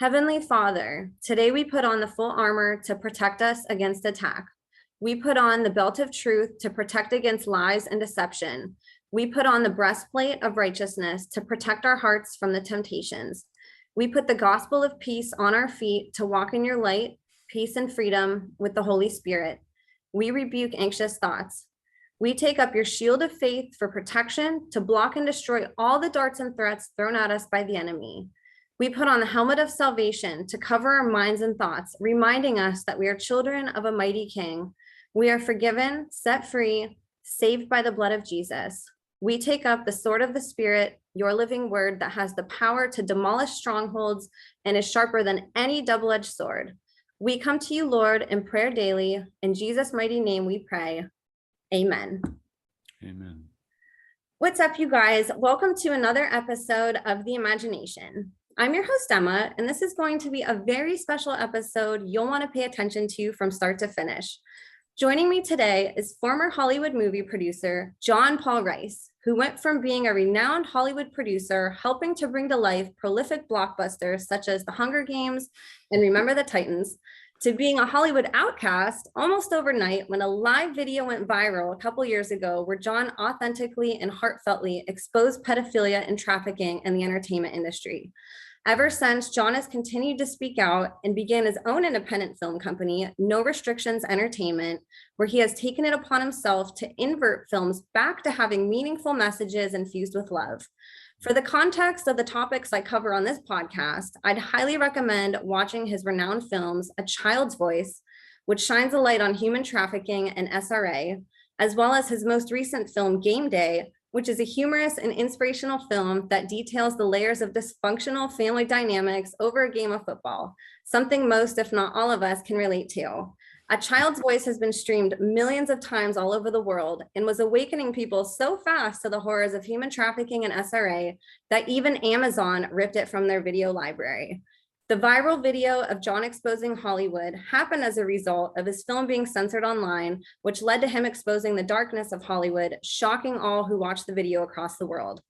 Heavenly Father, today we put on the full armor to protect us against attack. We put on the belt of truth to protect against lies and deception. We put on the breastplate of righteousness to protect our hearts from the temptations. We put the gospel of peace on our feet to walk in your light, peace, and freedom with the Holy Spirit. We rebuke anxious thoughts. We take up your shield of faith for protection to block and destroy all the darts and threats thrown at us by the enemy. We put on the helmet of salvation to cover our minds and thoughts, reminding us that we are children of a mighty King. We are forgiven, set free, saved by the blood of Jesus. We take up the sword of the Spirit, your living word that has the power to demolish strongholds and is sharper than any double-edged sword. We come to you, Lord, in prayer daily. In Jesus' mighty name we pray. Amen. Amen. What's up, you guys? Welcome to another episode of The Imagination. I'm your host, Emma, and this is going to be a very special episode you'll want to pay attention to from start to finish. Joining me today is former Hollywood movie producer John Paul Rice, who went from being a renowned Hollywood producer, helping to bring to life prolific blockbusters such as The Hunger Games and Remember the Titans, to being a Hollywood outcast almost overnight when a live video went viral a couple years ago where John authentically and heartfeltly exposed pedophilia and trafficking in the entertainment industry. Ever since, John has continued to speak out and began his own independent film company, No Restrictions Entertainment, where he has taken it upon himself to invert films back to having meaningful messages infused with love. For the context of the topics I cover on this podcast, I'd highly recommend watching his renowned films, A Child's Voice, which shines a light on human trafficking and SRA, as well as his most recent film, Game Day, which is a humorous and inspirational film that details the layers of dysfunctional family dynamics over a game of football, something most, if not all of us, can relate to. A Child's Voice has been streamed millions of times all over the world and was awakening people so fast to the horrors of human trafficking and SRA that even Amazon ripped it from their video library. The viral video of John exposing Hollywood happened as a result of his film being censored online, which led to him exposing the darkness of Hollywood, shocking all who watched the video across the world.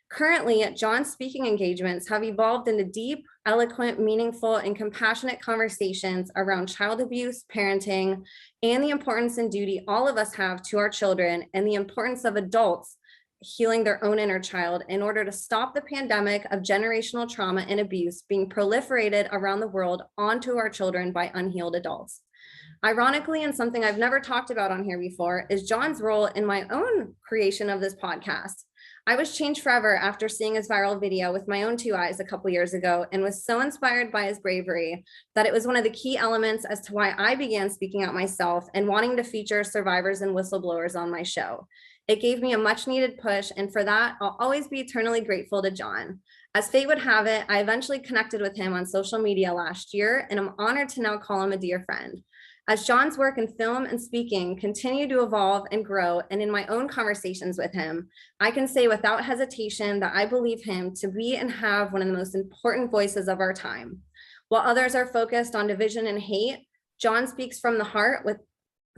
Currently, John's speaking engagements have evolved into deep, eloquent, meaningful, and compassionate conversations around child abuse, parenting, and the importance and duty all of us have to our children, and the importance of adults healing their own inner child in order to stop the pandemic of generational trauma and abuse being proliferated around the world onto our children by unhealed adults. Ironically, and something I've never talked about on here before, is John's role in my own creation of this podcast. I was changed forever after seeing his viral video with my own two eyes a couple years ago and was so inspired by his bravery that it was one of the key elements as to why I began speaking out myself and wanting to feature survivors and whistleblowers on my show. It gave me a much needed push, and for that, I'll always be eternally grateful to John. As fate would have it, I eventually connected with him on social media last year, and I'm honored to now call him a dear friend. As John's work in film and speaking continue to evolve and grow, and in my own conversations with him, I can say without hesitation that I believe him to be and have one of the most important voices of our time. While others are focused on division and hate, John speaks from the heart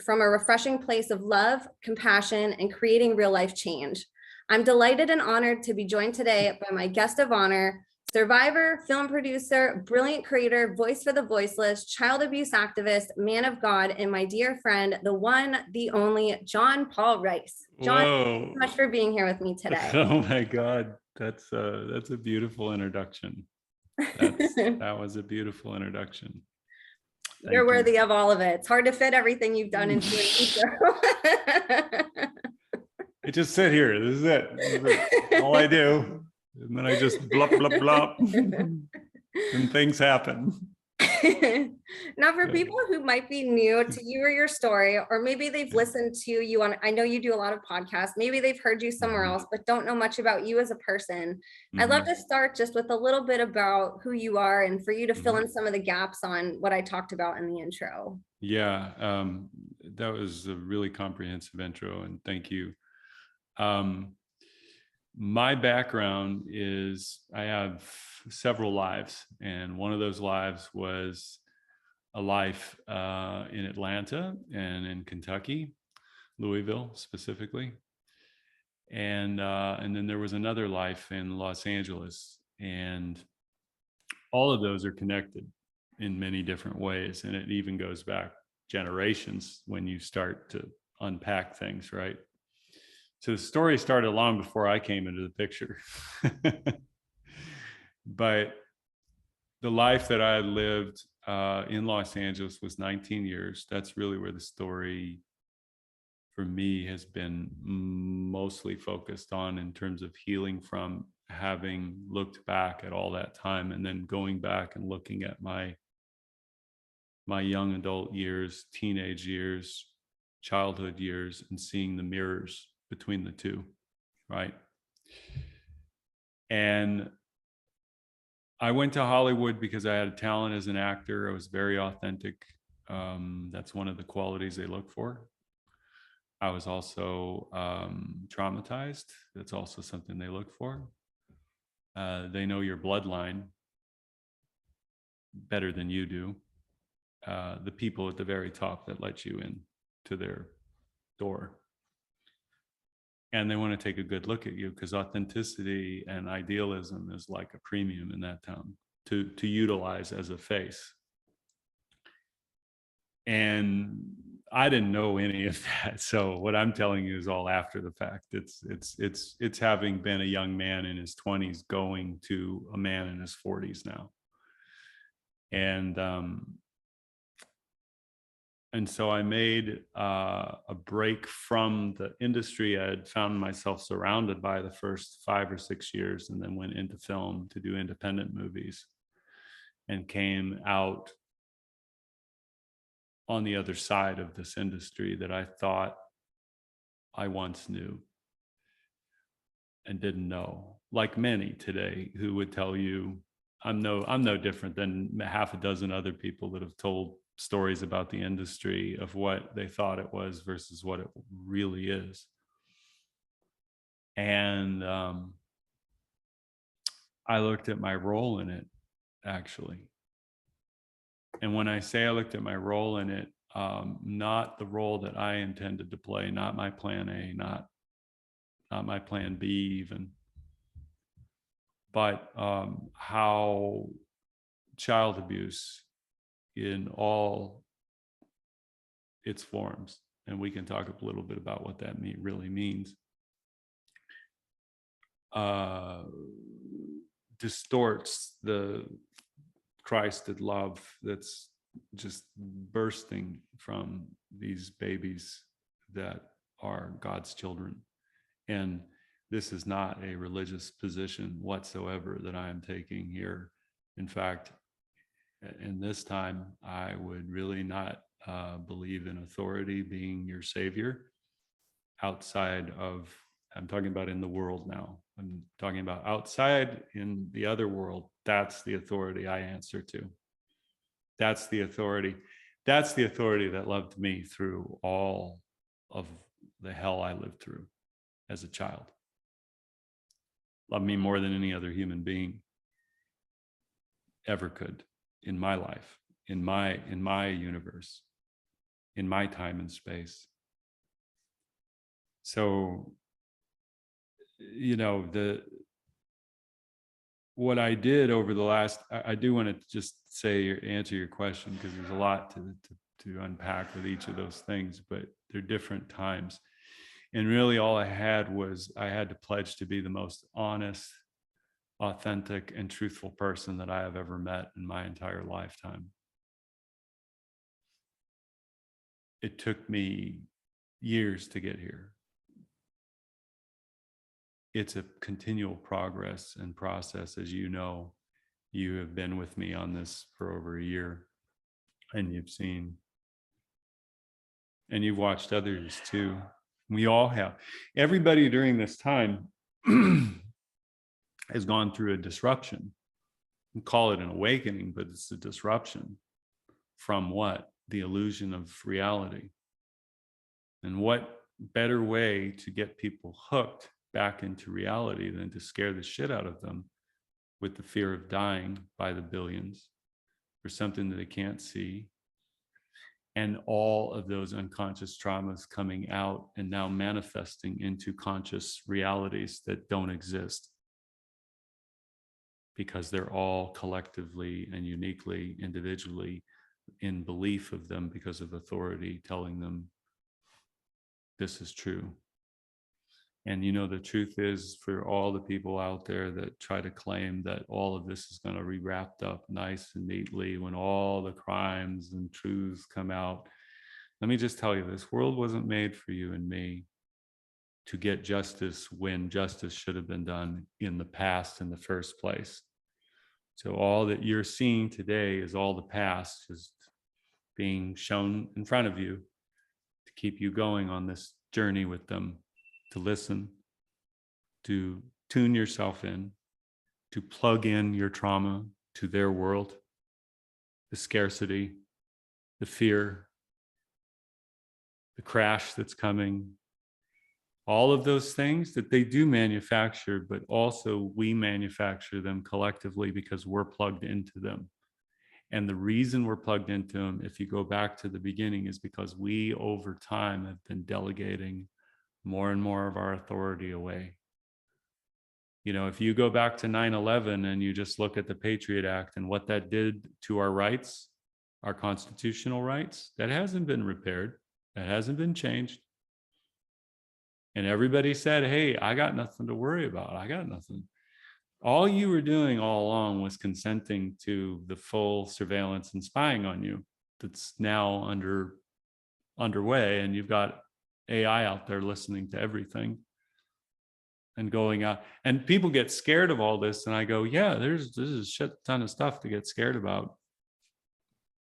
from a refreshing place of love, compassion, and creating real life change. I'm delighted and honored to be joined today by my guest of honor, survivor, film producer, brilliant creator, voice for the voiceless, child abuse activist, man of God, and my dear friend, the one, the only, John Paul Rice. John, thank you so much for being here with me today. Oh my God, that's a beautiful introduction. That was a beautiful introduction. You're worthy of all of it. It's hard to fit everything you've done into an intro. I just sit here. This is it. This is all I do. And then I just blop, blop, blop. And things happen. Now, for people who might be new to you or your story, or maybe they've listened to you on, I know you do a lot of podcasts, maybe they've heard you somewhere else, but don't know much about you as a person. I'd love to start just with a little bit about who you are and for you to fill in some of the gaps on what I talked about in the intro. Yeah, that was a really comprehensive intro, and thank you. My background is I have several lives, and one of those lives was a life in Atlanta and in Kentucky, Louisville specifically, and then there was another life in Los Angeles. And all of those are connected in many different ways. And it even goes back generations when you start to unpack things, right? So the story started long before I came into the picture. But the life that I lived in Los Angeles was 19 years. That's really where the story for me has been mostly focused on, in terms of healing from having looked back at all that time, and then going back and looking at my young adult years, teenage years, childhood years, and seeing the mirrors between the two, right? And I went to Hollywood because I had a talent as an actor. I was very authentic. That's one of the qualities they look for. I was also traumatized. That's also something they look for. They know your bloodline better than you do. The people at the very top that let you in to their door. And they want to take a good look at you, because authenticity and idealism is like a premium in that town to utilize as a face. And I didn't know any of that. So what I'm telling you is all after the fact. It's having been a young man in his 20s going to a man in his 40s now. And so I made a break from the industry. I had found myself surrounded by the first 5 or 6 years, and then went into film to do independent movies, and came out on the other side of this industry that I thought I once knew and didn't know. Like many today who would tell you, I'm no different than half a dozen other people that have told stories about the industry of what they thought it was versus what it really is. And I looked at my role in it, actually. And when I say I looked at my role in it, not the role that I intended to play, not my plan A, not my plan B even, but how child abuse in all its forms, and we can talk a little bit about what that really means, distorts the Christed love that's just bursting from these babies that are God's children. And this is not a religious position whatsoever that I am taking here. In fact, in this time, I would really not believe in authority being your savior outside of, I'm talking about in the world now. I'm talking about outside in the other world. That's the authority I answer to. That's the authority. That's the authority that loved me through all of the hell I lived through as a child. Loved me more than any other human being ever could in my life, in my universe, in my time and space. So, you know, what I did over the last, I do want to just answer your question, because there's a lot to unpack with each of those things, but they're different times. And really all I had was, I had to pledge to be the most honest, authentic, and truthful person that I have ever met in my entire lifetime. It took me years to get here. It's a continual progress and process. As you know, you have been with me on this for over a year, and you've seen, and you've watched others too. We all have. Everybody during this time has gone through a disruption. We call it an awakening, but it's a disruption from what? The illusion of reality. And what better way to get people hooked back into reality than to scare the shit out of them with the fear of dying by the billions for something that they can't see, and all of those unconscious traumas coming out and now manifesting into conscious realities that don't exist, because they're all collectively and uniquely, individually in belief of them because of authority telling them this is true. And you know, the truth is, for all the people out there that try to claim that all of this is going to be wrapped up nice and neatly when all the crimes and truths come out, let me just tell you, this world wasn't made for you and me to get justice when justice should have been done in the past in the first place. So all that you're seeing today is all the past just being shown in front of you to keep you going on this journey with them, to listen, to tune yourself in, to plug in your trauma to their world, the scarcity, the fear, the crash that's coming, all of those things that they do manufacture, but also we manufacture them collectively because we're plugged into them. And the reason we're plugged into them, if you go back to the beginning, is because we over time have been delegating more and more of our authority away. You know, if you go back to 9/11 and you just look at the Patriot Act and what that did to our rights, our constitutional rights, that hasn't been repaired. That hasn't been changed. And everybody said, hey, I got nothing to worry about. I got nothing. All you were doing all along was consenting to the full surveillance and spying on you that's now underway. And you've got AI out there listening to everything and going out. And people get scared of all this. And I go, yeah, there's a shit ton of stuff to get scared about.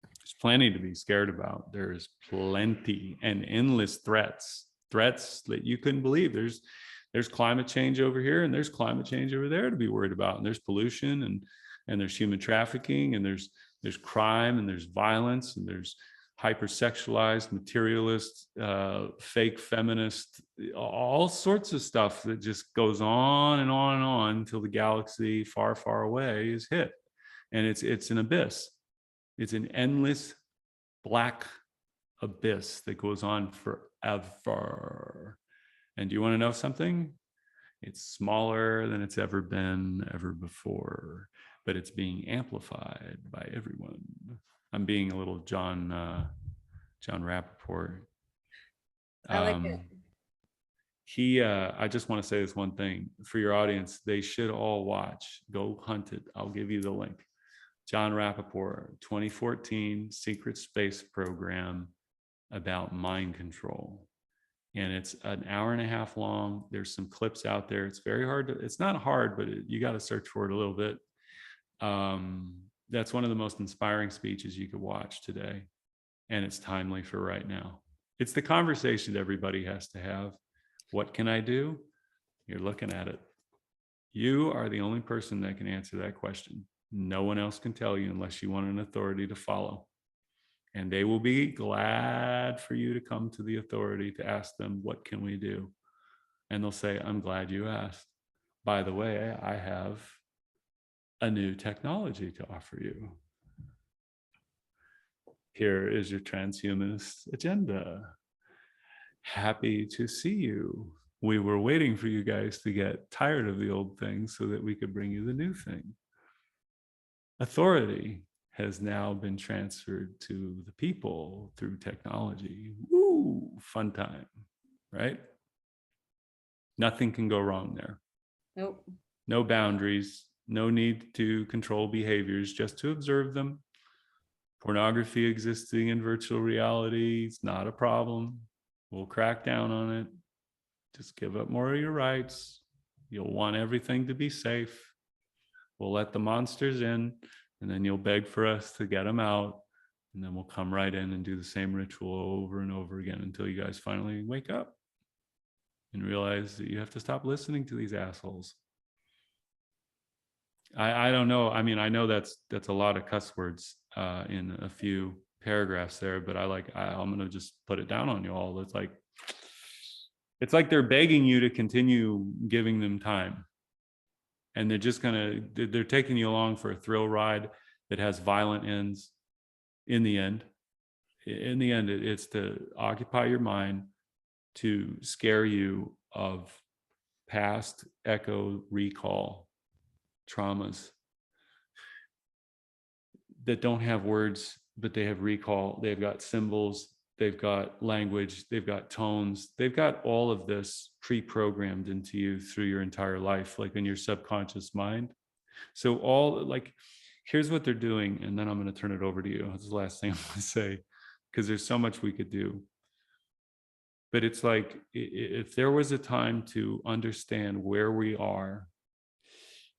There's plenty to be scared about. There's plenty and endless threats that you couldn't believe. There's climate change over here and there's climate change over there to be worried about. And there's pollution and there's human trafficking and there's crime and there's violence and there's hypersexualized, materialist, fake feminist, all sorts of stuff that just goes on and on and on until the galaxy far, far away is hit. And it's an abyss. It's an endless black abyss that goes on forever. And do you want to know something? It's smaller than it's ever been ever before, but it's being amplified by everyone. I'm being a little John Rappaport. I like it. I just want to say this one thing for your audience. They should all watch. Go hunt it. I'll give you the link. John Rappaport, 2014 secret space program about mind control. And it's an hour and a half long. There's some clips out there. It's very hard it's not hard, but you got to search for it a little bit. That's one of the most inspiring speeches you could watch today. And it's timely for right now. It's the conversation everybody has to have. What can I do? You're looking at it. You are the only person that can answer that question. No one else can tell you unless you want an authority to follow. And they will be glad for you to come to the authority to ask them, what can we do? And they'll say, I'm glad you asked. By the way, I have a new technology to offer you. Here is your transhumanist agenda. Happy to see you. We were waiting for you guys to get tired of the old thing so that we could bring you the new thing. Authority has now been transferred to the people through technology. Woo, fun time, right? Nothing can go wrong there. Nope. No boundaries, no need to control behaviors, just to observe them. Pornography existing in virtual reality is not a problem. We'll crack down on it. Just give up more of your rights. You'll want everything to be safe. We'll let the monsters in, and then you'll beg for us to get them out. And then we'll come right in and do the same ritual over and over again until you guys finally wake up and realize that you have to stop listening to these assholes. I don't know. I mean, I know that's a lot of cuss words in a few paragraphs there, but I'm going to just put it down on you all. It's like they're begging you to continue giving them time. And they're taking you along for a thrill ride that has violent ends in the end. In the end, it's to occupy your mind, to scare you of past echo recall traumas that don't have words, but they have recall. They've got symbols, they've got language, they've got tones, they've got all of this pre-programmed into you through your entire life, like in your subconscious mind. So all like, here's what they're doing, and then I'm going to turn it over to you. That's the last thing I'm going to say, because there's so much we could do. But it's like, if there was a time to understand where we are,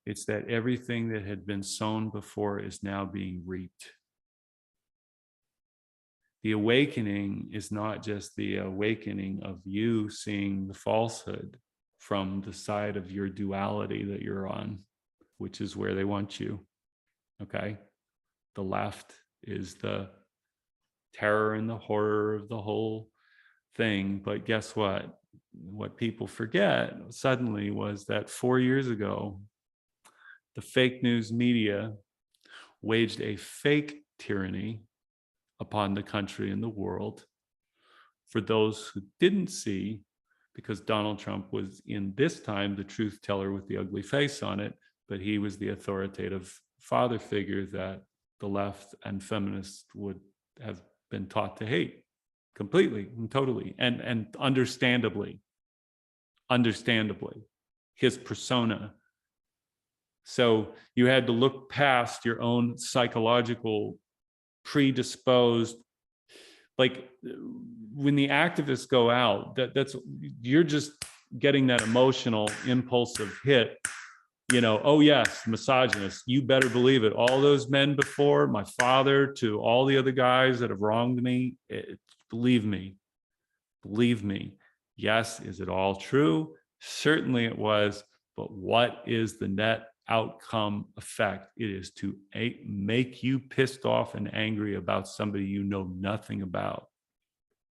it's that everything that had been sown before is now being reaped. The awakening is not just the awakening of you seeing the falsehood from the side of your duality that you're on, which is where they want you. Okay. The left is the terror and the horror of the whole thing. But guess what? What people forget suddenly was that 4 years ago, the fake news media waged a fake tyranny upon the country and the world. For those who didn't see, because Donald Trump was in this time the truth teller with the ugly face on it, but he was the authoritative father figure that the left and feminists would have been taught to hate completely and totally, and understandably, his persona. So you had to look past your own psychological predisposed, like when the activists go out, that's you're just getting that emotional impulsive hit, you know. Oh yes, misogynist, you better believe it. All those men before my father to all the other guys that have wronged me, believe me. Yes, is it all true? Certainly it was, but what is the net outcome effect? It is to make you pissed off and angry about somebody you know nothing about.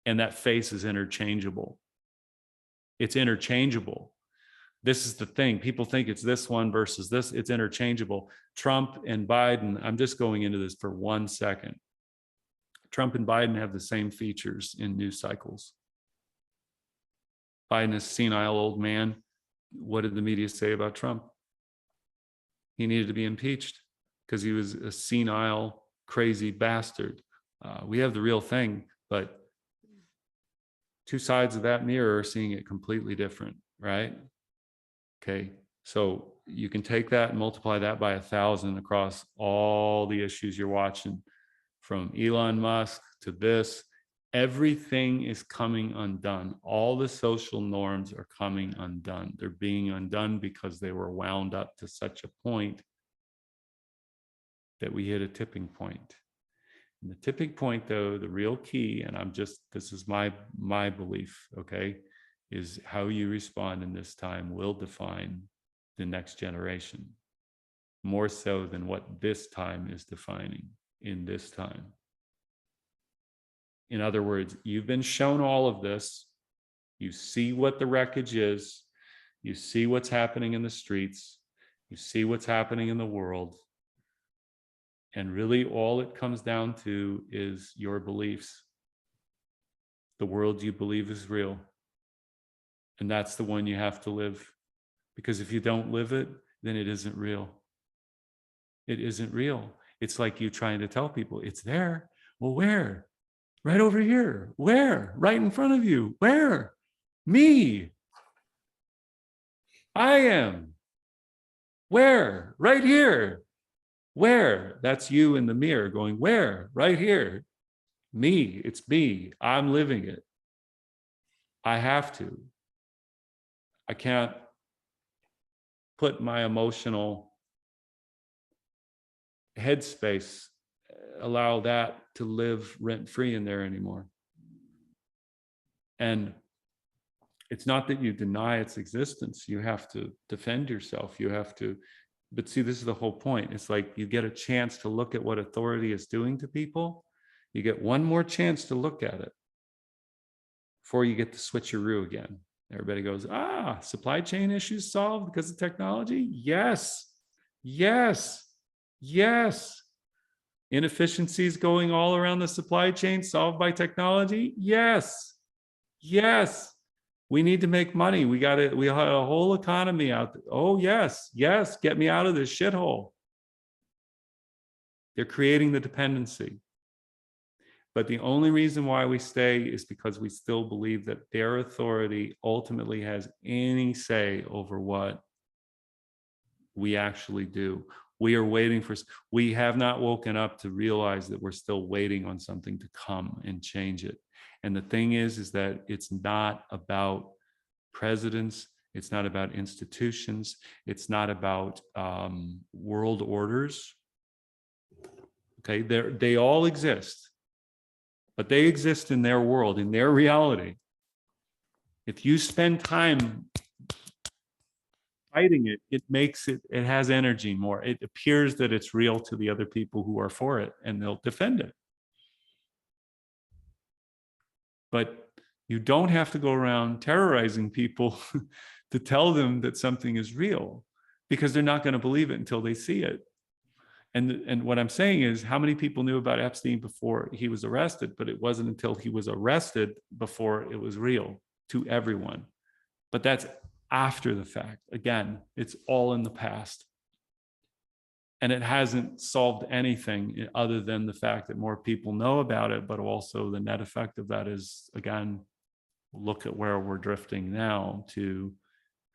And that face is interchangeable. It's interchangeable. This is the thing. People think it's this one versus this. It's interchangeable. Trump and Biden, I'm just going into this for 1 second. Trump and Biden have the same features in news cycles. Biden is a senile old man. What did the media say about Trump? He needed to be impeached because he was a senile, crazy bastard. We have the real thing, but two sides of that mirror are seeing it completely different, right? Okay, so you can take that and multiply that by 1,000 across all the issues you're watching, from Elon Musk to this. Everything is coming undone. All the social norms are coming undone. They're being undone because they were wound up to such a point that we hit a tipping point. And the tipping point, though, the real key, and this is my belief, okay, is how you respond in this time will define the next generation, more so than what this time is defining in this time. In other words, you've been shown all of this. You see what the wreckage is. You see what's happening in the streets. You see what's happening in the world. And really all it comes down to is your beliefs. The world you believe is real. And that's the one you have to live. Because if you don't live it, then it isn't real. It isn't real. It's like you trying to tell people, it's there. Well, where? Right over here. Where? Right in front of you. Where? Me. I am. Where? Right here. Where? That's you in the mirror going, where? Right here. Me. It's me. I'm living it. I have to. I can't put my emotional headspace, allow that to live rent-free in there anymore. And it's not that you deny its existence. You have to defend yourself. You have to, but see, this is the whole point. It's like you get a chance to look at what authority is doing to people. You get one more chance to look at it before you get the switcheroo again. Everybody goes, supply chain issues solved because of technology? Yes, yes, yes. Inefficiencies going all around the supply chain solved by technology? Yes, yes. We need to make money. We have a whole economy out there. Oh, yes, yes. Get me out of this shithole. They're creating the dependency. But the only reason why we stay is because we still believe that their authority ultimately has any say over what we actually do. We are waiting for, we have not woken up to realize that we're still waiting on something to come and change it. And the thing is that it's not about presidents. It's not about institutions. It's not about world orders. Okay, they all exist, but they exist in their world, in their reality. If you spend time fighting it, it has energy more. It appears that it's real to the other people who are for it, and they'll defend it. But you don't have to go around terrorizing people to tell them that something is real, because they're not going to believe it until they see it. And what I'm saying is, how many people knew about Epstein before he was arrested? But it wasn't until he was arrested before it was real to everyone. But that's after the fact. Again, it's all in the past. And it hasn't solved anything other than the fact that more people know about it, but also the net effect of that is, again, look at where we're drifting now to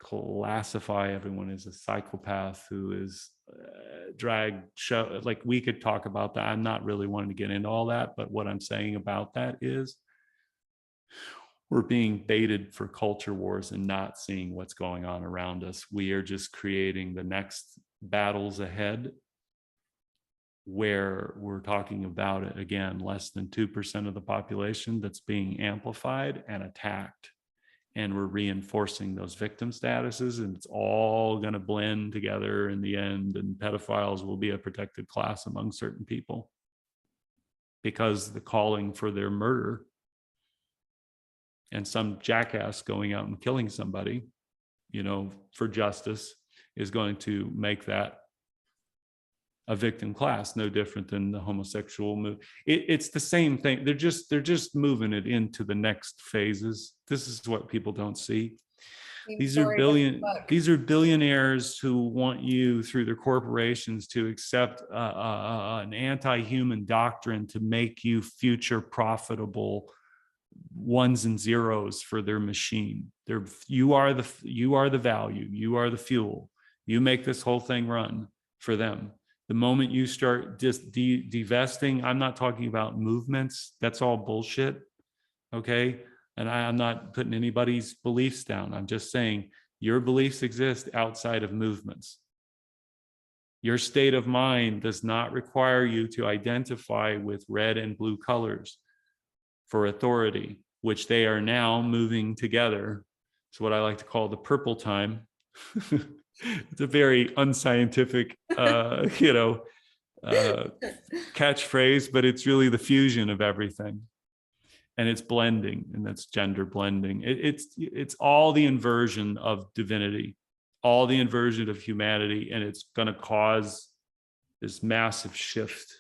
classify everyone as a psychopath who is show. Like, we could talk about that. I'm not really wanting to get into all that, but what I'm saying about that is we're being baited for culture wars and not seeing what's going on around us. We are just creating the next battles ahead, where we're talking about it again, less than 2% of the population that's being amplified and attacked. And we're reinforcing those victim statuses, and it's all going to blend together in the end. And pedophiles will be a protected class among certain people, because the calling for their murder and some jackass going out and killing somebody, for justice, is going to make that a victim class, no different than the homosexual move. It's the same thing. They're just moving it into the next phases. This is what people don't see. These are billionaires who want you, through their corporations, to accept an anti-human doctrine to make you future profitable ones and zeros for their machine. You are the value. You are the fuel. You make this whole thing run for them. The moment you start just divesting, I'm not talking about movements. That's all bullshit. Okay. And I'm not putting anybody's beliefs down. I'm just saying your beliefs exist outside of movements. Your state of mind does not require you to identify with red and blue colors for authority, which they are now moving together. It's what I like to call the purple time. It's a very unscientific, catchphrase, but it's really the fusion of everything. And it's blending, and that's gender blending. It's all the inversion of divinity, all the inversion of humanity, and it's going to cause this massive shift.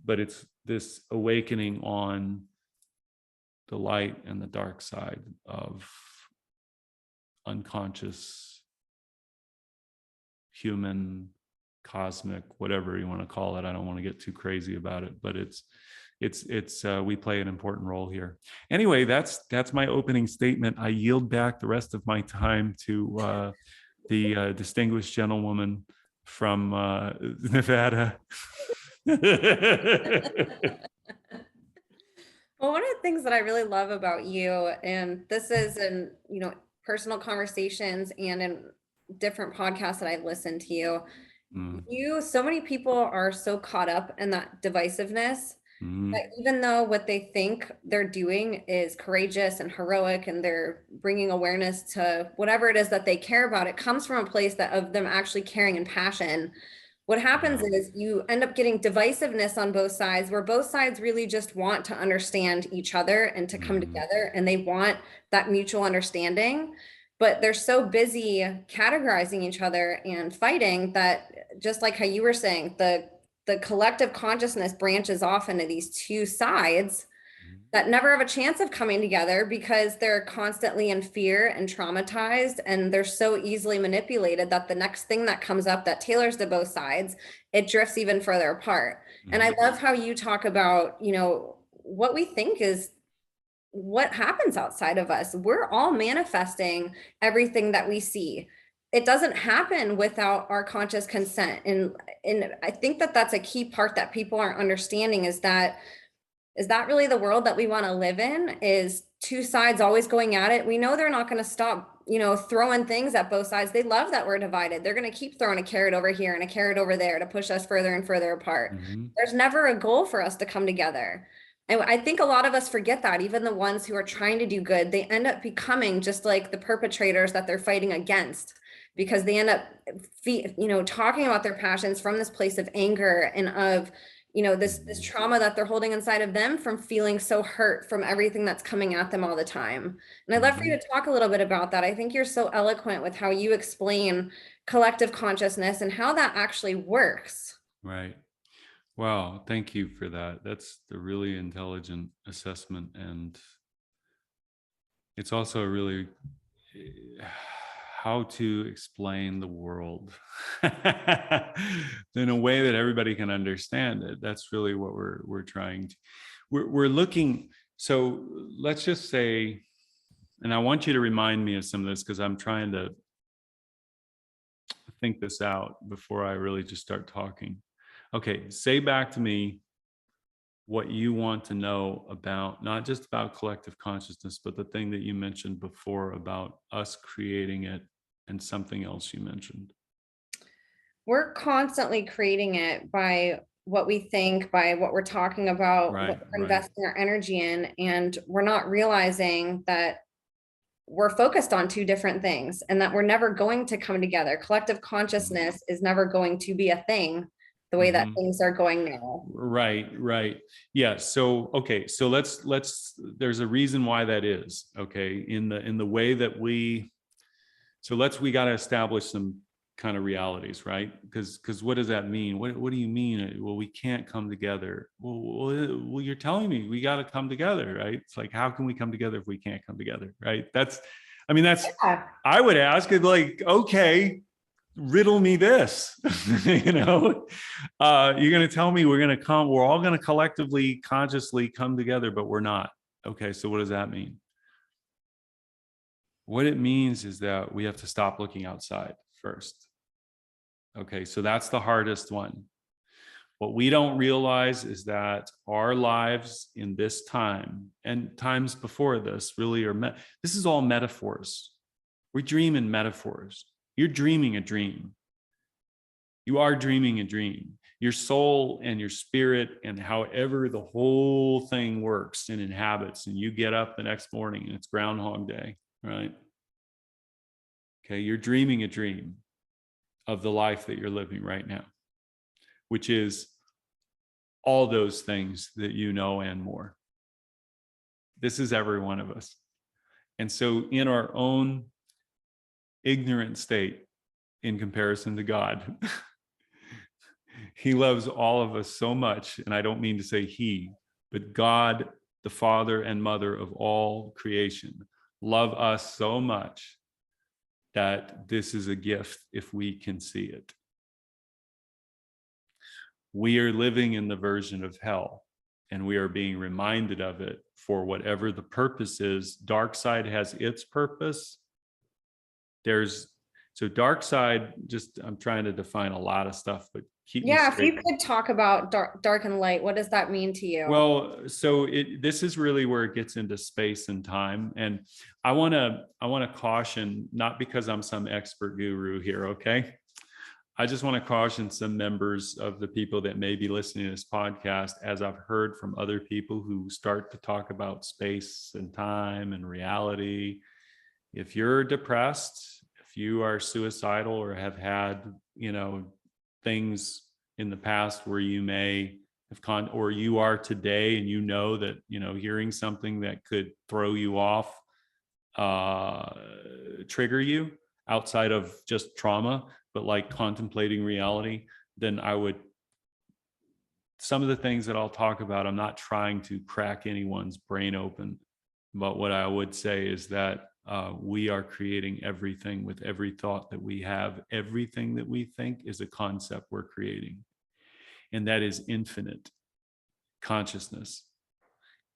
But it's this awakening on the light and the dark side of unconscious, human, cosmic, whatever you want to call it. I don't want to get too crazy about it, but it's we play an important role here. Anyway, that's my opening statement. I yield back the rest of my time to the distinguished gentlewoman from Nevada. Well, one of the things that I really love about you, and this is in, personal conversations and in different podcasts that I've listened to, so many people are so caught up in that divisiveness that even though what they think they're doing is courageous and heroic, and they're bringing awareness to whatever it is that they care about, it comes from a place of them actually caring and passion. What happens is you end up getting divisiveness on both sides, where both sides really just want to understand each other and to come together, and they want that mutual understanding. But they're so busy categorizing each other and fighting that, just like how you were saying, the collective consciousness branches off into these two sides, that never have a chance of coming together because they're constantly in fear and traumatized, and they're so easily manipulated that the next thing that comes up that tailors to both sides, it drifts even further apart. And I love how you talk about, you know, what we think is what happens outside of us. We're all manifesting everything that we see. It doesn't happen without our conscious consent. And I think that that's a key part that people aren't understanding, is that really the world that we want to live in? Is two sides always going at it? We know they're not going to stop, you know, throwing things at both sides. They love that we're divided. They're going to keep throwing a carrot over here and a carrot over there to push us further and further apart. There's never a goal for us to come together. And I think a lot of us forget that. Even the ones who are trying to do good, they end up becoming just like the perpetrators that they're fighting against, because they end up, you know, talking about their passions from this place of anger and of, you know, this trauma that they're holding inside of them from feeling so hurt from everything that's coming at them all the time. And I'd love for you to talk a little bit about that. I think you're so eloquent with how you explain collective consciousness and how that actually works. Right. Wow. Thank you for that. That's the really intelligent assessment. And it's also really how to explain the world in a way that everybody can understand it. That's really what we're trying to, we're looking. So let's just say, and I want you to remind me of some of this because I'm trying to think this out before I really just start talking. Okay, say back to me what you want to know about, not just about collective consciousness, but the thing that you mentioned before about us creating it and something else you mentioned. We're constantly creating it by what we think, by what we're talking about, Right, what we're right. investing our energy in, and we're not realizing that we're focused on two different things and that we're never going to come together. Collective consciousness is never going to be a thing the way that things are going now. Right, right. Yeah. So, okay. So let's, there's a reason why that is, okay. In the way that we got to establish some kind of realities, right? Because what does that mean? What do you mean? Well, we can't come together. Well, you're telling me we got to come together, right? It's like, how can we come together if we can't come together, right? Yeah. I would ask it like, okay, riddle me this. You know, you're going to tell me we're all going to collectively, consciously come together, but we're not. Okay, so what does that mean? What it means is that we have to stop looking outside first. Okay, so that's the hardest one. What we don't realize is that our lives in this time and times before this really are, this is all metaphors. We dream in metaphors. You're dreaming a dream. You are dreaming a dream. Your soul and your spirit and however the whole thing works and inhabits, and you get up the next morning and it's Groundhog Day, right? Okay, you're dreaming a dream of the life that you're living right now, which is all those things that you know and more. This is every one of us. And so in our own ignorant state in comparison to God, he loves all of us so much, and I don't mean to say he, but God, the Father and Mother of all creation, love us so much that this is a gift if we can see it. We are living in the version of hell, and we are being reminded of it for whatever the purpose is. Dark side has its purpose. So dark side, I'm trying to define a lot of stuff, but keep me straight. If you could talk about dark and light, what does that mean to you? Well, so this is really where it gets into space and time. And I want to caution, not because I'm some expert guru here, okay? I just want to caution some members of the people that may be listening to this podcast, as I've heard from other people who start to talk about space and time and reality. If you're depressed, if you are suicidal or have had, things in the past where you may have or you are today, and that, hearing something that could throw you off, trigger you outside of just trauma, but like contemplating reality, then I would some of the things that I'll talk about, I'm not trying to crack anyone's brain open, but what I would say is that we are creating everything with every thought that we have. Everything that we think is a concept we're creating, and that is infinite consciousness.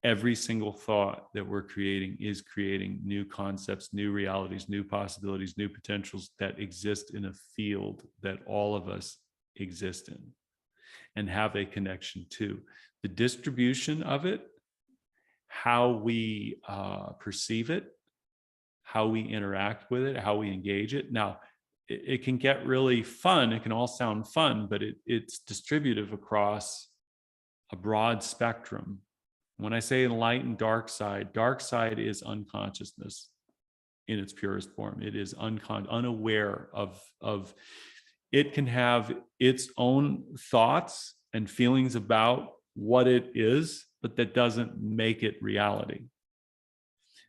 Every single thought that we're creating is creating new concepts, new realities, new possibilities, new potentials that exist in a field that all of us exist in and have a connection to. The distribution of it, how we perceive it, how we interact with it, how we engage it. Now, it can get really fun. It can all sound fun, but it's distributive across a broad spectrum. When I say light and dark side is unconsciousness in its purest form. It is unaware of, it can have its own thoughts and feelings about what it is, but that doesn't make it reality.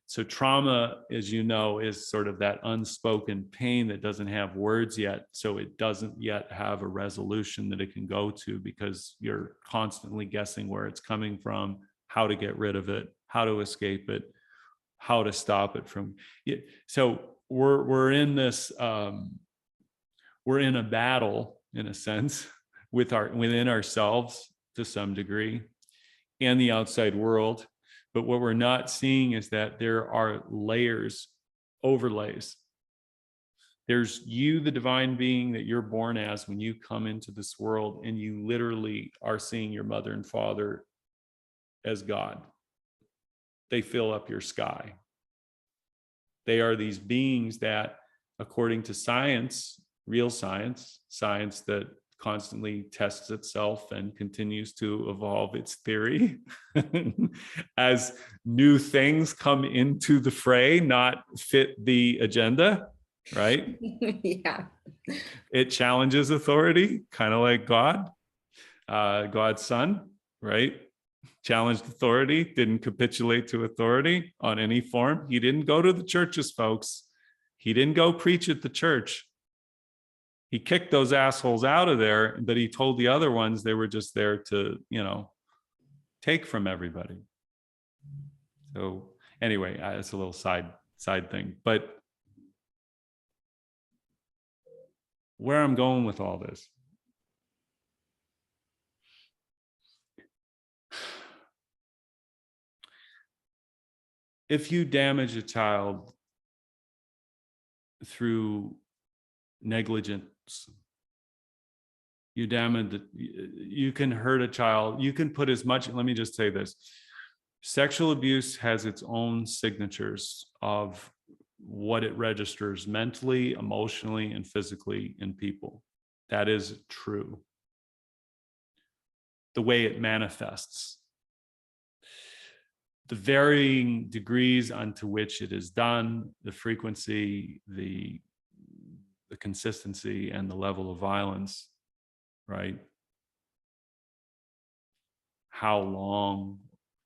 So trauma, as you know, is sort of that unspoken pain that doesn't have words yet. So it doesn't yet have a resolution that it can go to, because you're constantly guessing where it's coming from, how to get rid of it, how to escape it, how to stop it from. So we're in this, we're in a battle, in a sense, within ourselves to some degree, and the outside world. But what we're not seeing is that there are layers, overlays. There's you, the divine being that you're born as when you come into this world, and you literally are seeing your mother and father as God. They fill up your sky. They are these beings that, according to science, real science, science that constantly tests itself and continues to evolve its theory as new things come into the fray, not fit the agenda, right? Yeah. It challenges authority, kind of like God, God's son, right? Challenged authority, didn't capitulate to authority on any form. He didn't go to the churches, folks. He didn't go preach at the church. He kicked those assholes out of there, but he told the other ones they were just there to, take from everybody. So anyway, it's a little side thing. But where I'm going with all this, if you damage a child through negligence, you can hurt a child. You can put as much, let me just say this. Sexual abuse has its own signatures of what it registers mentally, emotionally, and physically in people. That is true. The way it manifests. The varying degrees unto which it is done, the frequency, the consistency, and the level of violence, right? How long,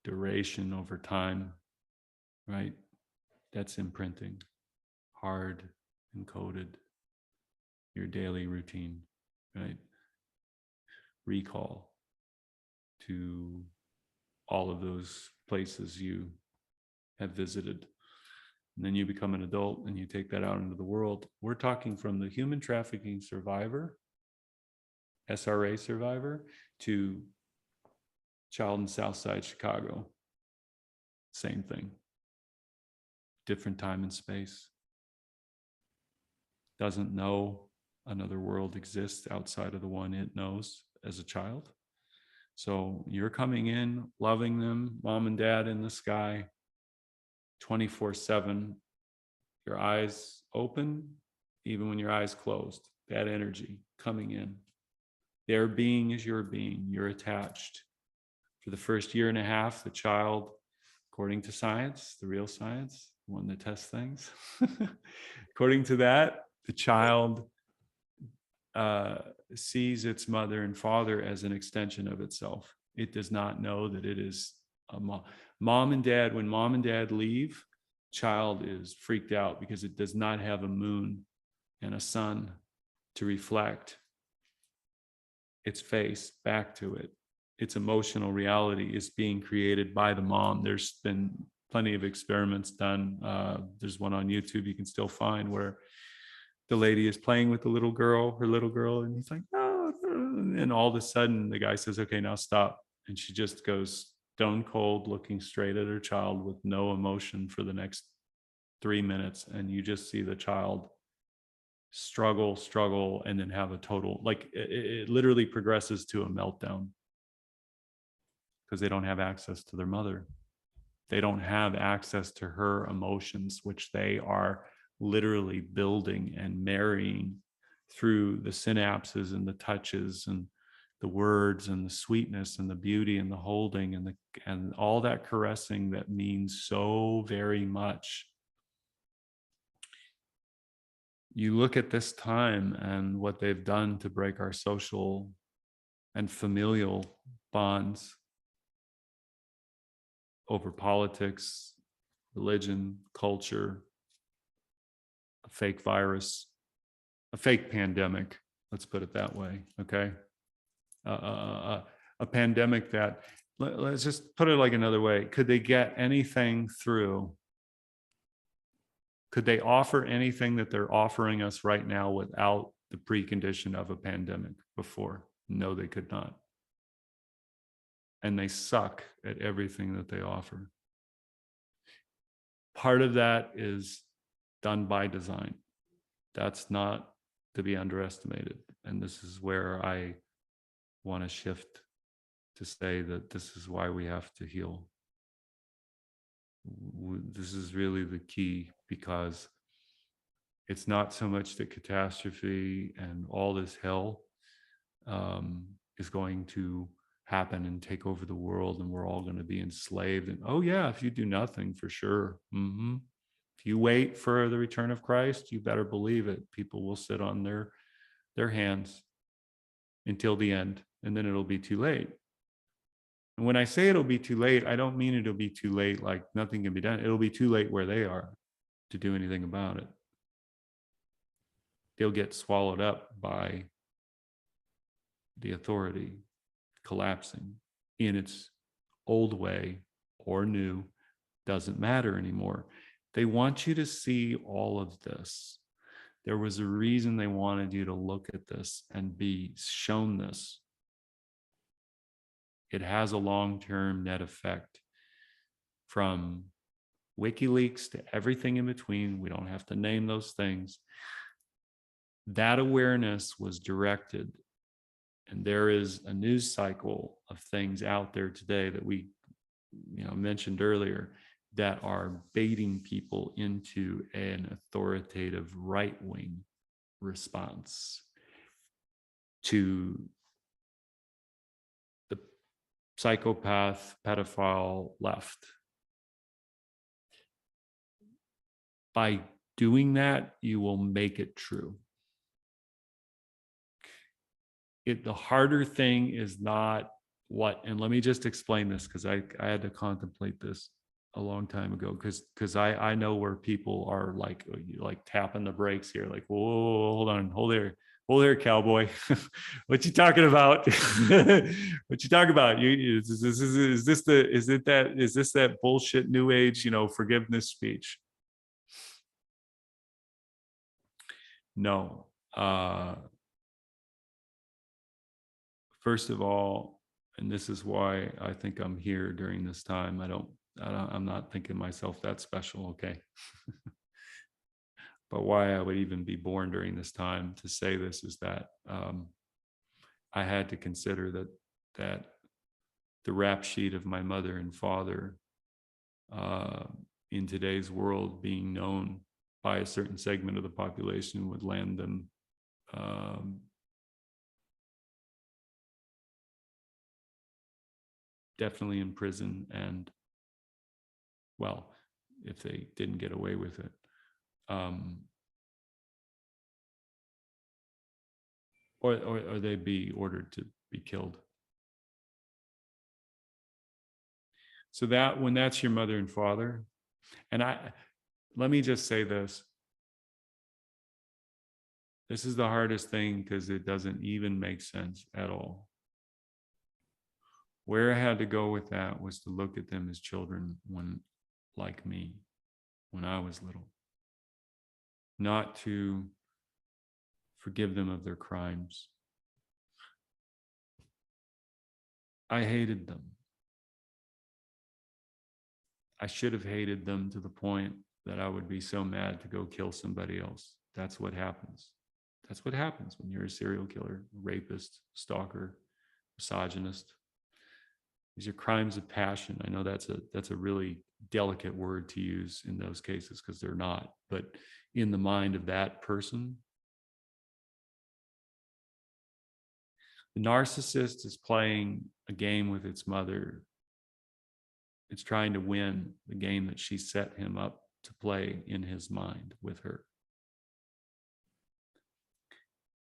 duration over time, right? That's imprinting, hard encoded, your daily routine, right? Recall to all of those places you have visited. And then you become an adult and you take that out into the world. We're talking from the human trafficking survivor, SRA survivor, to child in Southside Chicago. Same thing. Different time and space. Doesn't know another world exists outside of the one it knows as a child. So you're coming in, loving them, mom and dad in the sky, 24/7, your eyes open, even when your eyes closed, that energy coming in. Their being is your being, you're attached. For the first year and a half, the child, according to science, the real science, the one that tests things, according to that, the child sees its mother and father as an extension of itself. It does not know that it is a mom and dad. When mom and dad leave, child is freaked out because it does not have a moon and a sun to reflect its face back to it. its emotional reality is being created by the mom. There's been plenty of experiments done. There's one on YouTube you can still find where the lady is playing with the little girl, her little girl, and he's like, no, and all of a sudden the guy says, okay, now stop. And she just goes stone cold, looking straight at her child with no emotion for the next 3 minutes. And you just see the child struggle, and then have a total, like it literally progresses to a meltdown because they don't have access to their mother. They don't have access to her emotions, which they are literally building and marrying through the synapses and the touches and the words and the sweetness and the beauty and the holding and all that caressing that means so very much. You look at this time and what they've done to break our social and familial bonds over politics, religion, culture, a fake virus, a fake pandemic. Let's put it that way. Okay. A pandemic that, let's just put it like another way. Could they get anything through? Could they offer anything that they're offering us right now without the precondition of a pandemic before? No, they could not. And they suck at everything that they offer. Part of that is done by design. That's not to be underestimated. And this is where I want to shift to say that this is why we have to heal. This is really the key, because it's not so much that catastrophe and all this hell is going to happen and take over the world and we're all going to be enslaved. And oh yeah, if you do nothing, for sure. If you wait for the return of Christ, you better believe it. People will sit on their hands until the end, and then it'll be too late. And when I say it'll be too late, I don't mean it'll be too late like nothing can be done. It'll be too late where they are to do anything about it. They'll get swallowed up by the authority collapsing in its old way or new, doesn't matter anymore. They want you to see all of this. There was a reason they wanted you to look at this and be shown this. It has a long-term net effect, from WikiLeaks to everything in between. We don't have to name those things. That awareness was directed. And there is a news cycle of things out there today that we mentioned earlier that are baiting people into an authoritative right-wing response to the psychopath, pedophile left. By doing that, you will make it true. The harder thing is not what, and let me just explain this, because I had to contemplate this a long time ago, because I know where people are like tapping the brakes here, like, whoa, hold on, hold there, cowboy. What you talking about? What you talking about? Is this that bullshit new age, forgiveness speech? No. First of all, and this is why I think I'm here during this time. I'm not thinking myself that special, okay? But why I would even be born during this time to say this is that I had to consider that the rap sheet of my mother and father in today's world, being known by a certain segment of the population, would land them definitely in prison, and, well, if they didn't get away with it, or they'd be ordered to be killed. So that, when that's your mother and father, and let me just say this is the hardest thing, because it doesn't even make sense at all. Where I had to go with that was to look at them as children like me, when I was little. Not to forgive them of their crimes. I hated them. I should have hated them to the point that I would be so mad to go kill somebody else. That's what happens. That's what happens when you're a serial killer, rapist, stalker, misogynist. These are crimes of passion. I know that's a really delicate word to use in those cases because they're not. But in the mind of that person, the narcissist is playing a game with its mother. It's trying to win the game that she set him up to play in his mind with her.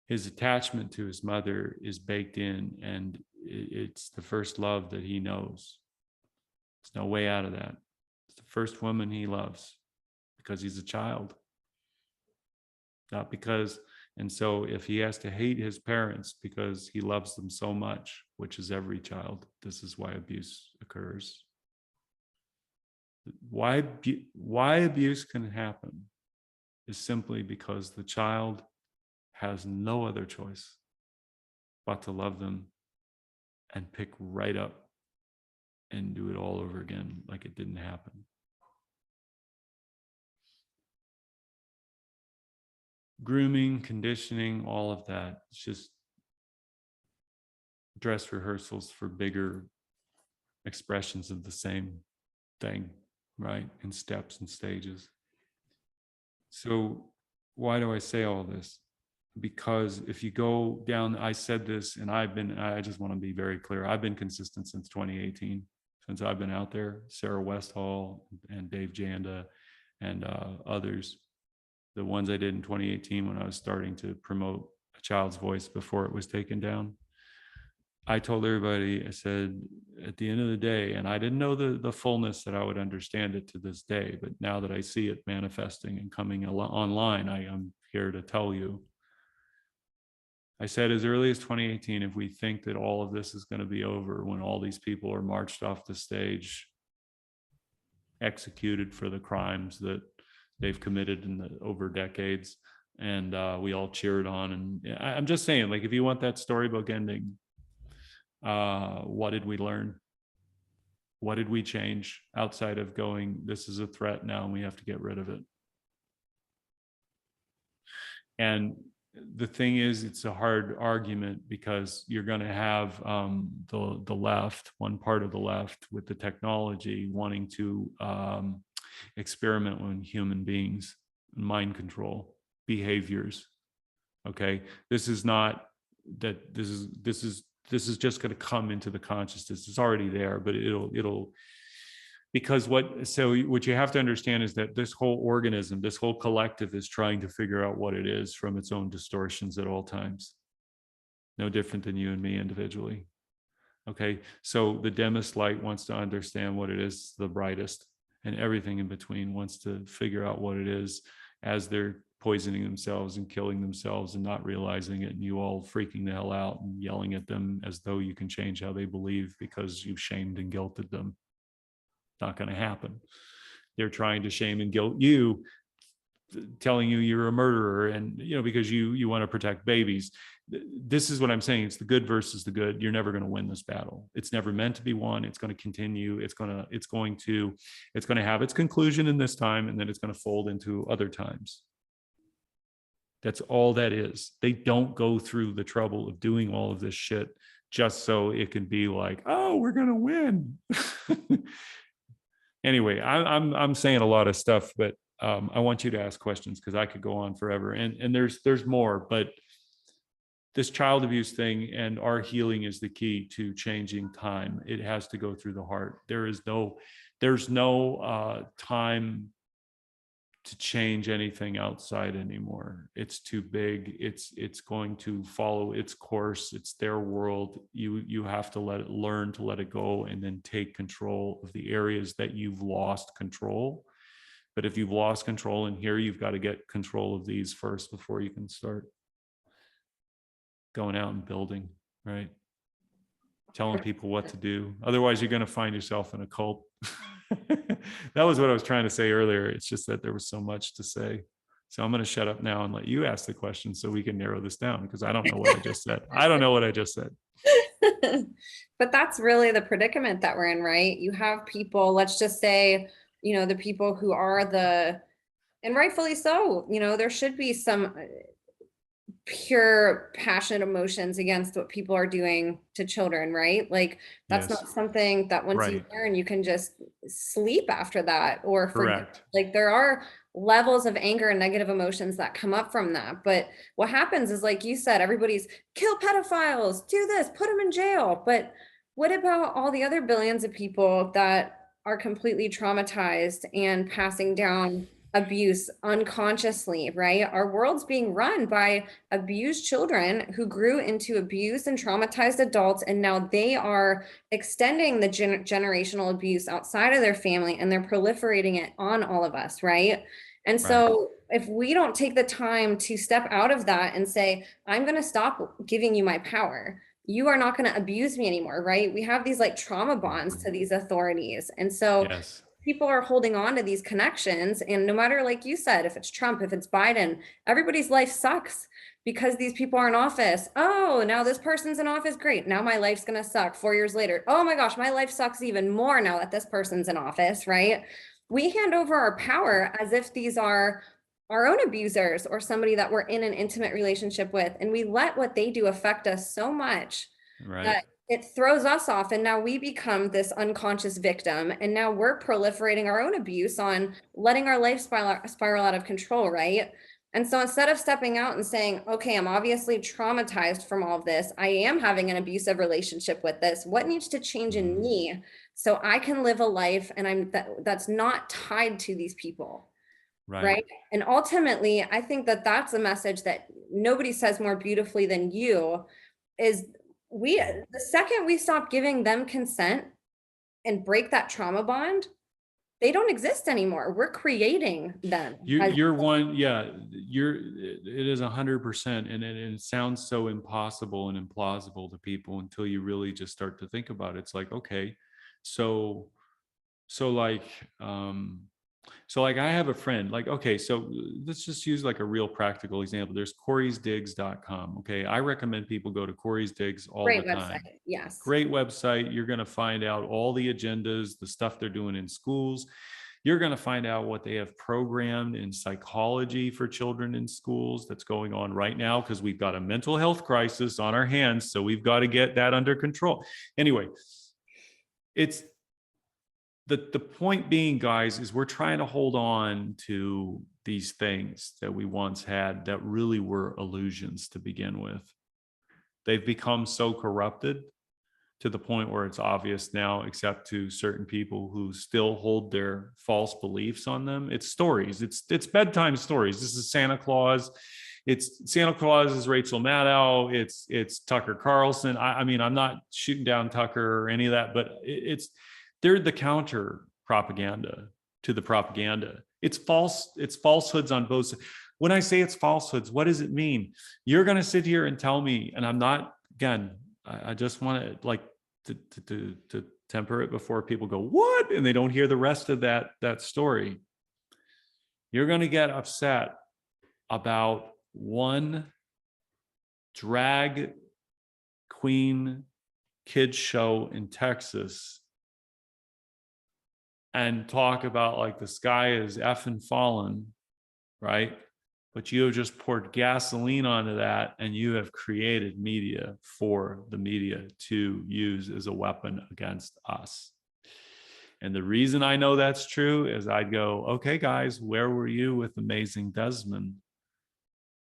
His attachment to his mother is baked in, and it's the first love that he knows. There's no way out of that. It's the first woman he loves because he's a child. Not because, and so if he has to hate his parents because he loves them so much, which is every child, this is why abuse occurs. Why abuse can happen is simply because the child has no other choice but to love them and pick right up and do it all over again like it didn't happen. Grooming, conditioning, all of that. It's just dress rehearsals for bigger expressions of the same thing, right? In steps and stages. So why do I say all this? Because if you go down, I said this, and I just want to be very clear. I've been consistent since 2018, since I've been out there. Sarah Westall and Dave Janda and others, the ones I did in 2018 when I was starting to promote A Child's Voice before it was taken down. I told everybody, I said, at the end of the day, and I didn't know the fullness that I would understand it to this day, but now that I see it manifesting and coming online, I am here to tell you. I said as early as 2018, if we think that all of this is going to be over when all these people are marched off the stage, executed for the crimes that they've committed over decades, and we all cheered on. And I'm just saying, like, if you want that storybook ending, what did we learn? What did we change outside of going, this is a threat now and we have to get rid of it? And the thing is, it's a hard argument because you're going to have the left, one part of the left with the technology wanting to experiment with human beings, mind control, behaviors. Okay, this is not that this is just going to come into the consciousness. It's already there, but it'll because what you have to understand is that this whole organism, this whole collective is trying to figure out what it is from its own distortions at all times. No different than you and me individually. Okay, so the dimmest light wants to understand what it is, the brightest, and everything in between wants to figure out what it is as they're poisoning themselves and killing themselves and not realizing it, and you all freaking the hell out and yelling at them as though you can change how they believe because you've shamed and guilted them. Not going to happen. They're trying to shame and guilt you, telling you you're a murderer, and because you want to protect babies. This is what I'm saying. It's the good versus the good. You're never going to win this battle. It's never meant to be won. It's going to continue. It's going to have its conclusion in this time, and then it's going to fold into other times. That's all that is. They don't go through the trouble of doing all of this shit just so it can be like, oh, we're going to win. Anyway, I'm saying a lot of stuff, but I want you to ask questions because I could go on forever. And there's more, but this child abuse thing and our healing is the key to changing time. It has to go through the heart. There's no time to change anything outside anymore. It's too big. It's going to follow its course. It's their world. You have to learn to let it go and then take control of the areas that you've lost control. But if you've lost control in here, you've got to get control of these first before you can start going out and building, right? telling people what to do. Otherwise, you're going to find yourself in a cult. That was what I was trying to say earlier. It's just that there was so much to say. So I'm going to shut up now and let you ask the question so we can narrow this down, because I don't know what I just said. I don't know what I just said. But that's really the predicament that we're in, right? You have people, let's just say, the people who are and rightfully so, there should be some pure passionate emotions against what people are doing to children, right? Like that's Yes. not something that once you Right. learn, you can just sleep after that or forget. Correct. Like there are levels of anger and negative emotions that come up from that. But what happens is, like you said, everybody's kill pedophiles, do this, put them in jail. But what about all the other billions of people that are completely traumatized and passing down abuse unconsciously, right? Our world's being run by abused children who grew into abused and traumatized adults, and now they are extending the generational abuse outside of their family, and they're proliferating it on all of us, right? And so if we don't take the time to step out of that and say, I'm going to stop giving you my power, you are not going to abuse me anymore, right? We have these like trauma bonds to these authorities. And so yes. People are holding on to these connections. And no matter, like you said, if it's Trump, if it's Biden, everybody's life sucks because these people are in office. Oh, now this person's in office. Great. Now my life's going to suck 4 years later. Oh my gosh, my life sucks even more now that this person's in office, right? We hand over our power as if these are our own abusers or somebody that we're in an intimate relationship with. And we let what they do affect us so much that it throws us off, and now we become this unconscious victim, and now we're proliferating our own abuse on letting our life spiral out of control, right? And so instead of stepping out and saying, okay, I'm obviously traumatized from all of this, I am having an abusive relationship with this, what needs to change in me so I can live a life and that's not tied to these people, right? And ultimately, I think that that's a message that nobody says more beautifully than you, is the second we stop giving them consent and break that trauma bond, they don't exist anymore. We're creating them. You're one, yeah. It is 100%, and it sounds so impossible and implausible to people until you really just start to think about it. It's like, okay, so like, so like I have a friend, like, okay, so let's just use like a real practical example. There's corysdigs.com. Okay. I recommend people go to Corey's Digs all the time. Website. Yes. Great website. You're going to find out all the agendas, the stuff they're doing in schools. You're going to find out what they have programmed in psychology for children in schools that's going on right now, because we've got a mental health crisis on our hands. So we've got to get that under control. Anyway, it's, the point being, guys, is we're trying to hold on to these things that we once had that really were illusions to begin with. They've become so corrupted to the point where it's obvious now, except to certain people who still hold their false beliefs on them. It's stories. It's bedtime stories. This is Santa Claus. It's Santa Claus is Rachel Maddow. It's Tucker Carlson. I mean, I'm not shooting down Tucker or any of that, but they're the counter propaganda to the propaganda. It's false. It's falsehoods on both sides. When I say it's falsehoods, what does it mean? You're going to sit here and tell me, and I'm not, again, I just want to like to temper it before people go, what? And they don't hear the rest of that story. You're going to get upset about one drag queen kids show in Texas and talk about like the sky is effing fallen, right? But you have just poured gasoline onto that, and you have created media for the media to use as a weapon against us. And the reason I know that's true is I'd go, okay, guys, where were you with Amazing Desmond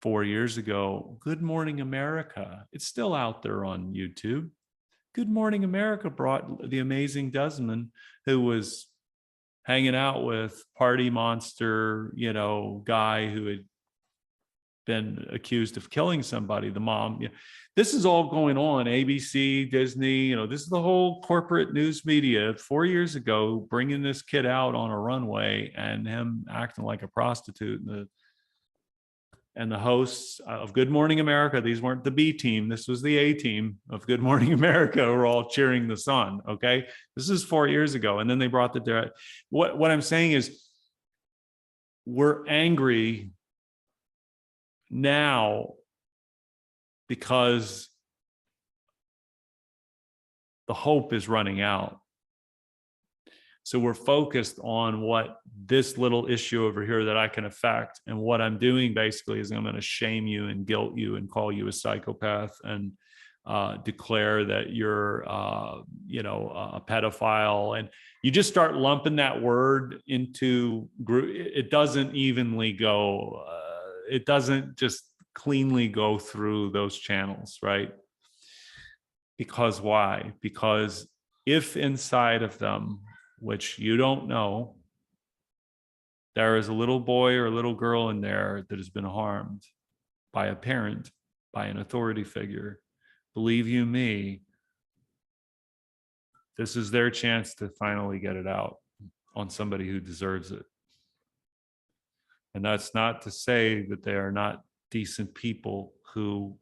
4 years ago? Good Morning America. It's still out there on YouTube. Good Morning America brought the Amazing Desmond, who was hanging out with party monster, guy who had been accused of killing somebody, the mom. This is all going on, ABC, Disney, this is the whole corporate news media 4 years ago, bringing this kid out on a runway and him acting like a prostitute. and the hosts of Good Morning America, these weren't the B team, this was the A team of Good Morning America, were all cheering the son. Okay, this is 4 years ago, and then they brought the what I'm saying is, we're angry now because the hope is running out. So we're focused on what this little issue over here that I can affect. And what I'm doing basically is I'm going to shame you and guilt you and call you a psychopath and declare that you're, a pedophile. And you just start lumping that word into group. It doesn't evenly go. It doesn't just cleanly go through those channels, right? Because why? Because if inside of them, which you don't know, there is a little boy or a little girl in there that has been harmed by a parent, by an authority figure, believe you me, this is their chance to finally get it out on somebody who deserves it. And that's not to say that they are not decent people who,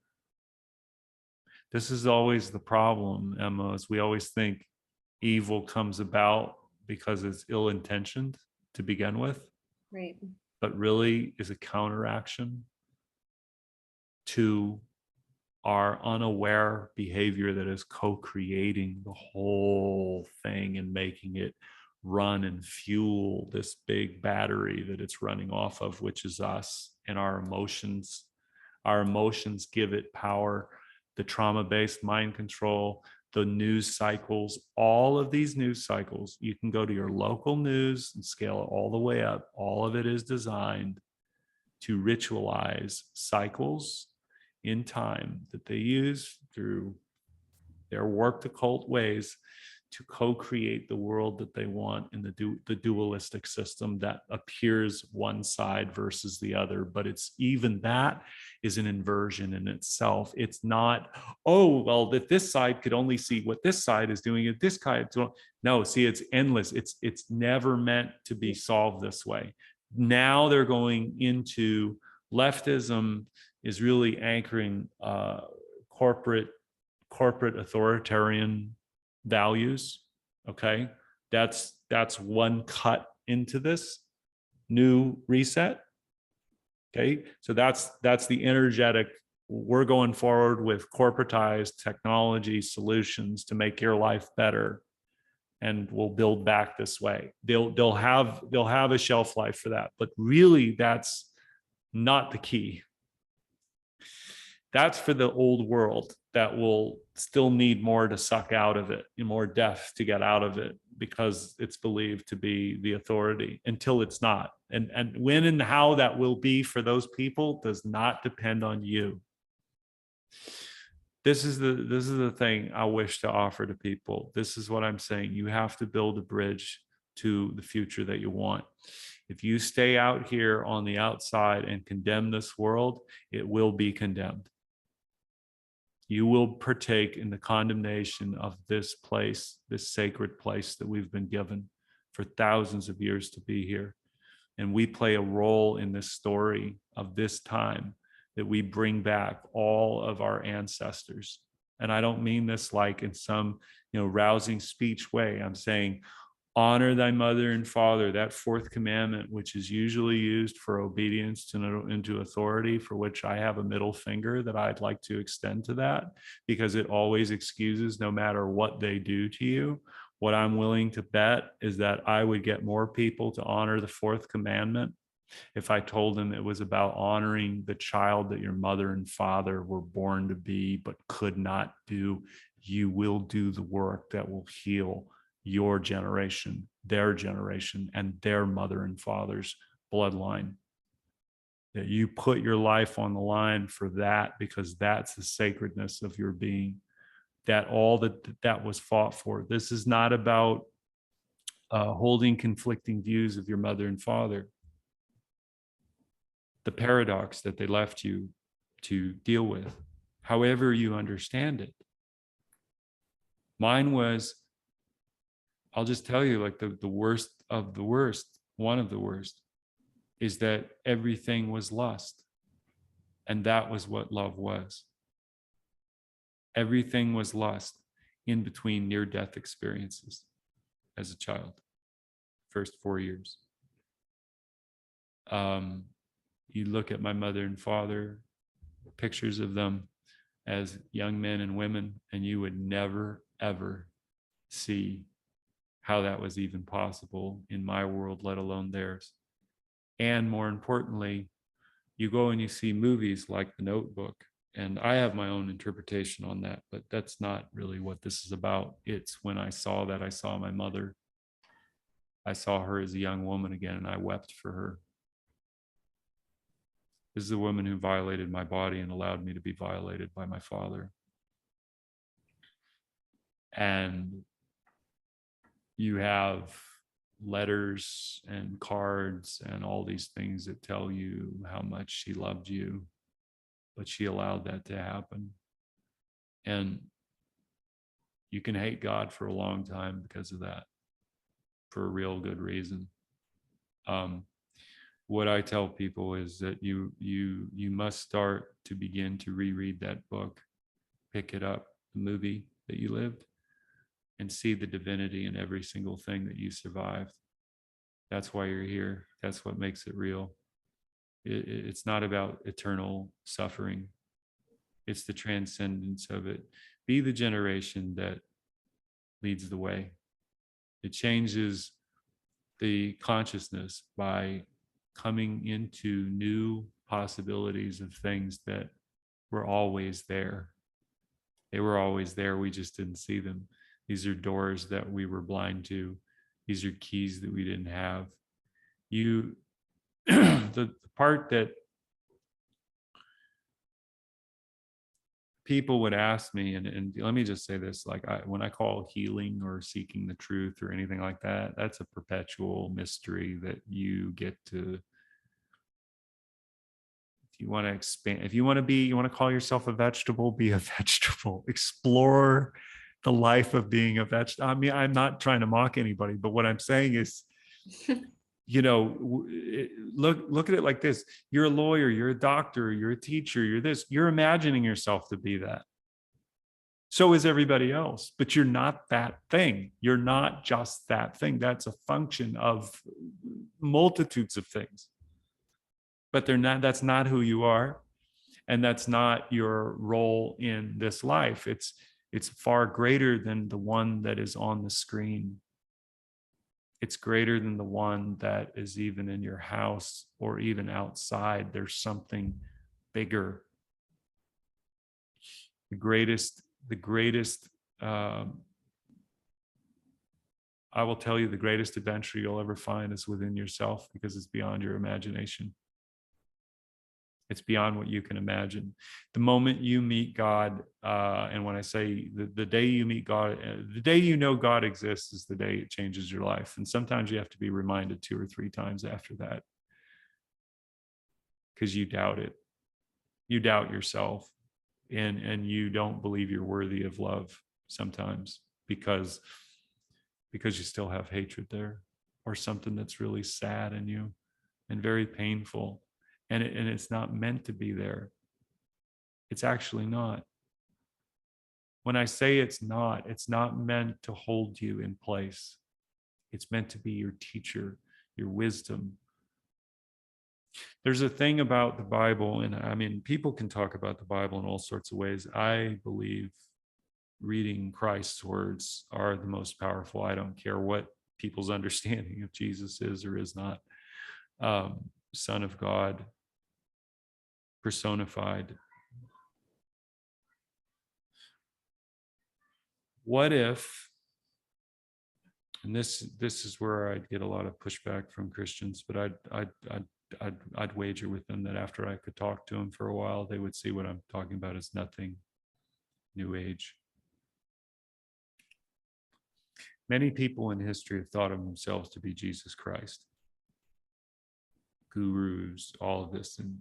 this is always the problem, Emma, is we always think evil comes about because it's ill-intentioned to begin with, Right. but really is a counteraction to our unaware behavior that is co-creating the whole thing and making it run and fuel this big battery that it's running off of, which is us and our emotions. Our emotions give it power. The trauma-based mind control, the news cycles, all of these news cycles, you can go to your local news and scale it all the way up. All of it is designed to ritualize cycles in time that they use through their warped occult ways to co-create the world that they want in the dualistic system that appears one side versus the other. But it's even that is an inversion in itself. It's not, oh, well, that this side could only see what this side is doing at this side. No, see, it's endless. It's never meant to be solved this way. Now they're going into leftism is really anchoring corporate authoritarian values. Okay, that's one cut into this new reset. Okay, so that's the energetic. We're going forward with corporatized technology solutions to make your life better, and we'll build back this way. They'll have a shelf life for that, but really that's not the key. That's for the old world that will still need more to suck out of it, more death to get out of it, because it's believed to be the authority until it's not. And when and how that will be for those people does not depend on you. This is the thing I wish to offer to people. This is what I'm saying. You have to build a bridge to the future that you want. If you stay out here on the outside and condemn this world, it will be condemned. You will partake in the condemnation of this place, this sacred place that we've been given for thousands of years to be here. And we play a role in this story of this time, that we bring back all of our ancestors. And I don't mean this like in some, rousing speech way. I'm saying, honor thy mother and father, that fourth commandment, which is usually used for obedience into authority, for which I have a middle finger that I'd like to extend to that, because it always excuses no matter what they do to you. What I'm willing to bet is that I would get more people to honor the fourth commandment if I told them it was about honoring the child that your mother and father were born to be but could not do. You will do the work that will heal your generation, their generation, and their mother and father's bloodline. That you put your life on the line for that, because that's the sacredness of your being. That all that was fought for. This is not about holding conflicting views of your mother and father. The paradox that they left you to deal with, however you understand it. Mine was, I'll just tell you, like the worst of the worst, one of the worst, is that everything was lust. And that was what love was. Everything was lust in between near-death experiences as a child, first 4 years. You look at my mother and father, pictures of them as young men and women, and you would never, ever see how that was even possible in my world, let alone theirs. And more importantly, you go and you see movies like The Notebook, and I have my own interpretation on that, but that's not really what this is about. It's when I saw that, I saw my mother. I saw her as a young woman again, and I wept for her. This is a woman who violated my body and allowed me to be violated by my father. And you have letters and cards and all these things that tell you how much she loved you, but she allowed that to happen. And you can hate God for a long time because of that, for a real good reason. What I tell people is that you must start to begin to reread that book, pick it up, the movie that you lived, and see the divinity in every single thing that you survived. That's why you're here. That's what makes it real. It's not about eternal suffering. It's the transcendence of it. Be the generation that leads the way. It changes the consciousness by coming into new possibilities of things that were always there. They were always there. We just didn't see them. These are doors that we were blind to. These are keys that we didn't have. The part that people would ask me, and let me just say this, like when I call healing or seeking the truth or anything like that, that's a perpetual mystery that you get to, if you want to expand, if you want to call yourself a vegetable, be a vegetable. Explore the life of being a vegetable. I mean, I'm not trying to mock anybody, but what I'm saying is, look at it like this. You're a lawyer, you're a doctor, you're a teacher, you're this. You're imagining yourself to be that. So is everybody else, but you're not that thing. You're not just that thing. That's a function of multitudes of things. But they're not, that's not who you are. And that's not your role in this life. It's far greater than the one that is on the screen. It's greater than the one that is even in your house or even outside. There's something bigger. The greatest, I will tell you, the greatest adventure you'll ever find is within yourself, because it's beyond your imagination. It's beyond what you can imagine. The moment you meet God, and when I say the day you meet God, the day you know God exists is the day it changes your life. And sometimes you have to be reminded 2 or 3 times after that, because you doubt it. You doubt yourself, and you don't believe you're worthy of love sometimes because you still have hatred there, or something that's really sad in you and very painful. And it's not meant to be there. It's actually not. When I say it's not meant to hold you in place. It's meant to be your teacher, your wisdom. There's a thing about the Bible, and I mean, people can talk about the Bible in all sorts of ways. I believe reading Christ's words are the most powerful. I don't care what people's understanding of Jesus is or is not. Son of God, personified. What if, and this is where I'd get a lot of pushback from Christians, but I'd wager with them that after I could talk to them for a while, they would see what I'm talking about is nothing new age. Many people in history have thought of themselves to be Jesus Christ, gurus, all of this, and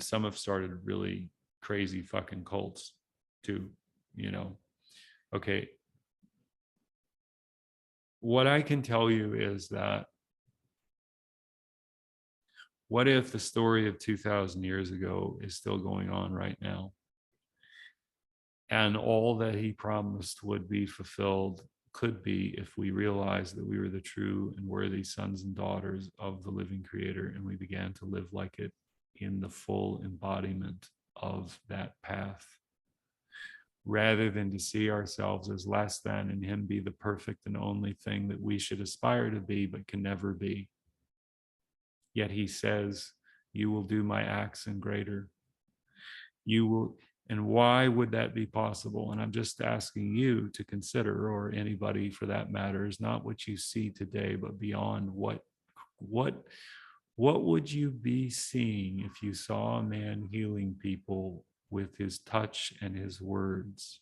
some have started really crazy fucking cults too. Okay. What I can tell you is that What if the story of 2,000 years ago is still going on right now? And all that he promised would be fulfilled, could be, if we realized that we were the true and worthy sons and daughters of the living creator, and we began to live like it in the full embodiment of that path, rather than to see ourselves as less than and him be the perfect and only thing that we should aspire to be but can never be. Yet he says, you will do my acts and greater. You will. And why would that be possible? And I'm just asking you to consider, or anybody for that matter, is not what you see today, but beyond. What would you be seeing if you saw a man healing people with his touch and his words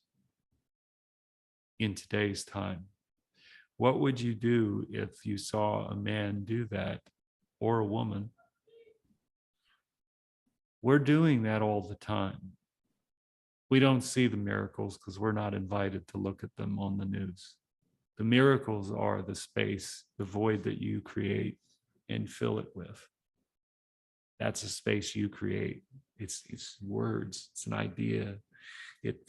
in today's time? What would you do if you saw a man do that, or a woman? We're doing that all the time. We don't see the miracles because we're not invited to look at them on the news. The miracles are the space, the void that you create and fill it with. That's a space you create. It's words, it's an idea. It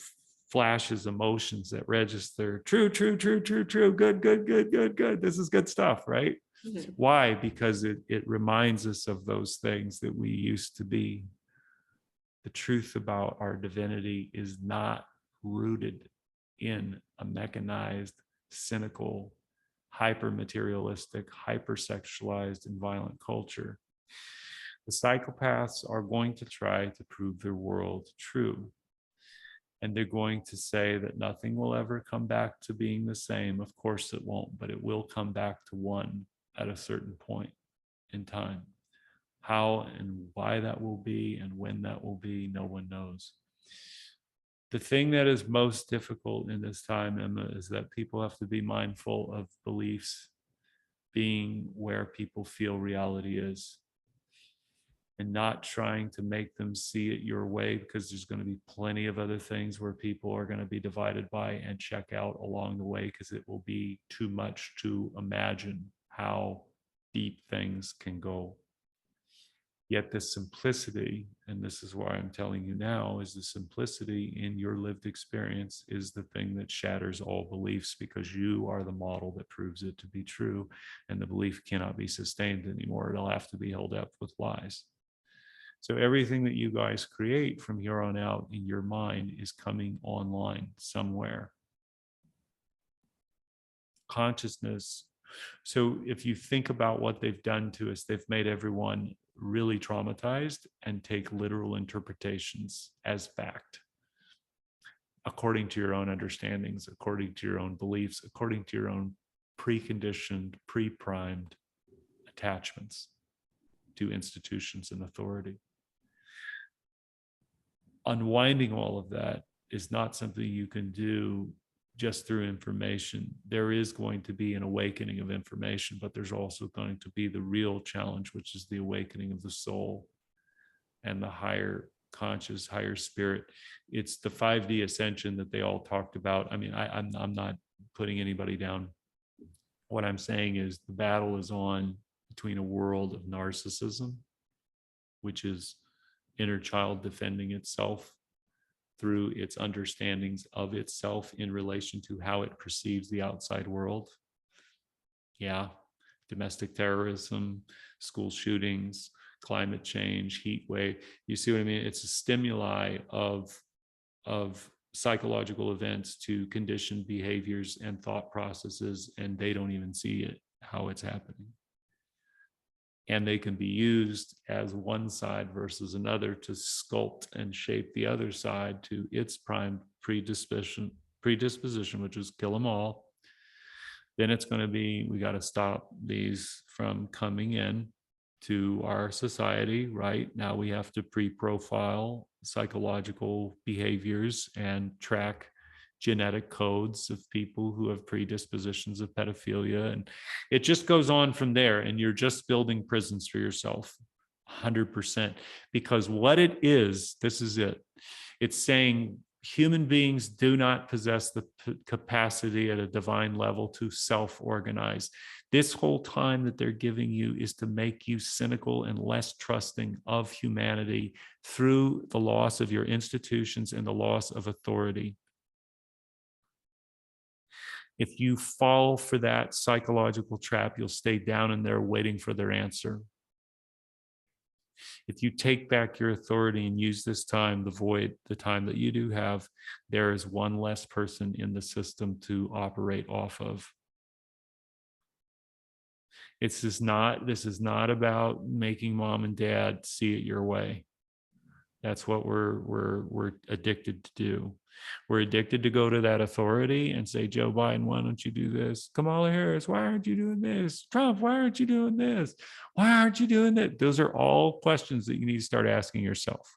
flashes emotions that register true, true, true, true, true, good, good, good, good, good. This is good stuff, right? Mm-hmm. Why? Because it reminds us of those things that we used to be. The truth about our divinity is not rooted in a mechanized, cynical, hyper-materialistic, hyper-sexualized, and violent culture. The psychopaths are going to try to prove their world true. And they're going to say that nothing will ever come back to being the same. Of course it won't, but it will come back to one at a certain point in time. How and why that will be and when that will be, no one knows. The thing that is most difficult in this time, Emma, is that people have to be mindful of beliefs being where people feel reality is, and not trying to make them see it your way, because there's going to be plenty of other things where people are going to be divided by and check out along the way, because it will be too much to imagine how deep things can go. Yet the simplicity, and this is why I'm telling you now, is the simplicity in your lived experience is the thing that shatters all beliefs, because you are the model that proves it to be true, and the belief cannot be sustained anymore. It'll have to be held up with lies. So everything that you guys create from here on out in your mind is coming online somewhere. Consciousness. So if you think about what they've done to us, they've made everyone really traumatized and take literal interpretations as fact, according to your own understandings, according to your own beliefs, according to your own preconditioned, pre-primed attachments to institutions and authority. Unwinding all of that is not something you can do just through information. There is going to be an awakening of information, but there's also going to be the real challenge, which is the awakening of the soul and the higher conscious, higher spirit. It's the 5D ascension that they all talked about. I mean, I'm not putting anybody down. What I'm saying is the battle is on between a world of narcissism, which is inner child defending itself through its understandings of itself in relation to how it perceives the outside world. Yeah, domestic terrorism, school shootings, climate change, heat wave. You see what I mean? It's a stimuli of psychological events to conditioned behaviors and thought processes, and they don't even see it, how it's happening. And they can be used as one side versus another to sculpt and shape the other side to its prime predisposition, which is kill them all. Then it's going to be, we got to stop these from coming in to our society, right? Now we have to pre-profile psychological behaviors and track genetic codes of people who have predispositions of pedophilia. And it just goes on from there. And you're just building prisons for yourself, 100%. Because what it is, this is it. It's saying Human beings do not possess the capacity at a divine level to self-organize. This whole time that they're giving you is to make you cynical and less trusting of humanity through the loss of your institutions and the loss of authority. If you fall for that psychological trap, you'll stay down in there waiting for their answer. If you take back your authority and use this time, the void, the time that you do have, there is one less person in the system to operate off of. This is not about making mom and dad see it your way. That's what we're addicted to do. We're addicted to go to that authority and say, Joe Biden, why don't you do this? Kamala Harris, why aren't you doing this? Trump, why aren't you doing this? Why aren't you doing that? Those are all questions that you need to start asking yourself.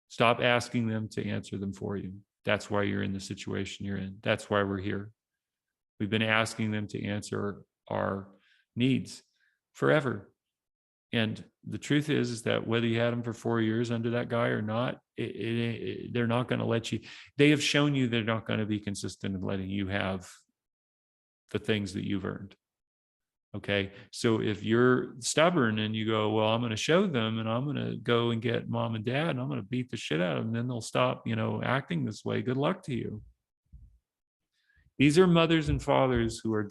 Stop asking them to answer them for you. That's why you're in the situation you're in. That's why we're here. We've been asking them to answer our needs forever. And the truth is that whether you had them for 4 years under that guy or not, they're not going to let you. They have shown you they're not going to be consistent in letting you have the things that you've earned. Okay. So if you're stubborn and you go, well, I'm going to show them and I'm going to go and get mom and dad and I'm going to beat the shit out of them, then they'll stop, acting this way. Good luck to you. These are mothers and fathers who are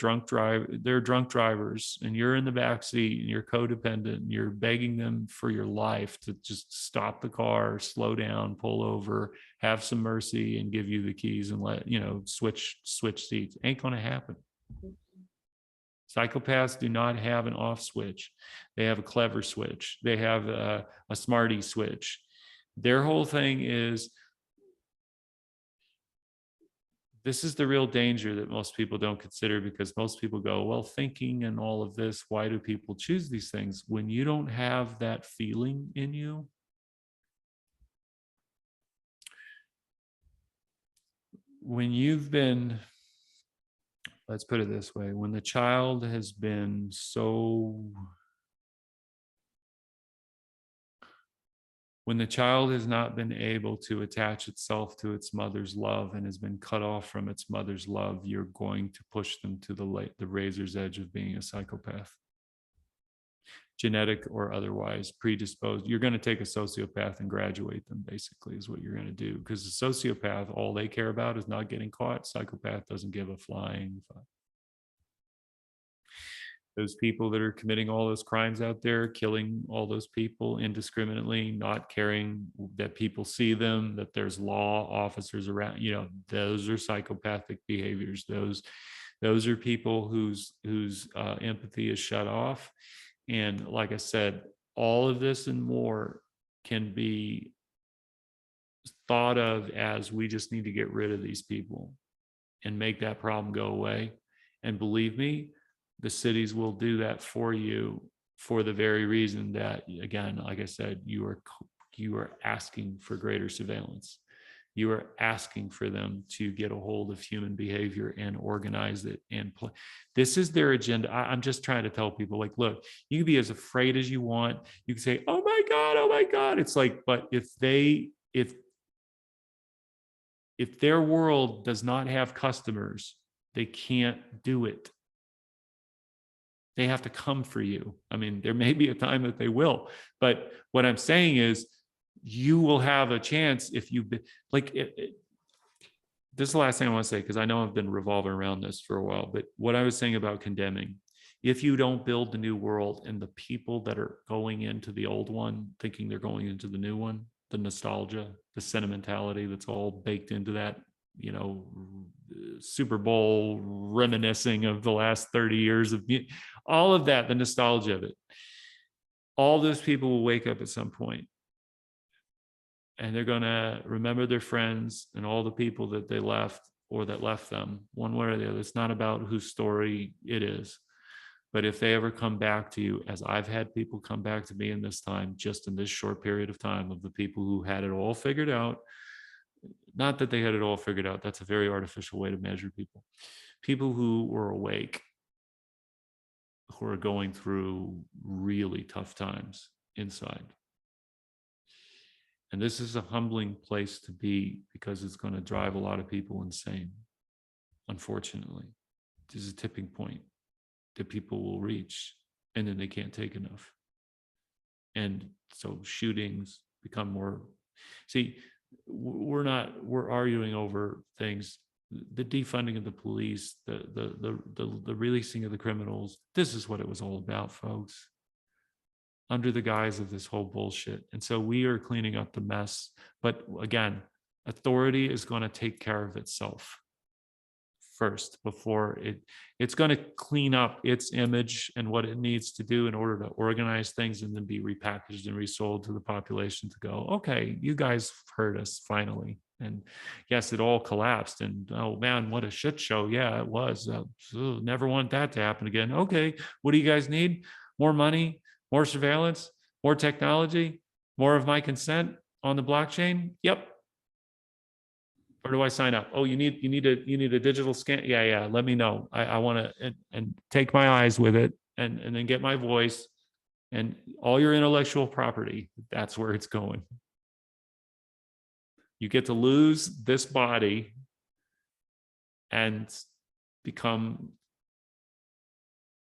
they're drunk drivers, and you're in the back seat and you're codependent and you're begging them for your life to just stop the car, slow down, pull over, have some mercy, and give you the keys and switch seats. Ain't gonna happen. Psychopaths do not have an off switch. They have a clever switch. They have a smarty switch. Their whole thing is, this is the real danger that most people don't consider, because most people go, well, thinking and all of this, why do people choose these things? When you don't have that feeling in you, when you've been, let's put it this way, when the child has been when the child has not been able to attach itself to its mother's love and has been cut off from its mother's love, you're going to push them to the razor's edge of being a psychopath. Genetic or otherwise predisposed. You're going to take a sociopath and graduate them, basically, is what you're going to do. Because the sociopath, all they care about is not getting caught. Psychopath doesn't give a flying fuck. Those people that are committing all those crimes out there, killing all those people indiscriminately, not caring that people see them, that there's law officers around, those are psychopathic behaviors. Those are people whose empathy is shut off. And like I said, all of this and more can be thought of as, we just need to get rid of these people and make that problem go away. And believe me, the cities will do that for you, for the very reason that, again, like I said, you are asking for greater surveillance. You are asking for them to get a hold of human behavior and organize it and play. This is their agenda. I'm just trying to tell people, like, look, you can be as afraid as you want. You can say, oh my God. It's like, but if their world does not have customers, they can't do it. They have to come for you. I mean, there may be a time that they will, but what I'm saying is, you will have a chance if you like it. This is the last thing I want to say, because I know I've been revolving around this for a while, but what I was saying about condemning, if you don't build the new world and the people that are going into the old one thinking they're going into the new one, the nostalgia, the sentimentality that's all baked into that, Super Bowl reminiscing of the last 30 years of all of that, the nostalgia of it, all those people will wake up at some point and they're going to remember their friends and all the people that they left or that left them, one way or the other. It's not about whose story it is. But if they ever come back to you, as I've had people come back to me in this time, just in this short period of time, of the people who had it all figured out, not that they had it all figured out, that's a very artificial way to measure people. People who were awake, who are going through really tough times inside. And this is a humbling place to be because it's going to drive a lot of people insane. Unfortunately, there's a tipping point that people will reach, and then they can't take enough. And so shootings become more, see, we're arguing over things, the defunding of the police, the releasing of the criminals. This is what it was all about, folks, under the guise of this whole bullshit. And so we are cleaning up the mess. But again, authority is going to take care of itself first before it's going to clean up its image and what it needs to do in order to organize things and then be repackaged and resold to the population to go, okay, you guys heard us finally. And yes, it all collapsed, and oh man, what a shit show. Yeah, it was. Never want that to happen again. Okay, what do you guys need? More money, more surveillance, more technology, more of my consent on the blockchain? Yep. Where do I sign up? Oh, you need a digital scan. Yeah. Let me know. I want to and take my eyes with it and then get my voice and all your intellectual property. That's where it's going. You get to lose this body and become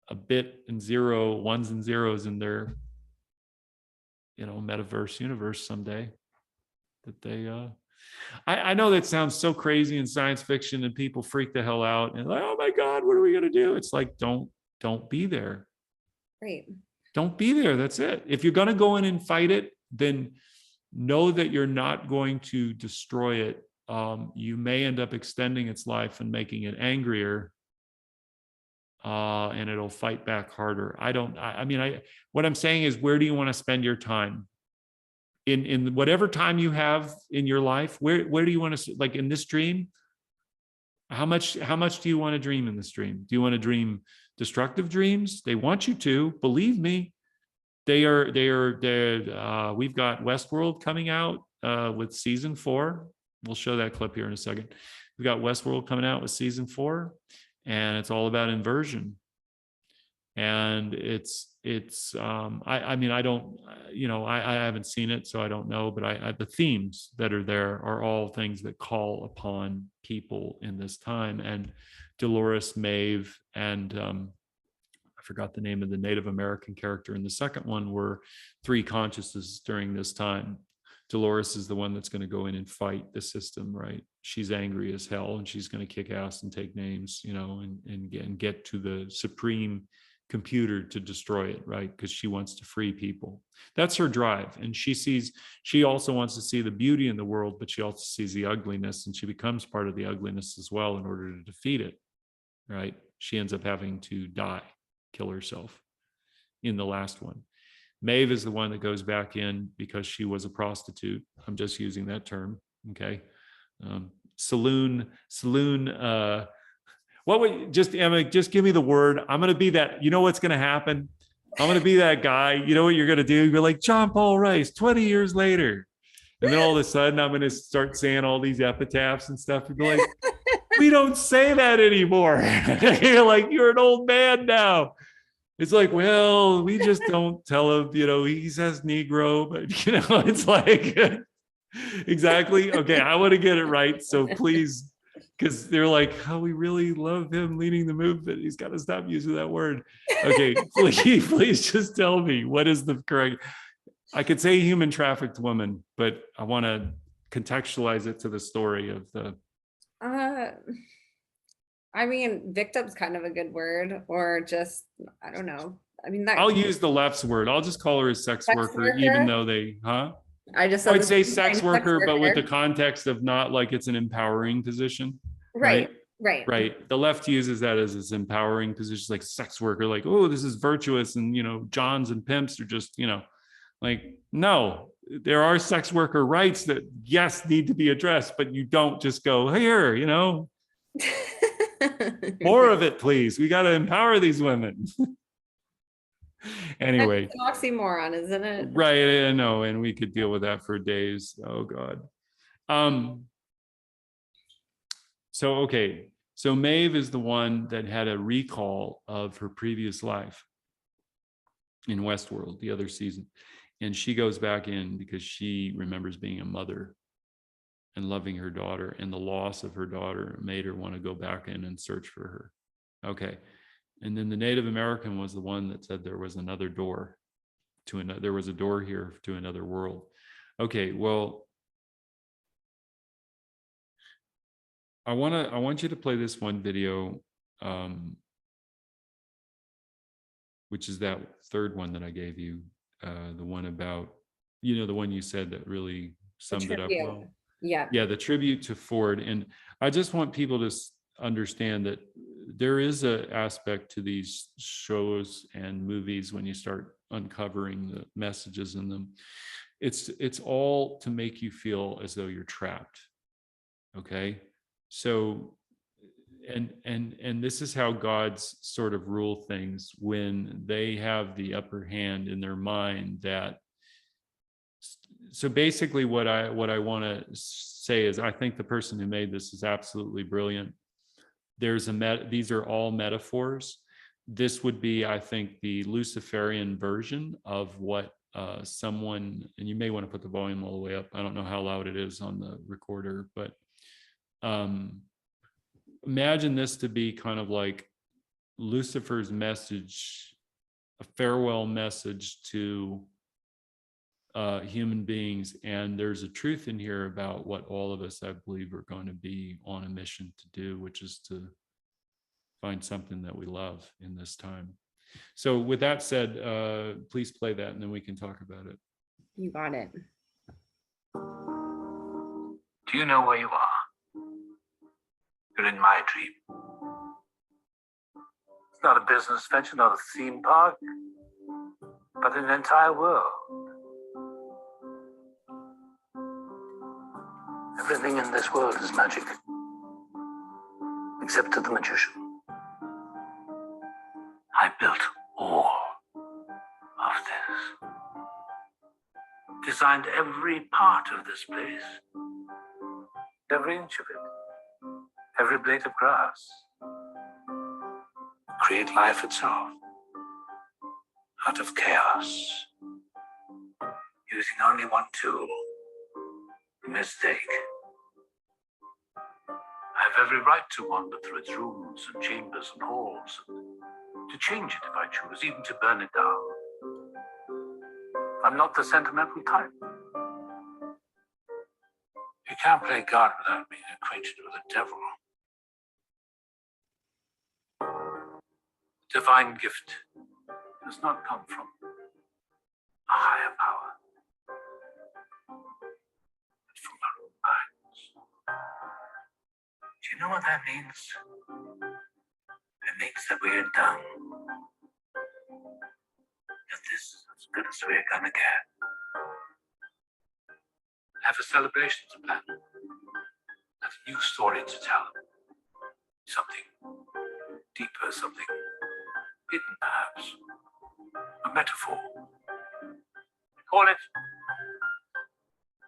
a bit and zero, ones and zeros in their, metaverse universe someday. That they I know that sounds so crazy in science fiction and people freak the hell out and like, oh my God, what are we gonna do? It's like, don't be there. Right. Don't be there. That's it. If you're gonna go in and fight it, then know that you're not going to destroy it. You may end up extending its life and making it angrier, and it'll fight back harder. What I'm saying is, where do you want to spend your time? In whatever time you have in your life, where do you want to, like in this dream, how much do you want to dream in this dream? Do you want to dream destructive dreams? They want you to, believe me. They're we've got Westworld coming out with season 4. We'll show that clip here in a second. We've got Westworld coming out with season 4, and it's all about inversion. And I haven't seen it, so I don't know, but the themes that are there are all things that call upon people in this time. And Dolores, Maeve, and I forgot the name of the Native American character in the second one, were 3 consciousnesses during this time. Dolores is the one that's going to go in and fight the system, right? She's angry as hell, and she's going to kick ass and take names, and get to the supreme computer to destroy it, right? Because she wants to free people. That's her drive. And she also wants to see the beauty in the world, but she also sees the ugliness, and she becomes part of the ugliness as well in order to defeat it, right? She ends up having to die, kill herself in the last one. Maeve is the one that goes back in because she was a prostitute. I'm just using that term, okay? Saloon, what would, Emma, just give me the word. I'm going to be that, what's going to happen? I'm going to be that guy. You know what you're going to do? You're like, John Paul Rice, 20 years later. And then all of a sudden I'm going to start saying all these epitaphs and stuff. You'd be like, we don't say that anymore. You're like, you're an old man now. It's like, well, we just don't tell him, he says Negro, but it's like, exactly. Okay. I want to get it right. So please, because they're like, oh, we really love him leading the movement. He's got to stop using that word. Okay, please just tell me, what is the correct? I could say human trafficked woman, but I want to contextualize it to the story of the. Victim's kind of a good word, or just, I don't know. I'll use the left's word. I'll just call her a sex worker, even though they, I'd say sex worker, but with the context of not like it's an empowering position. Right. The left uses that as its empowering position, like sex worker, like, oh, this is virtuous. And, Johns and pimps are just, like, no, there are sex worker rights that, yes, need to be addressed, but you don't just go, here, more of it, please. We got to empower these women. Anyway, it's an oxymoron, isn't it? Right. I know, and we could deal with that for days. Oh God. So Maeve is the one that had a recall of her previous life in Westworld, the other season, And she goes back in because she remembers being a mother and loving her daughter, and the loss of her daughter made her want to go back in and search for her. Okay. And then the Native American was the one that said there was another door to another, there was a door here to another world. Okay, well, I want you to play this one video, which is that third one that I gave you, the one about, the one you said that really summed it up well. Yeah. Yeah, the tribute to Ford. And I just want people to understand that there is an aspect to these shows and movies when you start uncovering the messages in them. It's all to make you feel as though you're trapped. Okay. So, and this is how God's sort of rule things when they have the upper hand in their mind. That so basically what I want to say is, I think the person who made this is absolutely brilliant. These are all metaphors. This would be, I think, the Luciferian version of what someone, and you may want to put the volume all the way up. I don't know how loud it is on the recorder, but imagine this to be kind of like Lucifer's message, a farewell message to human beings. And there's a truth in here about what all of us, I believe, are going to be on a mission to do, which is to find something that we love in this time. So with that said, please play that and then we can talk about it. You got it. Do you know where you are? You're in my dream. It's not a business venture, not a theme park, but an entire world. Everything in this world is magic, except to the magician. I built all of this, designed every part of this place, every inch of it, every blade of grass, create life itself out of chaos, using only one tool: mistake. I have every right to wander through its rooms and chambers and halls, and to change it if I choose, even to burn it down. I'm not the sentimental type. You can't play God without being acquainted with the devil. Divine gift does not come from a higher power, but from our own minds. Do you know what that means? It means that we are done. That this is as good as we're gonna get. Have a celebration to plan. Have a new story to tell. Something deeper, something hidden perhaps. A metaphor. We call it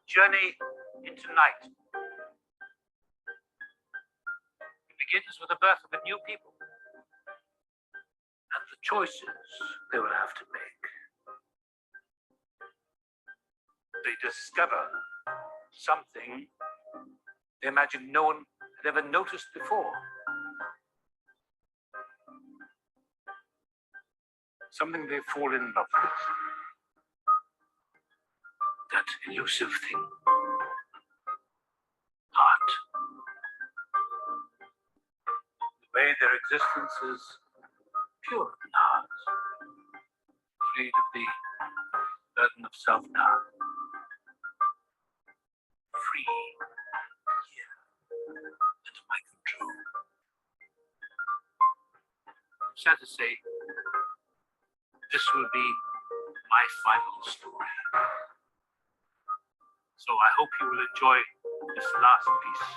Journey into Night. It begins with the birth of a new people and the choices they will have to make. They discover something they imagine no one had ever noticed before. Something they fall in love with. That elusive thing. Art. The way their existence is pure and ours. Freed of the burden of self-doubt. Free here under my control. I'm sad to say, this will be my final story. So I hope you will enjoy this last piece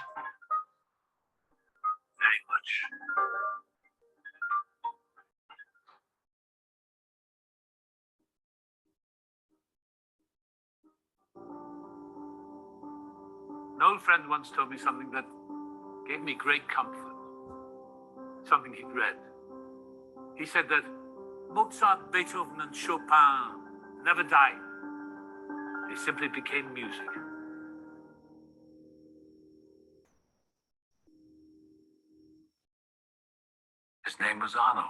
very much. An old friend once told me something that gave me great comfort, something he'd read. He said that Mozart, Beethoven, and Chopin never died. They simply became music. His name was Arnold.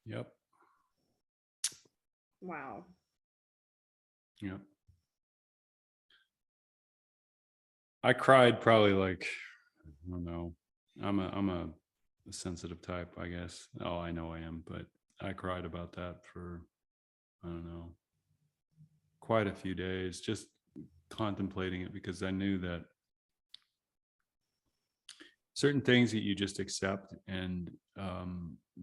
Yep. Wow. Yep. I cried probably like, I don't know. I'm a sensitive type, I guess. Oh, I know I am, but I cried about that for, I don't know, quite a few days, just contemplating it, because I knew that certain things that you just accept, and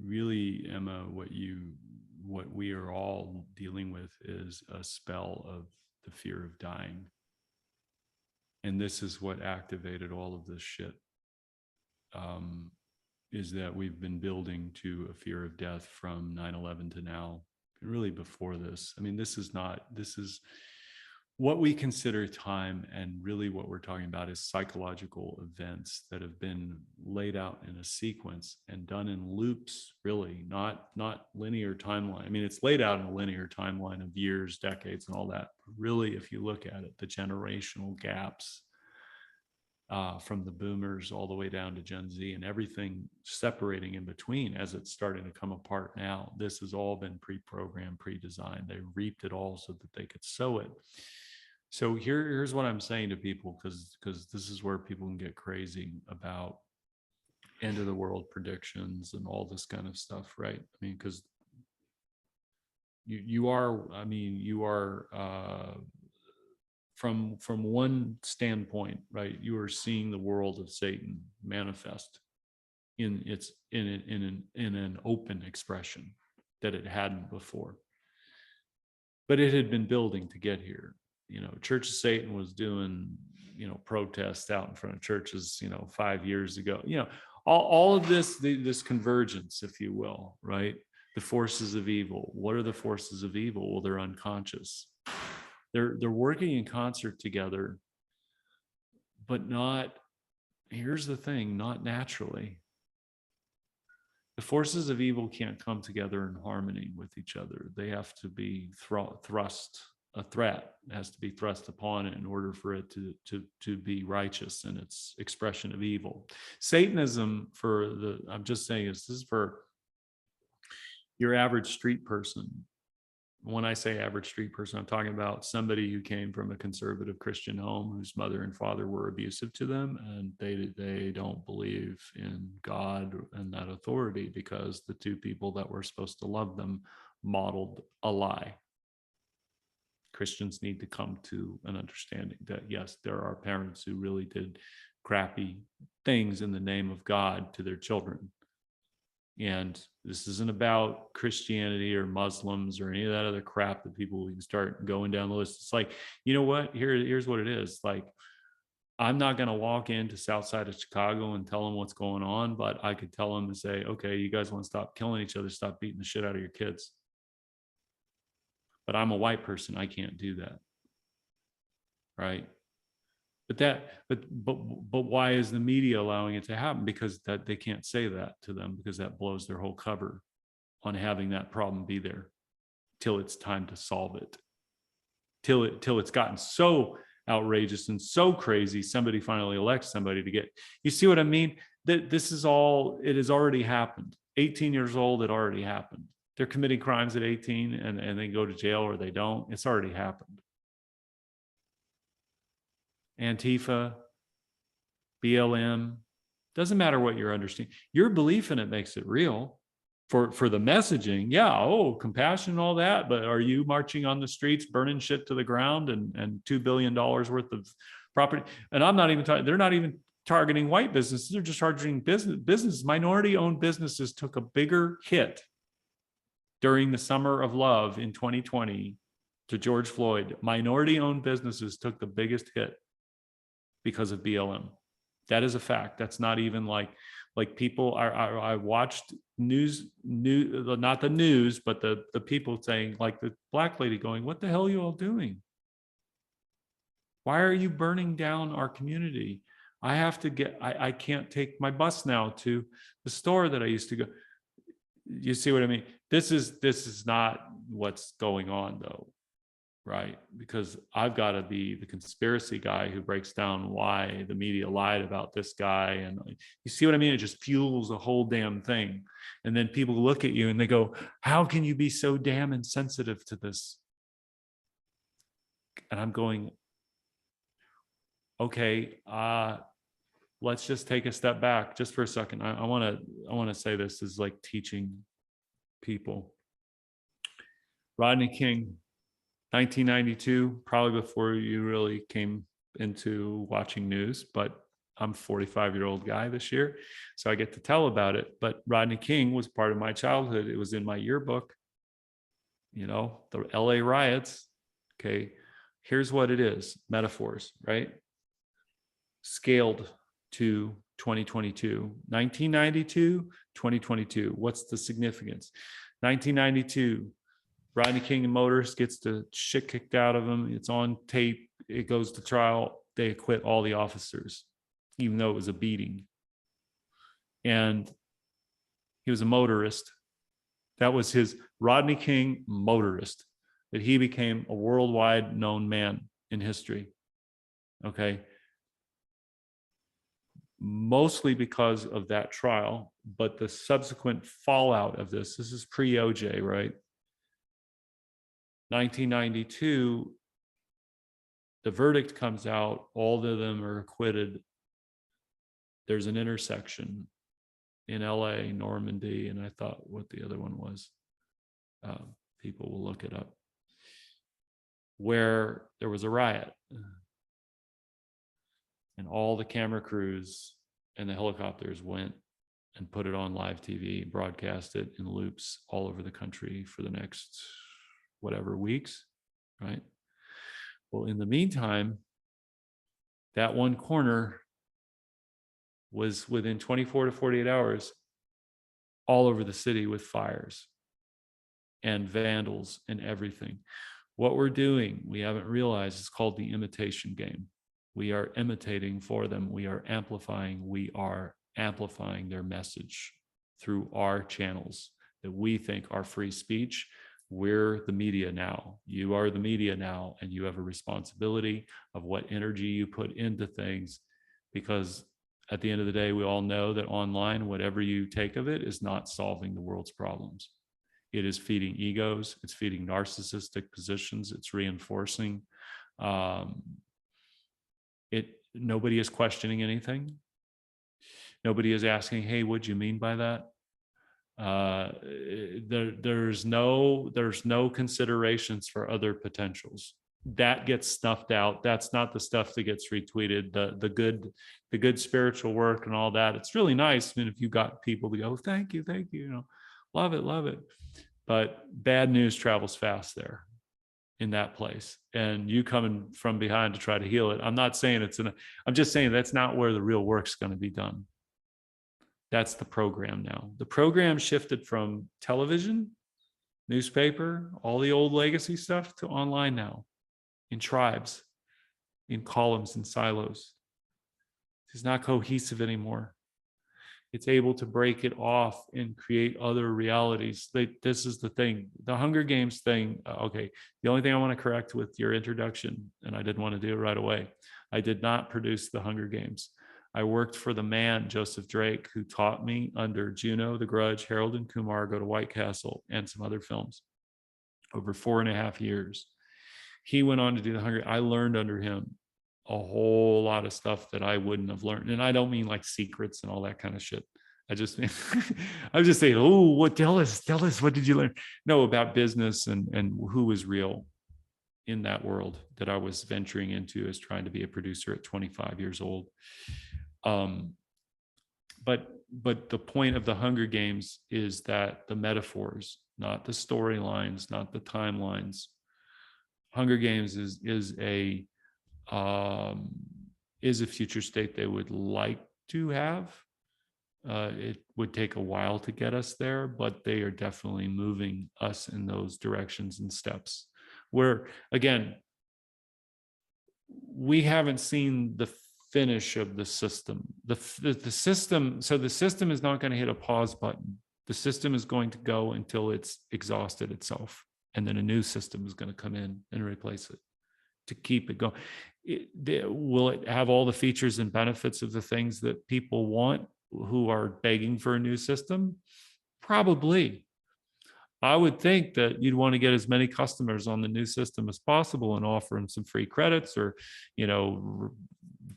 really, Emma, what we are all dealing with is a spell of the fear of dying. And this is what activated all of this shit, is that we've been building to a fear of death from 9/11 to now, really before this. I mean, this is what we consider time, and really what we're talking about is psychological events that have been laid out in a sequence and done in loops, really, not linear timeline. I mean, it's laid out in a linear timeline of years, decades, and all that. Really, if you look at it, the generational gaps from the boomers all the way down to Gen Z, and everything separating in between as it's starting to come apart now, this has all been pre-programmed, pre-designed. They reaped it all so that they could sow it. So here's what I'm saying to people, because this is where people can get crazy about end of the world predictions and all this kind of stuff, right? I mean, because you are from one standpoint, right? You are seeing the world of Satan manifest in an open expression that it hadn't before, but it had been building to get here. You know, Church of Satan was doing, protests out in front of churches, 5 years ago. All of this convergence, if you will, right? The forces of evil. What are the forces of evil? Well, they're unconscious. They're working in concert together, but not, here's the thing, not naturally. The forces of evil can't come together in harmony with each other. They have to be thrust. A threat has to be thrust upon it in order for it to be righteous in its expression of evil. Satanism, I'm just saying, this is for your average street person. When I say average street person, I'm talking about somebody who came from a conservative Christian home, whose mother and father were abusive to them, and they don't believe in God and that authority, because the two people that were supposed to love them modeled a lie. Christians need to come to an understanding that, yes, there are parents who really did crappy things in the name of God to their children. And this isn't about Christianity or Muslims or any of that other crap that people can start going down the list. It's like, you know what? Here's what it is. Like, I'm not going to walk into South Side of Chicago and tell them what's going on, but I could tell them and say, okay, you guys want to stop killing each other, stop beating the shit out of your kids. But I'm a white person, I can't do that. Right? But why is the media allowing it to happen? Because that they can't say that to them, because that blows their whole cover on having that problem be there till it's time to solve it. Till it's gotten so outrageous and so crazy, somebody finally elects somebody to get, you see what I mean? That this is all, it has already happened. 18 years old, it already happened. They're committing crimes at 18 and they go to jail, or they don't. It's already happened. Antifa, BLM, doesn't matter what your understanding. Your belief in it makes it real. For the messaging, yeah, compassion and all that, but are you marching on the streets, burning shit to the ground and $2 billion worth of property? And I'm not even talking, they're not even targeting white businesses, they're just targeting business. Minority-owned businesses took a bigger hit during the summer of love in 2020 to George Floyd. Minority-owned businesses took the biggest hit because of BLM. That is a fact. That's not even like people are. I watched news, not the news, but the people saying, like the black lady going, "What the hell are you all doing? Why are you burning down our community? I have to get. I can't take my bus now to the store that I used to go." You see what I mean? This is not what's going on though, right? Because I've got to be the conspiracy guy who breaks down why the media lied about this guy. And you see what I mean? It just fuels the whole damn thing. And then people look at you and they go, how can you be so damn insensitive to this? And I'm going, okay, let's just take a step back just for a second. I want to say this is like teaching people. Rodney King, 1992, probably before you really came into watching news, but I'm a 45-year-old guy this year, so I get to tell about it. But Rodney King was part of my childhood. It was in my yearbook. You know, the LA riots. Okay, here's what it is, metaphors, right? Scaled to 2022, 1992, 2022. What's the significance? 1992, Rodney King Motors gets the shit kicked out of him. It's on tape. It goes to trial. They acquit all the officers, even though it was a beating. And he was a motorist. That was his Rodney King motorist, that he became a worldwide known man in history. Okay. Mostly because of that trial, but the subsequent fallout of this is pre-OJ, right? 1992, the verdict comes out, all of them are acquitted. There's an intersection in LA, Normandy, and I thought what the other one was. People will look it up, where there was a riot. And all the camera crews and the helicopters went and put it on live TV, broadcast it in loops all over the country for the next whatever weeks, right? Well, in the meantime, that one corner was within 24 to 48 hours all over the city with fires and vandals and everything. What we're doing, we haven't realized, is called the imitation game. We are imitating for them. We are amplifying their message through our channels that we think are free speech. We're the media now. You are the media now, and you have a responsibility of what energy you put into things, because at the end of the day, we all know that online, whatever you take of it is not solving the world's problems. It is feeding egos. It's feeding narcissistic positions. It's reinforcing. Nobody is questioning anything. Nobody is asking, hey, what'd you mean by that? There's no considerations for other potentials. That gets snuffed out. That's not the stuff that gets retweeted. The good spiritual work and all that. It's really nice. I mean, if you got people to go, thank you, you know, love it. But bad news travels fast there, in that place, and you coming from behind to try to heal it. I'm not saying I'm just saying that's not where the real work's going to be done. That's the program now. The program shifted from television, newspaper, all the old legacy stuff, to online now, in tribes, in columns and silos. It's not cohesive anymore. It's able to break it off and create other realities. This is the thing. The Hunger Games thing, okay, the only thing I want to correct with your introduction, and I didn't want to do it right away, I did not produce the Hunger Games. I worked for the man, Joseph Drake, who taught me under Juno, The Grudge, Harold and Kumar Go to White Castle, and some other films over 4.5 years. He went on to do the Hunger. I learned under him a whole lot of stuff that I wouldn't have learned. And I don't mean like secrets and all that kind of shit. I just mean, I'm just saying, oh, what, tell us, what did you learn? No, about business and who was real in that world that I was venturing into as trying to be a producer at 25 years old. But the point of the Hunger Games is that the metaphors, not the storylines, not the timelines. Hunger Games is a future state they would like to have. It would take a while to get us there, but they are definitely moving us in those directions and steps. Where, again, we haven't seen the finish of the system. The system, so the system is not going to hit a pause button. The system is going to go until it's exhausted itself. And then a new system is going to come in and replace it to keep it going. Will it have all the features and benefits of the things that people want who are begging for a new system? Probably. I would think that you'd want to get as many customers on the new system as possible and offer them some free credits or,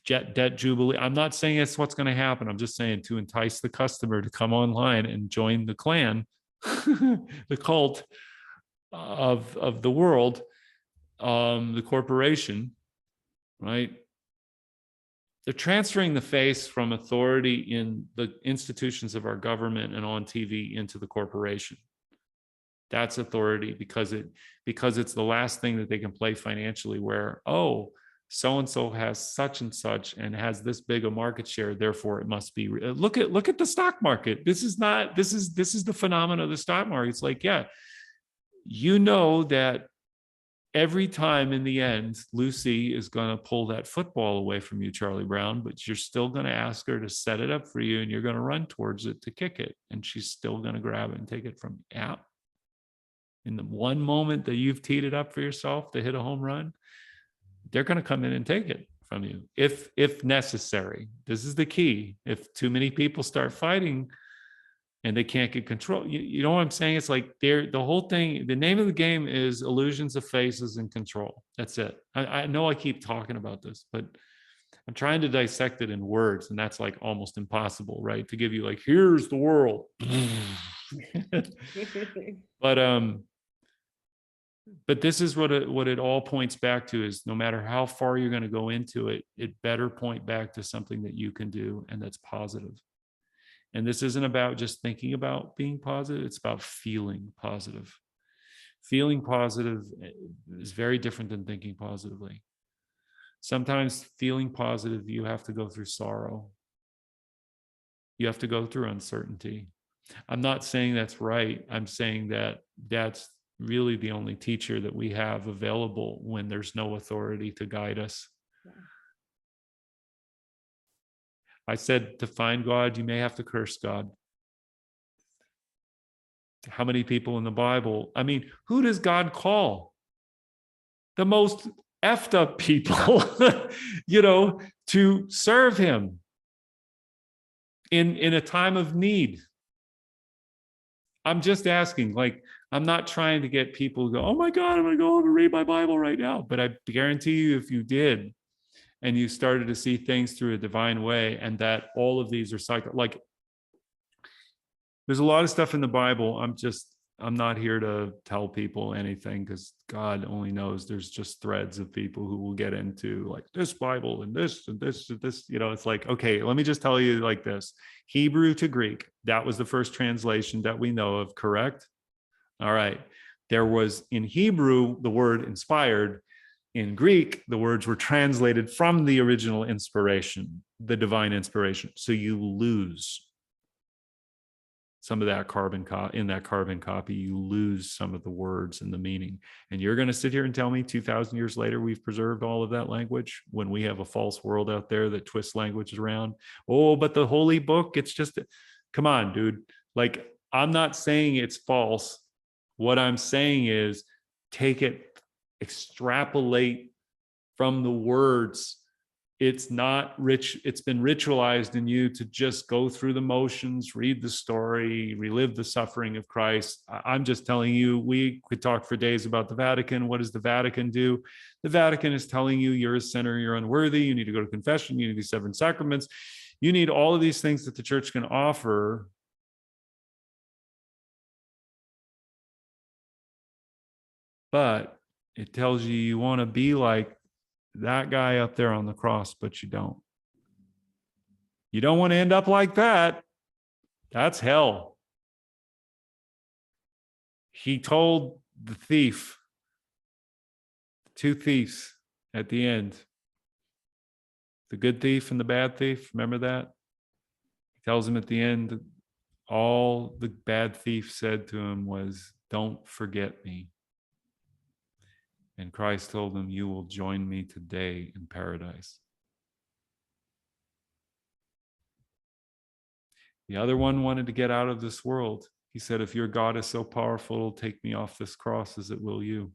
debt jubilee. I'm not saying it's what's going to happen. I'm just saying to entice the customer to come online and join the clan, the cult of the world, the corporation, right? They're transferring the face from authority in the institutions of our government and on TV into the corporation. That's authority because it's the last thing that they can play financially, where, oh, so-and-so has such and such and has this big a market share, therefore it must be. Look at the stock market. This is the phenomenon of the stock market. It's like, yeah, that every time in the end, Lucy is going to pull that football away from you, Charlie Brown, but you're still going to ask her to set it up for you and you're going to run towards it to kick it. And she's still going to grab it and take it from you. Yeah. In the one moment that you've teed it up for yourself to hit a home run, they're going to come in and take it from you if necessary. This is the key. If too many people start fighting and they can't get control, you know what I'm saying? It's like the whole thing, the name of the game is illusions of faces and control. That's it. I know I keep talking about this, but I'm trying to dissect it in words, and that's like almost impossible, right? To give you like, here's the world. But this is what it all points back to, is no matter how far you're going to go into it, it better point back to something that you can do and that's positive. And this isn't about just thinking about being positive. It's about feeling positive. Feeling positive is very different than thinking positively. Sometimes feeling positive, you have to go through sorrow. You have to go through uncertainty. I'm not saying that's right. I'm saying that that's really the only teacher that we have available when there's no authority to guide us. Yeah. I said to find God, you may have to curse God. How many people in the Bible? I mean, who does God call? The most effed up people, to serve him in a time of need. I'm just asking, I'm not trying to get people to go, oh my God, I'm going to go over and read my Bible right now. But I guarantee you, if you did, and you started to see things through a divine way, and that all of these are there's a lot of stuff in the Bible. I'm not here to tell people anything, because God only knows. There's just threads of people who will get into like this Bible and this and this and this. It's like, okay, let me just tell you like this. Hebrew to Greek, that was the first translation that we know of, correct? All right. There was in Hebrew the word inspired. In Greek, the words were translated from the original inspiration, the divine inspiration. So you lose some of that carbon copy, you lose some of the words and the meaning. And you're going to sit here and tell me 2,000 years later we've preserved all of that language when we have a false world out there that twists languages around? Oh, but the holy book, it's just, come on, dude. I'm not saying it's false. What I'm saying is take it, extrapolate from the words. It's not rich. It's been ritualized in you to just go through the motions, read the story, relive the suffering of Christ. I'm just telling you, we could talk for days about the Vatican. What does the Vatican do? The Vatican is telling you you're a sinner, you're unworthy, you need to go to confession, you need these 7 sacraments. You need all of these things that the church can offer. But it tells you you want to be like that guy up there on the cross, but you don't. You don't want to end up like that. That's hell. He told the thief, 2 thieves at the end, the good thief and the bad thief, remember that? He tells him at the end, all the bad thief said to him was, don't forget me. And Christ told him, you will join me today in paradise. The other one wanted to get out of this world. He said, if your God is so powerful, it'll take me off this cross as it will you.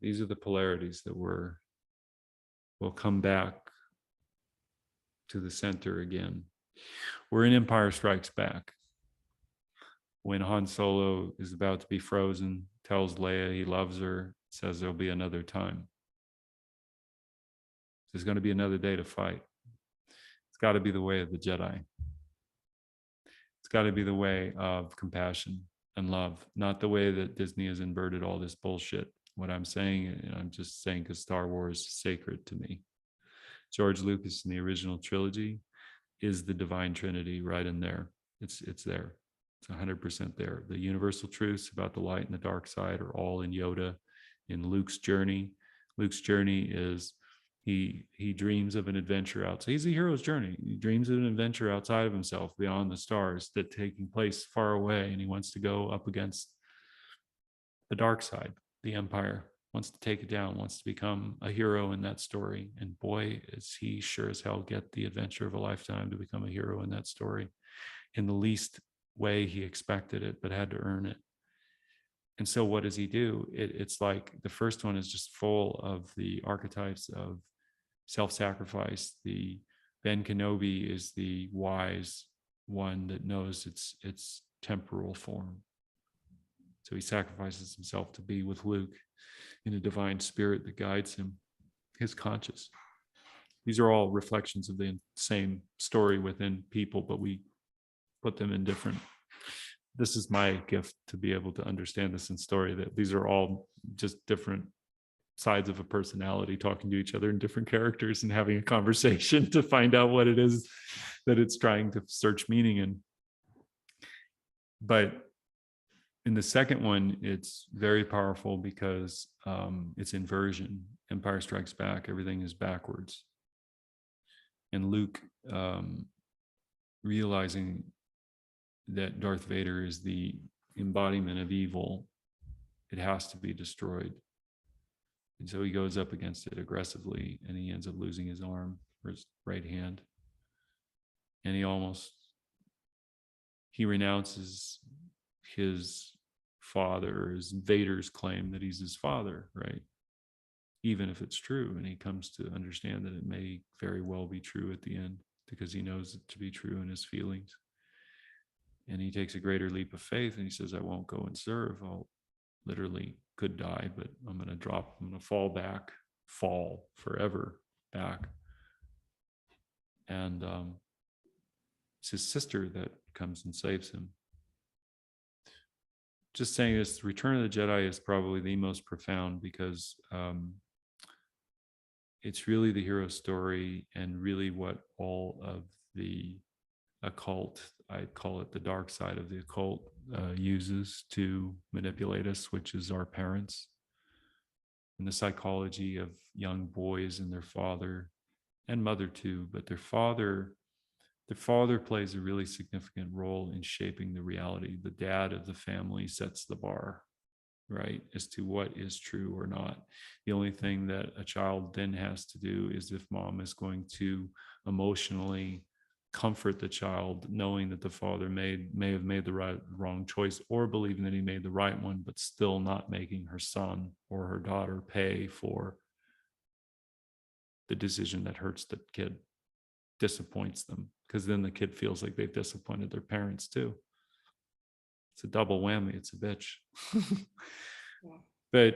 These are the polarities that will come back to the center again. We're in Empire Strikes Back. When Han Solo is about to be frozen, tells Leia he loves her, says there'll be another time. There's going to be another day to fight. It's got to be the way of the Jedi. It's got to be the way of compassion and love, not the way that Disney has inverted all this bullshit. What I'm saying, I'm just saying because Star Wars is sacred to me. George Lucas in the original trilogy is the divine trinity right in there. It's there. It's 100% there. The universal truths about the light and the dark side are all in Yoda, in Luke's journey. Luke's journey is he dreams of an adventure outside. He's a hero's journey. He dreams of an adventure outside of himself, beyond the stars, that taking place far away, and he wants to go up against the dark side, the Empire, wants to take it down, wants to become a hero in that story. And boy, is he sure as hell get the adventure of a lifetime to become a hero in that story, in the least way he expected it, but had to earn it. And so what does he do? It's like the first one is just full of the archetypes of self-sacrifice. The Ben Kenobi is the wise one that knows its temporal form. So he sacrifices himself to be with Luke in a divine spirit that guides him, his conscious. These are all reflections of the same story within people, but we put them in different. This is my gift, to be able to understand this in story, that these are all just different sides of a personality talking to each other in different characters and having a conversation to find out what it is that it's trying to search meaning in. But in the second one, it's very powerful because it's inversion. Empire Strikes Back, everything is backwards. And Luke realizing that Darth Vader is the embodiment of evil, it has to be destroyed. And so he goes up against it aggressively, and he ends up losing his arm, or his right hand. And he renounces his father, his Vader's claim that he's his father, right? Even if it's true. And he comes to understand that it may very well be true at the end, because he knows it to be true in his feelings. And he takes a greater leap of faith, and he says, I won't go and serve. I'll literally could die, but I'm going to fall forever back. And it's his sister that comes and saves him. Just saying this, Return of the Jedi is probably the most profound, because it's really the hero story, and really what all of the occult, I call it the dark side of the occult, uses to manipulate us, which is our parents, and the psychology of young boys and their father and mother too. But their father plays a really significant role in shaping the reality. The dad of the family sets the bar, right, as to what is true or not. The only thing that a child then has to do is, if mom is going to emotionally comfort the child, knowing that the father may have made the wrong choice, or believing that he made the right one, but still not making her son or her daughter pay for the decision that hurts the kid, disappoints them, because then the kid feels like they've disappointed their parents too. It's a double whammy. It's a bitch. Yeah.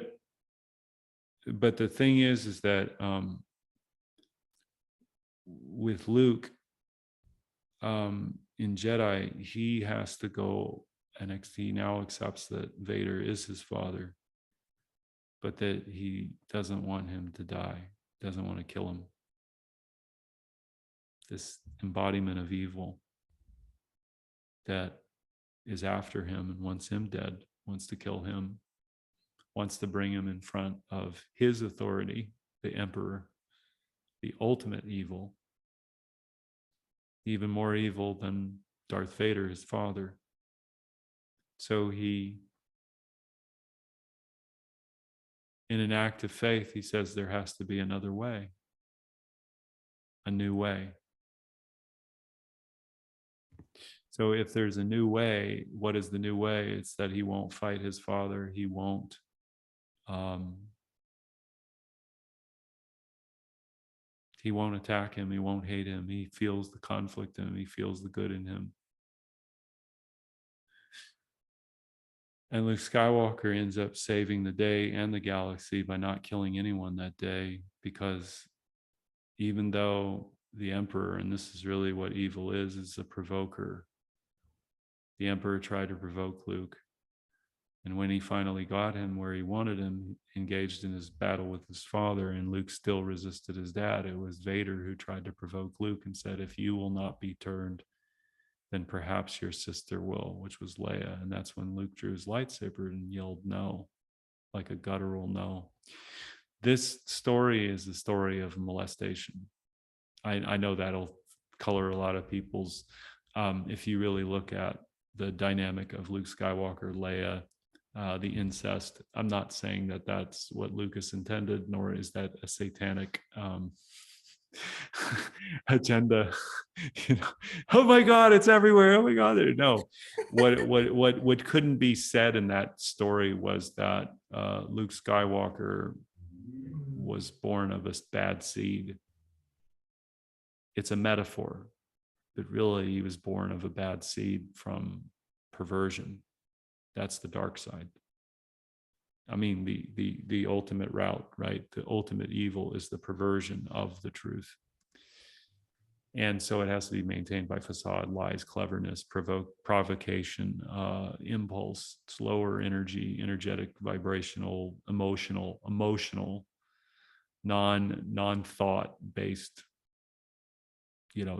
But the thing is that with Luke, in Jedi, he has to go, and he now accepts that Vader is his father, but that he doesn't want him to die, doesn't want to kill him. This embodiment of evil that is after him and wants him dead, wants to kill him, wants to bring him in front of his authority, the Emperor, the ultimate evil, even more evil than Darth Vader, his father. So he, in an act of faith, he says there has to be another way, a new way. So if there's a new way, what is the new way? It's that he won't fight his father. He won't attack him. He won't hate him. He feels the conflict in him. He feels the good in him. And Luke Skywalker ends up saving the day and the galaxy by not killing anyone that day, because even though the Emperor, and this is really what evil is a provoker. The Emperor tried to provoke Luke. And when he finally got him where he wanted him, engaged in his battle with his father, and Luke still resisted his dad, it was Vader who tried to provoke Luke and said, if you will not be turned, then perhaps your sister will, which was Leia. And that's when Luke drew his lightsaber and yelled no, like a guttural no. This story is the story of molestation. I know that'll color a lot of people's, if you really look at the dynamic of Luke Skywalker, Leia, the incest. I'm not saying that that's what Lucas intended, nor is that a satanic agenda. Oh my God, it's everywhere. Oh my God, no. What couldn't be said in that story was that Luke Skywalker was born of a bad seed. It's a metaphor, but really he was born of a bad seed from perversion. That's the dark side. I mean, the ultimate route, right? The ultimate evil is the perversion of the truth. And so it has to be maintained by facade, lies, cleverness, provocation, impulse, slower energy, energetic, vibrational, emotional, non-thought based.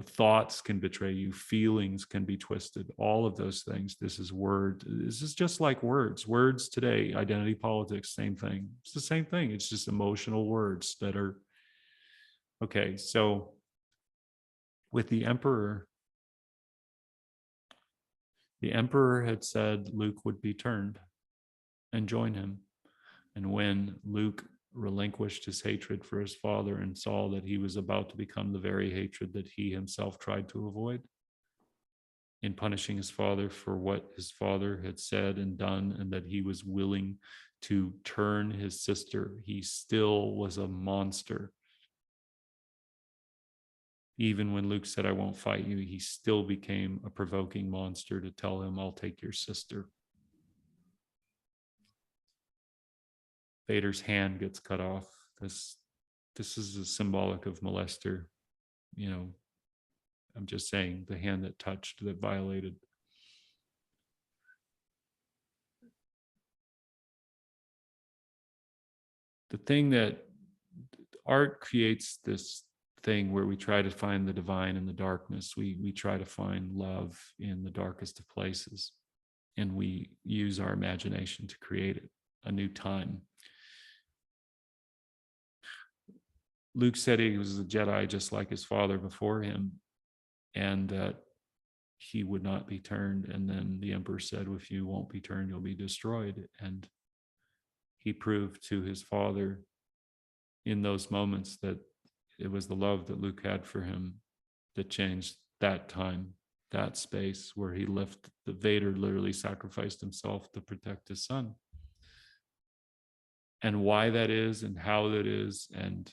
Thoughts can betray you, feelings can be twisted, all of those things. This is just like words today, identity politics, same thing. It's the same thing. It's just emotional words that are okay. So with the Emperor had said Luke would be turned and join him. And when Luke relinquished his hatred for his father and saw that he was about to become the very hatred that he himself tried to avoid, in punishing his father for what his father had said and done, and that he was willing to turn his sister, he still was a monster. Even when Luke said, I won't fight you, he still became a provoking monster to tell him, I'll take your sister. Vader's hand gets cut off. This is a symbolic of molester. I'm just saying, the hand that touched, that violated. The thing that art creates, this thing where we try to find the divine in the darkness. We try to find love in the darkest of places, and we use our imagination to create it, a new time. Luke said he was a Jedi just like his father before him, and that he would not be turned. And then the Emperor said, if you won't be turned, you'll be destroyed. And he proved to his father in those moments that it was the love that Luke had for him that changed that time, that space where he left. The Vader literally sacrificed himself to protect his son. And why that is and how that is, and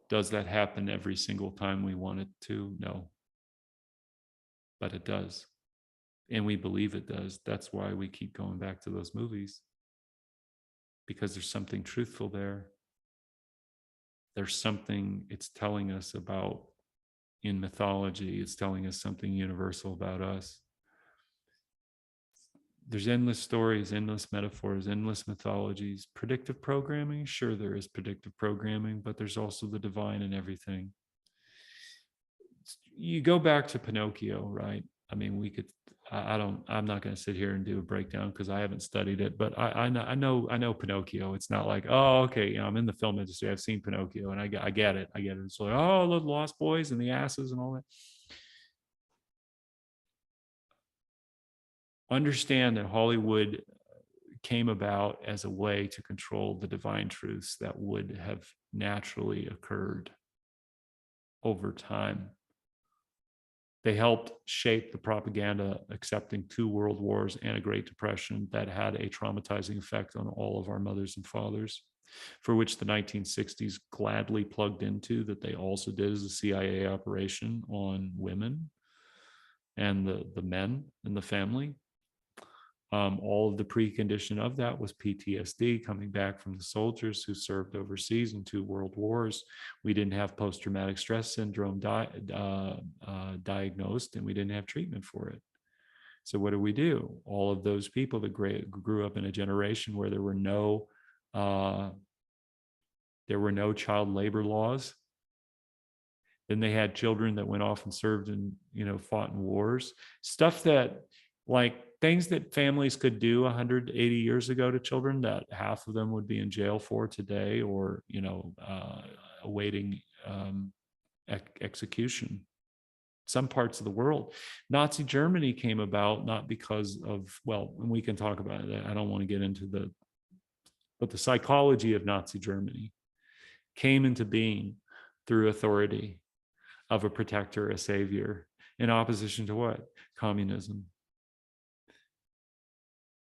does that happen every single time we want it to? No. But it does. And we believe it does. That's why we keep going back to those movies. Because there's something truthful there. There's something it's telling us about in mythology. It's telling us something universal about us. There's endless stories, endless metaphors, endless mythologies. Predictive programming, sure, there is predictive programming, but there's also the divine in everything. You go back to Pinocchio, right? I mean, I'm not going to sit here and do a breakdown because I haven't studied it, but I know Pinocchio. It's not like, oh, okay, I'm in the film industry, I've seen Pinocchio, and I get it. It's like, oh, the Lost Boys and the asses and all that. Understand that Hollywood came about as a way to control the divine truths that would have naturally occurred over time. They helped shape the propaganda accepting 2 world wars and a Great Depression that had a traumatizing effect on all of our mothers and fathers, for which the 1960s gladly plugged into, that they also did as a CIA operation on women and the men in the family. All of the precondition of that was PTSD coming back from the soldiers who served overseas in 2 world wars. We didn't have post-traumatic stress syndrome diagnosed, and we didn't have treatment for it. So what do? All of those people that grew up in a generation where there were no child labor laws. Then they had children that went off and served and, fought in wars. Stuff that, like, things that families could do 180 years ago to children that half of them would be in jail for today, or, awaiting execution. Some parts of the world. Nazi Germany came about not because of, well, and we can talk about it. I don't want to get into but the psychology of Nazi Germany came into being through authority of a protector, a savior, in opposition to what? Communism.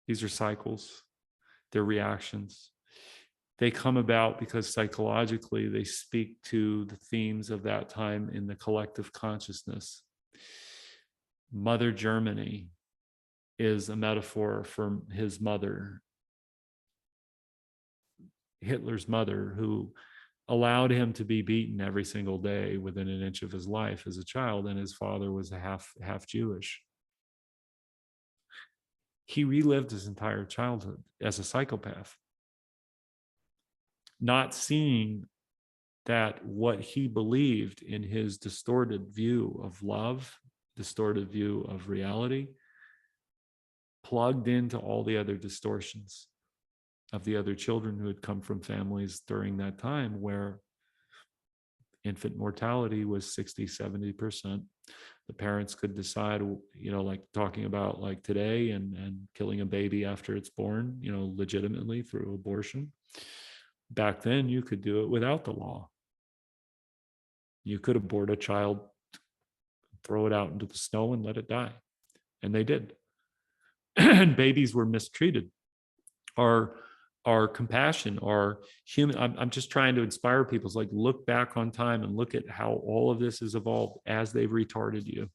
These are cycles. They're reactions. They come about because psychologically they speak to the themes of that time in the collective consciousness. Mother Germany is a metaphor for his mother, Hitler's mother, who allowed him to be beaten every single day within an inch of his life as a child, and his father was half Jewish. He relived his entire childhood as a psychopath, not seeing that what he believed in his distorted view of love, distorted view of reality, plugged into all the other distortions of the other children who had come from families during that time where infant mortality was 60-70%. The parents could decide, like talking about like today and killing a baby after it's born, legitimately through abortion. Back then, you could do it without the law. You could abort a child, throw it out into the snow and let it die. And they did. And babies were mistreated. Our compassion, our human, I'm just trying to inspire people. It's like, look back on time and look at how all of this has evolved as they've retarded you.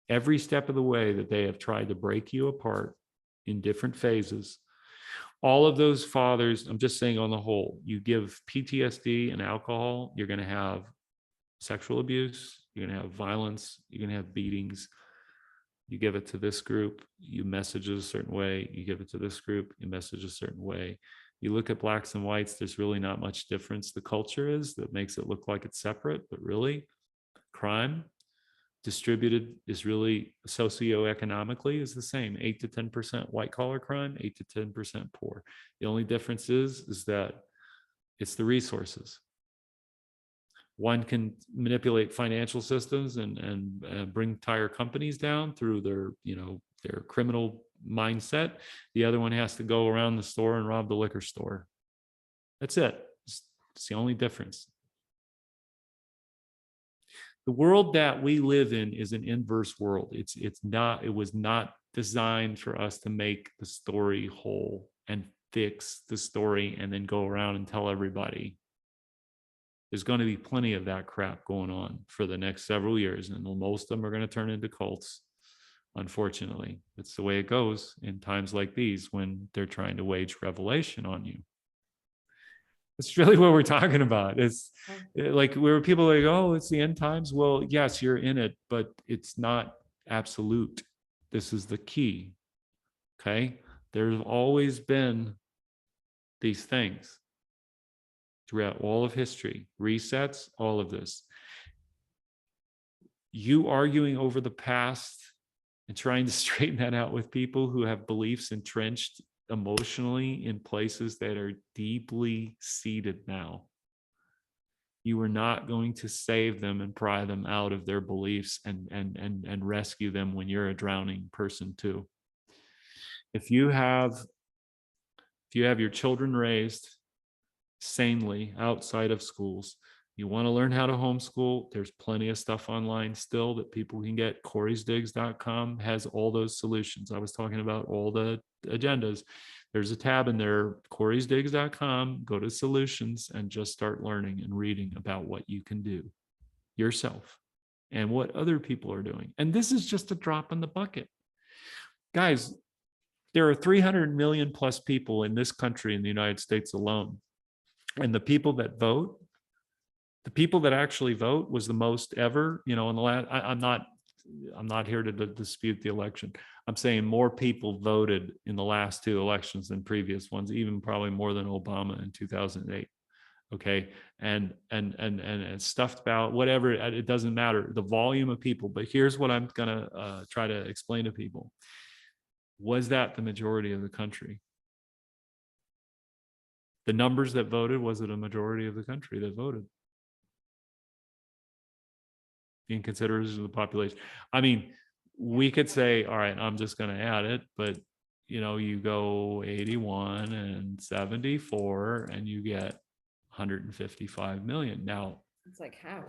Every step of the way that they have tried to break you apart in different phases. All of those fathers, I'm just saying on the whole, you give PTSD and alcohol, you're going to have sexual abuse, you're going to have violence, you're going to have beatings. You give it to this group, you message it a certain way. You give it to this group, you message a certain way. You look at blacks and whites, there's really not much difference. The culture is that makes it look like it's separate, but really crime distributed is really socioeconomically is the same. 8 to 10% white collar crime, 8 to 10% poor. The only difference is that it's the resources. One can manipulate financial systems and bring entire companies down through their criminal mindset. The other one has to go around the store and rob the liquor store. That's it. It's the only difference. The world that we live in is an inverse world. It was not designed for us to make the story whole and fix the story and then go around and tell everybody. There's going to be plenty of that crap going on for the next several years, and most of them are going to turn into cults. Unfortunately, it's the way it goes in times like these when they're trying to wage revelation on you. It's really what we're talking about. It's like where people are like, oh, it's the end times. Well, yes, you're in it, but it's not absolute. This is the key. Okay. There's always been these things throughout all of history, resets, all of this. You arguing over the past and trying to straighten that out with people who have beliefs entrenched emotionally in places that are deeply seated now. You are not going to save them and pry them out of their beliefs and rescue them when you're a drowning person too. If you have your children raised sanely outside of schools, You want to learn how to homeschool, there's plenty of stuff online still that people can get. Corey'sDigs.com has all those solutions. I was talking about all the agendas. There's a tab in there, Corey'sDigs.com, go to solutions and just start learning and reading about what you can do yourself and what other people are doing. And this is just a drop in the bucket. Guys, there are 300 million plus people in this country, in the United States alone. And the people that vote, the people that actually vote was the most ever, in the last, I'm not here to dispute the election. I'm saying more people voted in the last two elections than previous ones, even probably more than Obama in 2008. Okay. And stuffed about whatever, it doesn't matter, the volume of people. But here's what I'm going to try to explain to people. Was that the majority of the country? The numbers that voted, was it a majority of the country that voted? In consideration of the population. I mean, we could say, all right, I'm just going to add it, but you go 81 and 74 and you get 155 million. Now It's like half.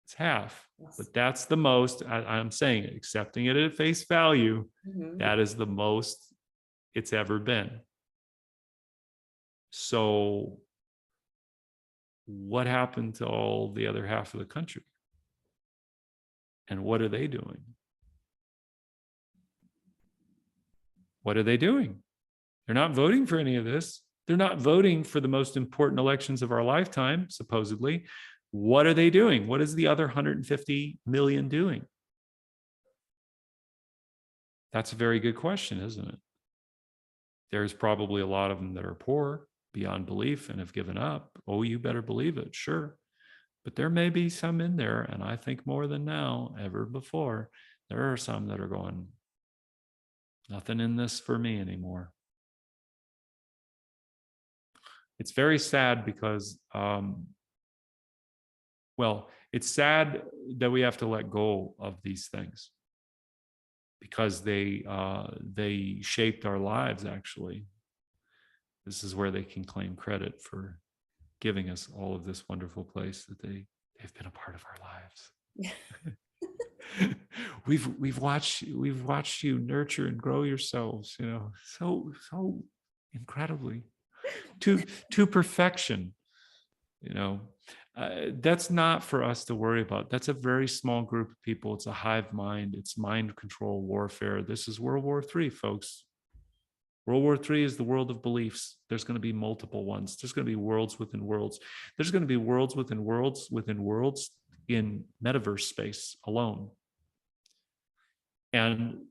it's half, Yes. but that's the most. I'm saying it, accepting it at face value, that is the most it's ever been. So what happened to all the other half of the country? And what are they doing? What are they doing? They're not voting for any of this. They're not voting for the most important elections of our lifetime, supposedly. What are they doing? What is the other 150 million doing? That's a very good question, isn't it? There's probably a lot of them that are poor beyond belief and have given up. Oh, you better believe it, sure. But there may be some in there, and I think more than now, ever before, there are some that are going, nothing in this for me anymore. It's very sad because, it's sad that we have to let go of these things because they shaped our lives, actually. This is where they can claim credit for giving us all of this wonderful place that they've been a part of our lives. we've watched you nurture and grow yourselves, so incredibly to perfection. That's not for us to worry about. That's a very small group of people. It's a hive mind. It's mind control warfare. This is World War III, folks. World War III is the world of beliefs. There's going to be multiple ones. There's going to be worlds within worlds. There's going to be worlds within worlds within worlds in metaverse space alone. And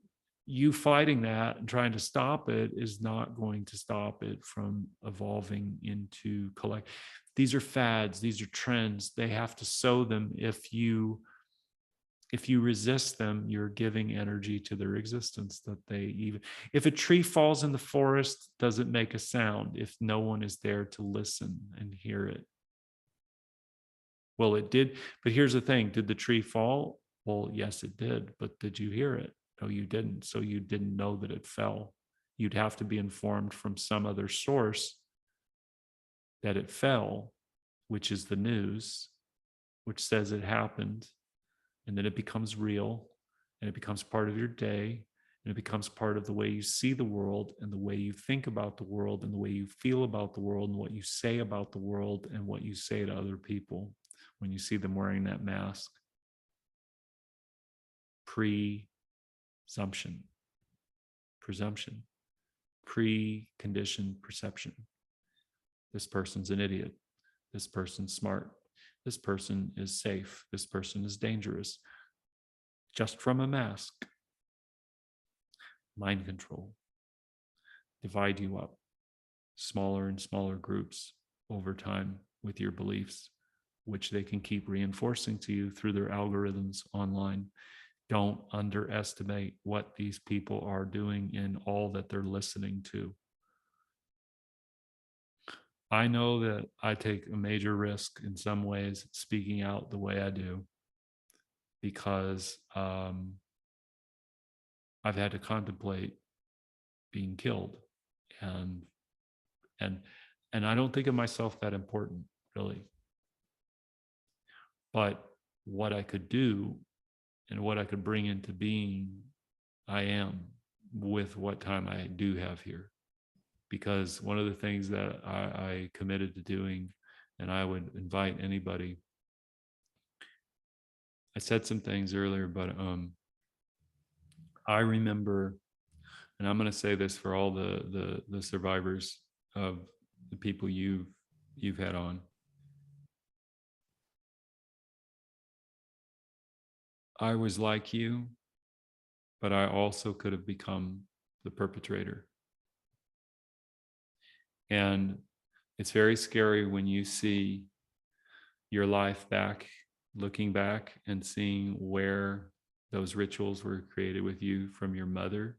you fighting that and trying to stop it is not going to stop it from evolving into collect. These are fads. These are trends. They have to sow them. If you resist them, you're giving energy to their existence. If a tree falls in the forest, does it make a sound if no one is there to listen and hear it? Well, it did. But here's the thing. Did the tree fall? Well, yes, it did. But did you hear it? No, you didn't. So you didn't know that it fell. You'd have to be informed from some other source that it fell, which is the news, which says it happened. And then it becomes real, and it becomes part of your day, and it becomes part of the way you see the world, and the way you think about the world, and the way you feel about the world, and what you say about the world, and what you say to other people when you see them wearing that mask. Presumption, preconditioned perception. This person's an idiot. This person's smart. This person is safe. This person is dangerous. Just from a mask. Mind control. Divide you up. Smaller and smaller groups over time with your beliefs, which they can keep reinforcing to you through their algorithms online. Don't underestimate what these people are doing in all that they're listening to. I know that I take a major risk in some ways speaking out the way I do because I've had to contemplate being killed, and I don't think of myself that important, really. but what I could do and what I could bring into being, I am, with what time I do have here. Because one of the things that I committed to doing, and I would invite anybody, I said some things earlier, but I remember, and I'm going to say this for all the survivors of the people you've had on. I was like you, but I also could have become the perpetrator. And it's very scary when you see your life back, looking back and seeing where those rituals were created with you from your mother,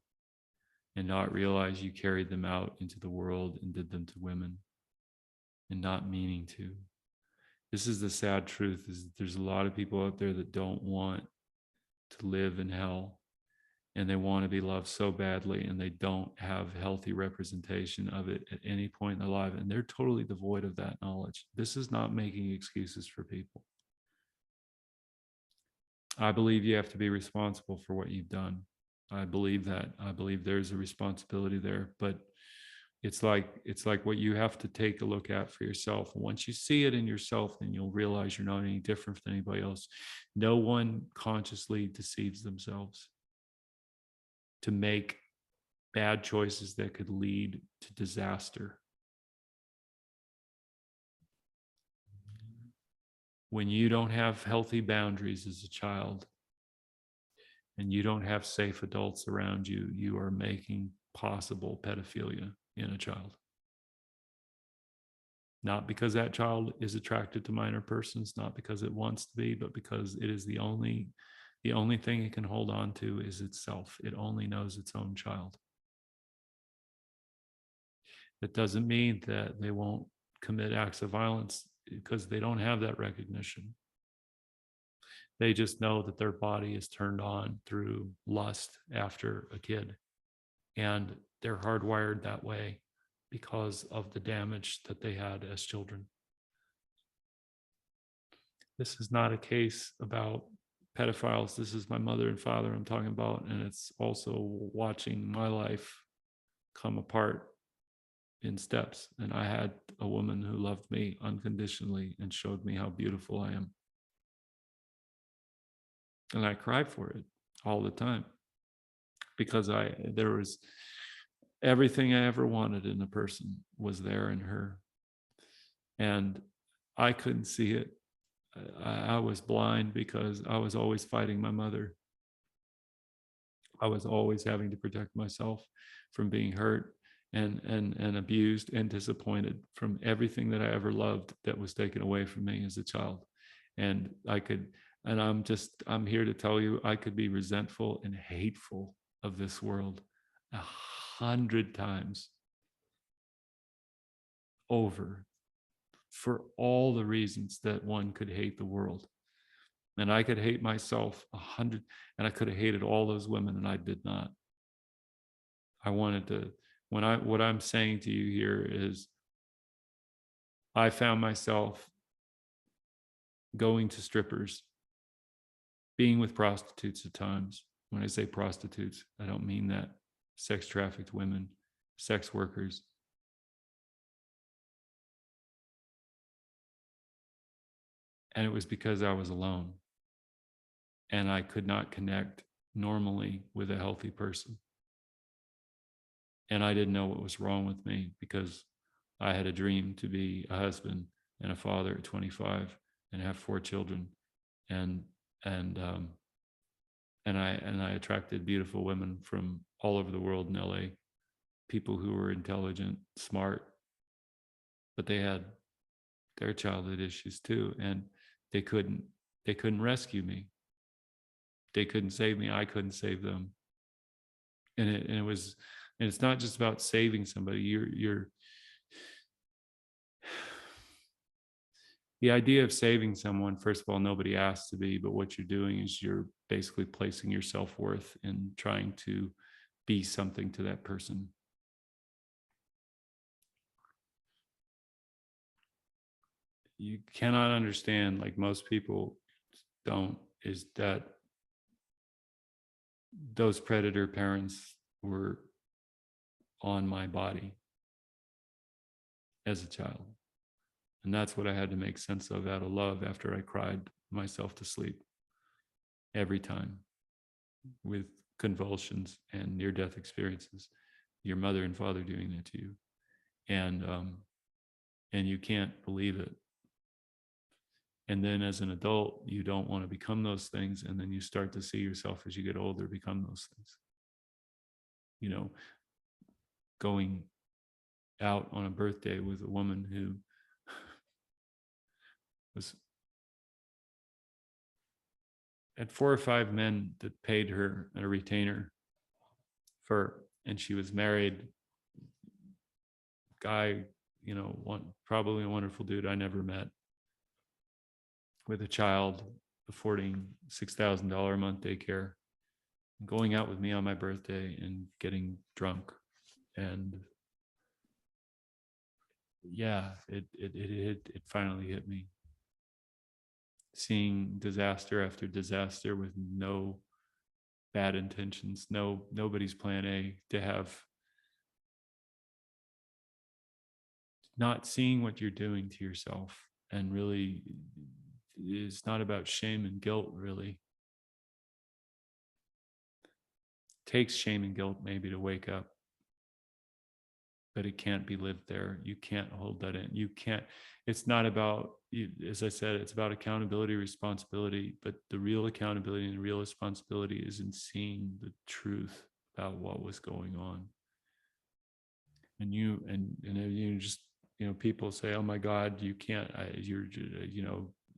and not realize you carried them out into the world and did them to women and not meaning to. This is the sad truth, is that there's a lot of people out there that don't want to live in hell, and they want to be loved so badly, and they don't have healthy representation of it at any point in their life, and they're totally devoid of that knowledge. This is not making excuses for people. I believe you have to be responsible for what you've done. I believe that. I believe there's a responsibility there, but it's like what you have to take a look at for yourself. And once you see it in yourself, then you'll realize you're not any different than anybody else. No one consciously deceives themselves to make bad choices that could lead to disaster. When you don't have healthy boundaries as a child, and you don't have safe adults around you, you are making possible pedophilia in a child. Not because that child is attracted to minor persons, not because it wants to be, but because it is the only thing it can hold on to is itself. It only knows its own child. That doesn't mean that they won't commit acts of violence, because they don't have that recognition. They just know that their body is turned on through lust after a kid. And they're hardwired that way because of the damage that they had as children. This is not a case about pedophiles. This is my mother and father I'm talking about. And it's also watching my life come apart in steps. And I had a woman who loved me unconditionally and showed me how beautiful I am. And I cried for it all the time, because there was everything I ever wanted in a person was there in her. And I couldn't see it. I was blind because I was always fighting my mother. I was always having to protect myself from being hurt and abused and disappointed from everything that I ever loved that was taken away from me as a child. And I'm here to tell you, I could be resentful and hateful of this world 100 times over, for all the reasons that one could hate the world. And I could hate myself 100, and I could have hated all those women, and I did not. I wanted to, what I'm saying to you here is, I found myself going to strippers, being with prostitutes at times. When I say prostitutes, I don't mean that. Sex trafficked women, sex workers. And it was because I was alone and I could not connect normally with a healthy person. And I didn't know what was wrong with me, because I had a dream to be a husband and a father at 25 and have 4 children. And I attracted beautiful women from all over the world in LA, people who were intelligent, smart, but they had their childhood issues too, and they couldn't rescue me. They couldn't save me. I couldn't save them. And it's not just about saving somebody. The idea of saving someone, first of all, nobody asked to be, but what you're doing is you're basically placing your self-worth in trying to be something to that person. You cannot understand, like most people, don't, is that those predator parents were on my body as a child. And that's what I had to make sense of out of love after I cried myself to sleep every time with convulsions and near-death experiences. Your mother and father doing that to you. And you can't believe it. And then as an adult, you don't want to become those things. And then you start to see yourself as you get older become those things. You know, going out on a birthday with a woman who had 4 or 5 men that paid her a retainer and she was married. Guy, probably a wonderful dude I never met, with a child, affording $6,000 a month daycare, going out with me on my birthday and getting drunk. And yeah, it finally hit me. Seeing disaster after disaster with no bad intentions, nobody's plan A, to have not seeing what you're doing to yourself. And really, it's not about shame and guilt, really. It takes shame and guilt maybe to wake up, but it can't be lived there. You can't hold that in. You can't, it's not about, as I said, it's about accountability, responsibility, but the real accountability and the real responsibility is in seeing the truth about what was going on. And you just, people say, oh my God, you can't,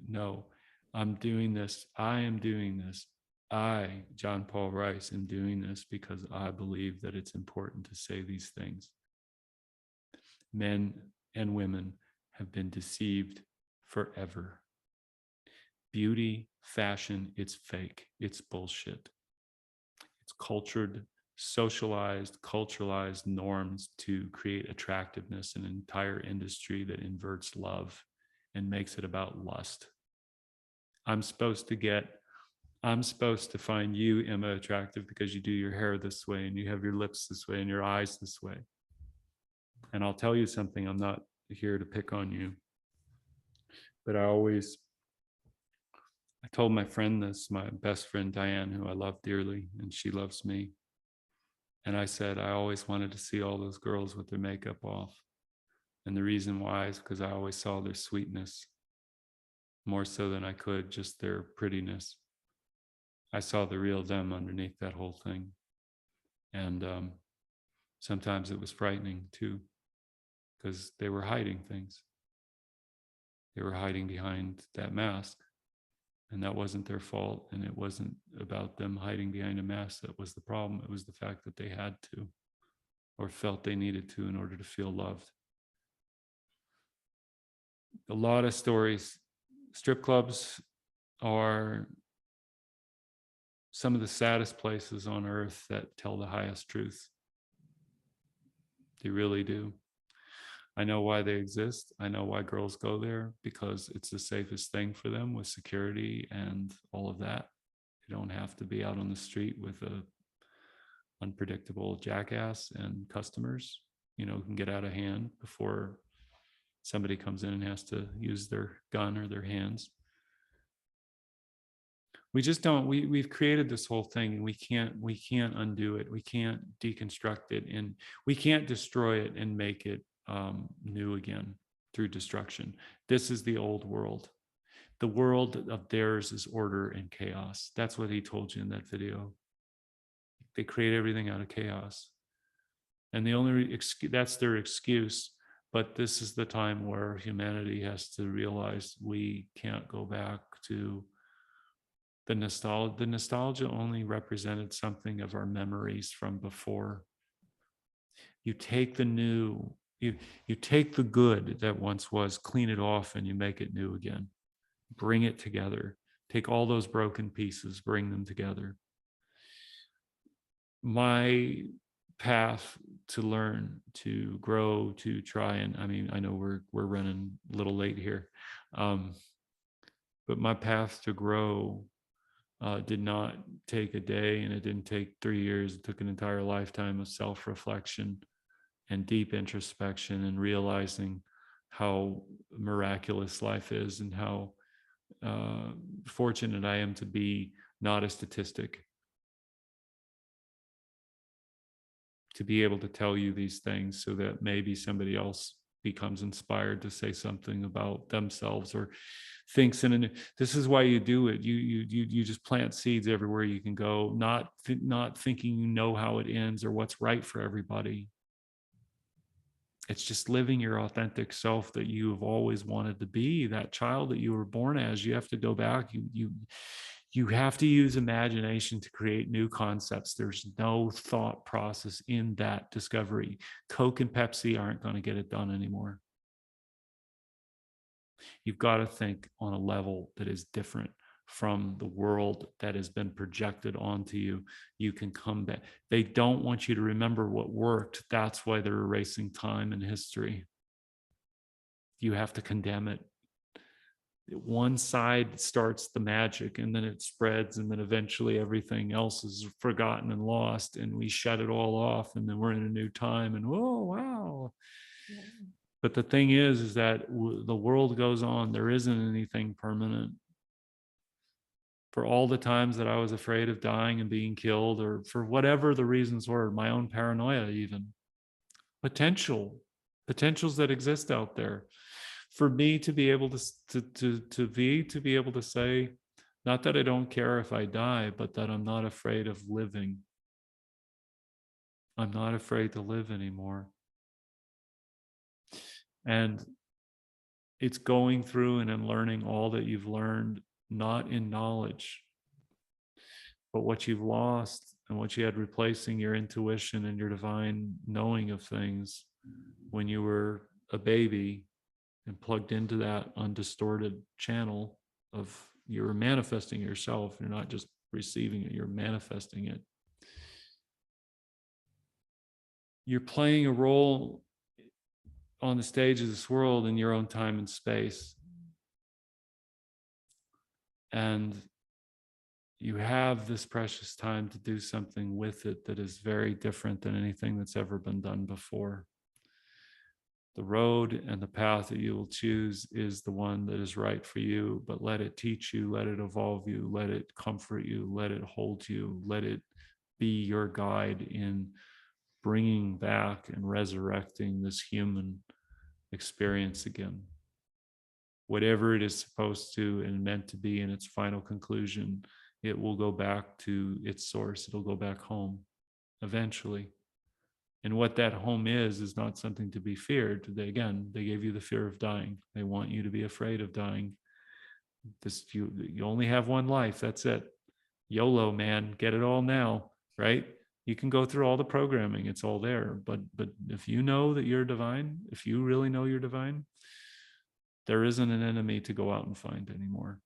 no, I'm doing this. I am doing this. I, John Paul Rice, am doing this because I believe that it's important to say these things. Men and women have been deceived forever. Beauty, fashion, it's fake. It's bullshit. It's socialized, culturalized norms to create attractiveness in an entire industry that inverts love and makes it about lust. I'm supposed to find you, Emma, attractive because you do your hair this way and you have your lips this way and your eyes this way. And I'll tell you something, I'm not here to pick on you, but I told my friend this, my best friend Diane, who I love dearly, and she loves me. And I said, I always wanted to see all those girls with their makeup off. And the reason why is because I always saw their sweetness more so than I could just their prettiness. I saw the real them underneath that whole thing. And sometimes it was frightening too, because they were hiding things. They were hiding behind that mask. And that wasn't their fault. And it wasn't about them hiding behind a mask that was the problem. It was the fact that they had to, or felt they needed to, in order to feel loved. A lot of stories. Strip clubs are some of the saddest places on earth that tell the highest truth. They really do. I know why they exist. I know why girls go there, because it's the safest thing for them with security and all of that. They don't have to be out on the street with a unpredictable jackass and customers, who can get out of hand before somebody comes in and has to use their gun or their hands. We just don't, we've created this whole thing and we can't undo it. We can't deconstruct it, and we can't destroy it and make it new again through destruction. This is the old world. The world of theirs is order and chaos. That's what he told you in that video. They create everything out of chaos. And the only that's their excuse. But this is the time where humanity has to realize we can't go back to the nostalgia. The nostalgia only represented something of our memories from before. You take the new, you take the good that once was, clean it off, and you make it new again. Bring it together. Take all those broken pieces, bring them together. My path to learn, to grow, to try, and I know we're running a little late here. But my path to grow did not take a day, and it didn't take 3 years. It took an entire lifetime of self-reflection and deep introspection, and realizing how miraculous life is, and how fortunate I am to be not a statistic, to be able to tell you these things so that maybe somebody else becomes inspired to say something about themselves, or thinks in a this is why you do it. You just plant seeds everywhere you can go, not thinking you know how it ends or what's right for everybody. It's just living your authentic self that you have always wanted to be, that child that you were born as. You have to go back. You have to use imagination to create new concepts. There's no thought process in that discovery. Coke and Pepsi aren't going to get it done anymore. You've got to think on a level that is different from the world that has been projected onto you. You can come back. They don't want you to remember what worked. That's why they're erasing time and history. You have to condemn it. One side starts the magic, and then it spreads, and then eventually everything else is forgotten and lost, and we shut it all off, and then we're in a new time, and oh wow. Yeah. But the thing is that the world goes on. There isn't anything permanent. For all the times that I was afraid of dying and being killed, or for whatever the reasons were, my own paranoia, even potentials that exist out there, for me to be able to be able to say, not that I don't care if I die, but that I'm not afraid of living. I'm not afraid to live anymore. And it's going through and learning all that you've learned, not in knowledge, but what you've lost and what you had replacing your intuition and your divine knowing of things when you were a baby and plugged into that undistorted channel of you're manifesting yourself. You're not just receiving it, you're manifesting it. You're playing a role on the stage of this world in your own time and space. And you have this precious time to do something with it that is very different than anything that's ever been done before. The road and the path that you will choose is the one that is right for you, but let it teach you, let it evolve you, let it comfort you, let it hold you, let it be your guide in bringing back and resurrecting this human experience again. Whatever it is supposed to and meant to be in its final conclusion, it will go back to its source. It'll go back home eventually. And what that home is not something to be feared. They gave you the fear of dying. They want you to be afraid of dying. You only have one life. That's it. YOLO, man. Get it all now, right? You can go through all the programming. It's all there. But if you know that you're divine, if you really know you're divine, there isn't an enemy to go out and find anymore,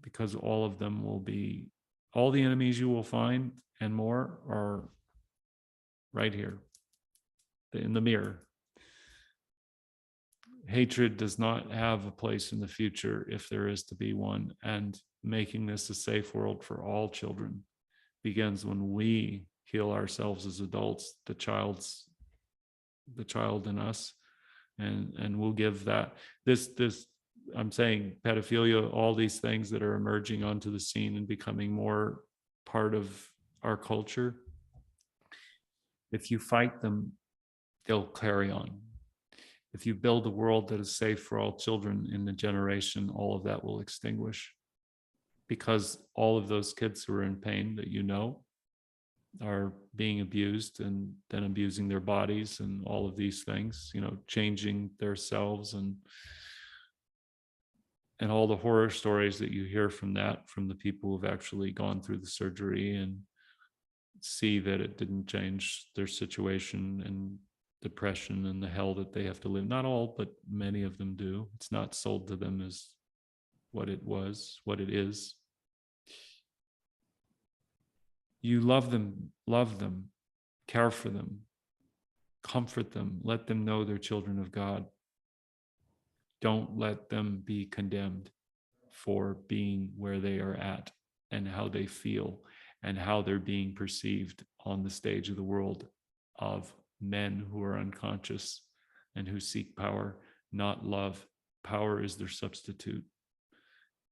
because all of them will be, all the enemies you will find and more are right here in the mirror. Hatred does not have a place in the future if there is to be one, and making this a safe world for all children begins when we heal ourselves as adults, the child in us, and we'll give that this I'm saying pedophilia, all these things that are emerging onto the scene and becoming more part of our culture. If you fight them, they'll carry on. If you build a world that is safe for all children in the generation, all of that will extinguish, because all of those kids who are in pain that you know are being abused and then abusing their bodies and all of these things, changing their selves, and all the horror stories that you hear from the people who've actually gone through the surgery and see that it didn't change their situation, and depression and the hell that they have to live. Not all, but many of them do. It's not sold to them as what it was, what it is. You love them, care for them, comfort them, let them know they're children of God. Don't let them be condemned. for being where they are at and how they feel and how they're being perceived on the stage of the world of men who are unconscious and who seek power, not love. Power is their substitute.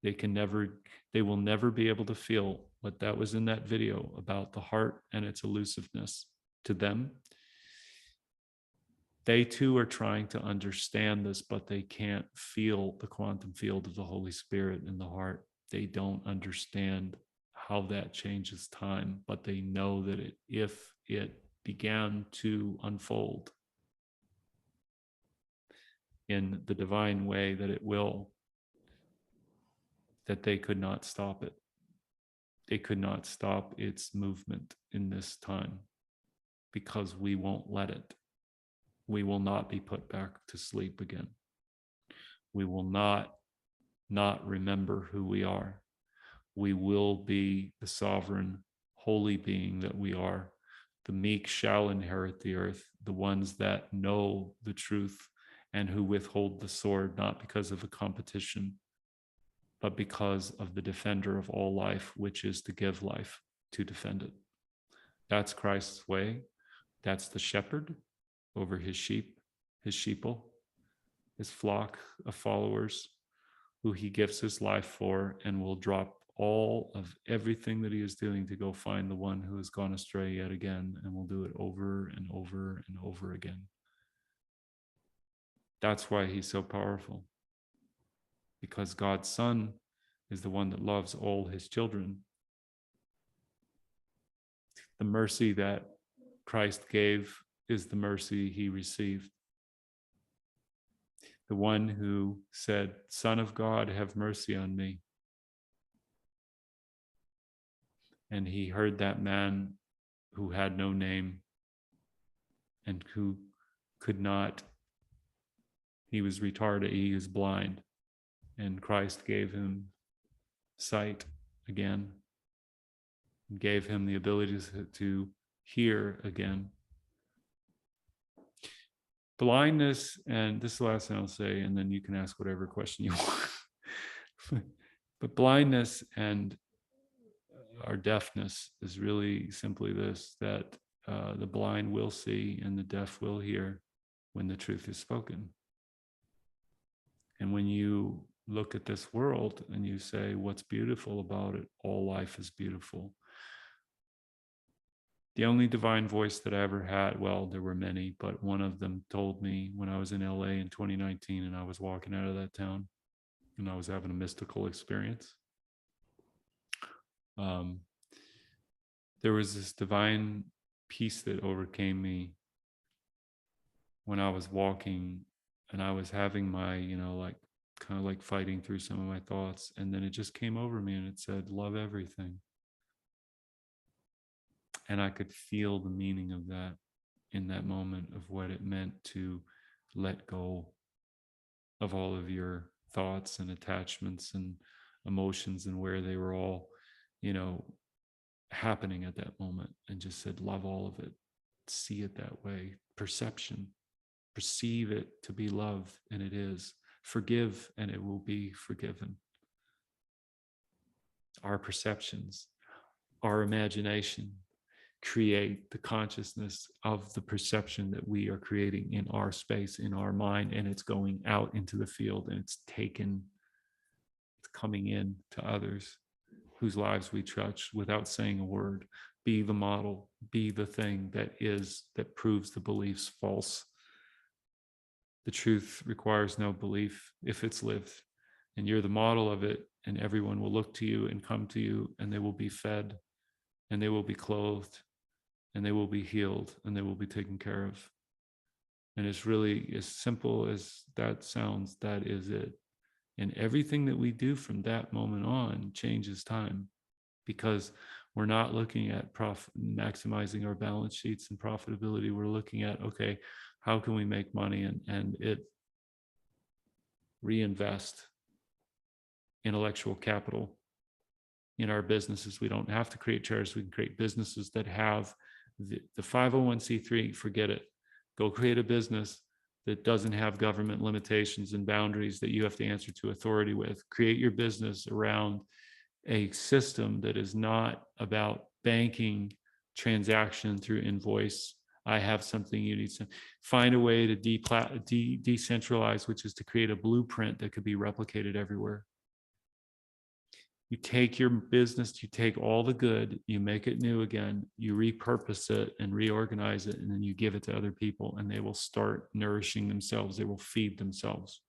They will never be able to feel what that was in that video about the heart and its elusiveness to them. They too are trying to understand this, but they can't feel the quantum field of the Holy Spirit in the heart. They don't understand how that changes time, but they know that if it began to unfold in the divine way that it will, that they could not stop it. They could not stop its movement in this time because we won't let it. We will not be put back to sleep again. We will not remember who we are. We will be the sovereign, holy being that we are. The meek shall inherit the earth, the ones that know the truth and who withhold the sword, not because of a competition, but because of the defender of all life, which is to give life, to defend it. That's Christ's way. That's the shepherd over his sheep, his sheeple, his flock of followers, who he gives his life for and will drop all of everything that he is doing to go find the one who has gone astray yet again, and will do it over and over and over again. That's why he's so powerful. Because God's Son is the one that loves all his children. The mercy that Christ gave is the mercy he received. The one who said, "Son of God, have mercy on me." And he heard that man who had no name and who could not, he was retarded, he was blind. And Christ gave him sight again, and gave him the ability to hear again. Blindness, and this is the last thing I'll say, and then you can ask whatever question you want. But blindness and our deafness is really simply this, that the blind will see and the deaf will hear when the truth is spoken. And when you look at this world and you say, what's beautiful about it? All life is beautiful. The only divine voice that I ever had, well, there were many, but one of them told me when I was in LA in 2019 and I was walking out of that town and I was having a mystical experience. There was this divine peace that overcame me when I was walking and I was having my, kind of like fighting through some of my thoughts. And then it just came over me and it said, love everything. And I could feel the meaning of that in that moment, of what it meant to let go of all of your thoughts and attachments and emotions and where they were all, happening at that moment, and just said, love all of it. See it that way. Perception. Perceive it to be love, and it is. Forgive, and it will be forgiven. Our perceptions, our imagination, create the consciousness of the perception that we are creating in our space, in our mind, and it's going out into the field, and it's coming in to others whose lives we touch without saying a word. Be the model, be the thing that proves the beliefs false. The truth requires no belief if it's lived, and you're the model of it, and everyone will look to you and come to you, and they will be fed, and they will be clothed, and they will be healed, and they will be taken care of. And it's really as simple as that sounds. That is it. And everything that we do from that moment on changes time, because we're not looking at maximizing our balance sheets and profitability. We're looking at, okay, how can we make money and it reinvest intellectual capital in our businesses. We don't have to create charities. We can create businesses that have the 501c3, forget it. Go create a business that doesn't have government limitations and boundaries that you have to answer to authority with. Create your business around a system that is not about banking transaction through invoice. I have something, you need some. Find a way to decentralize, which is to create a blueprint that could be replicated everywhere. You take your business, you take all the good, you make it new again, you repurpose it and reorganize it, and then you give it to other people, and they will start nourishing themselves. They will feed themselves.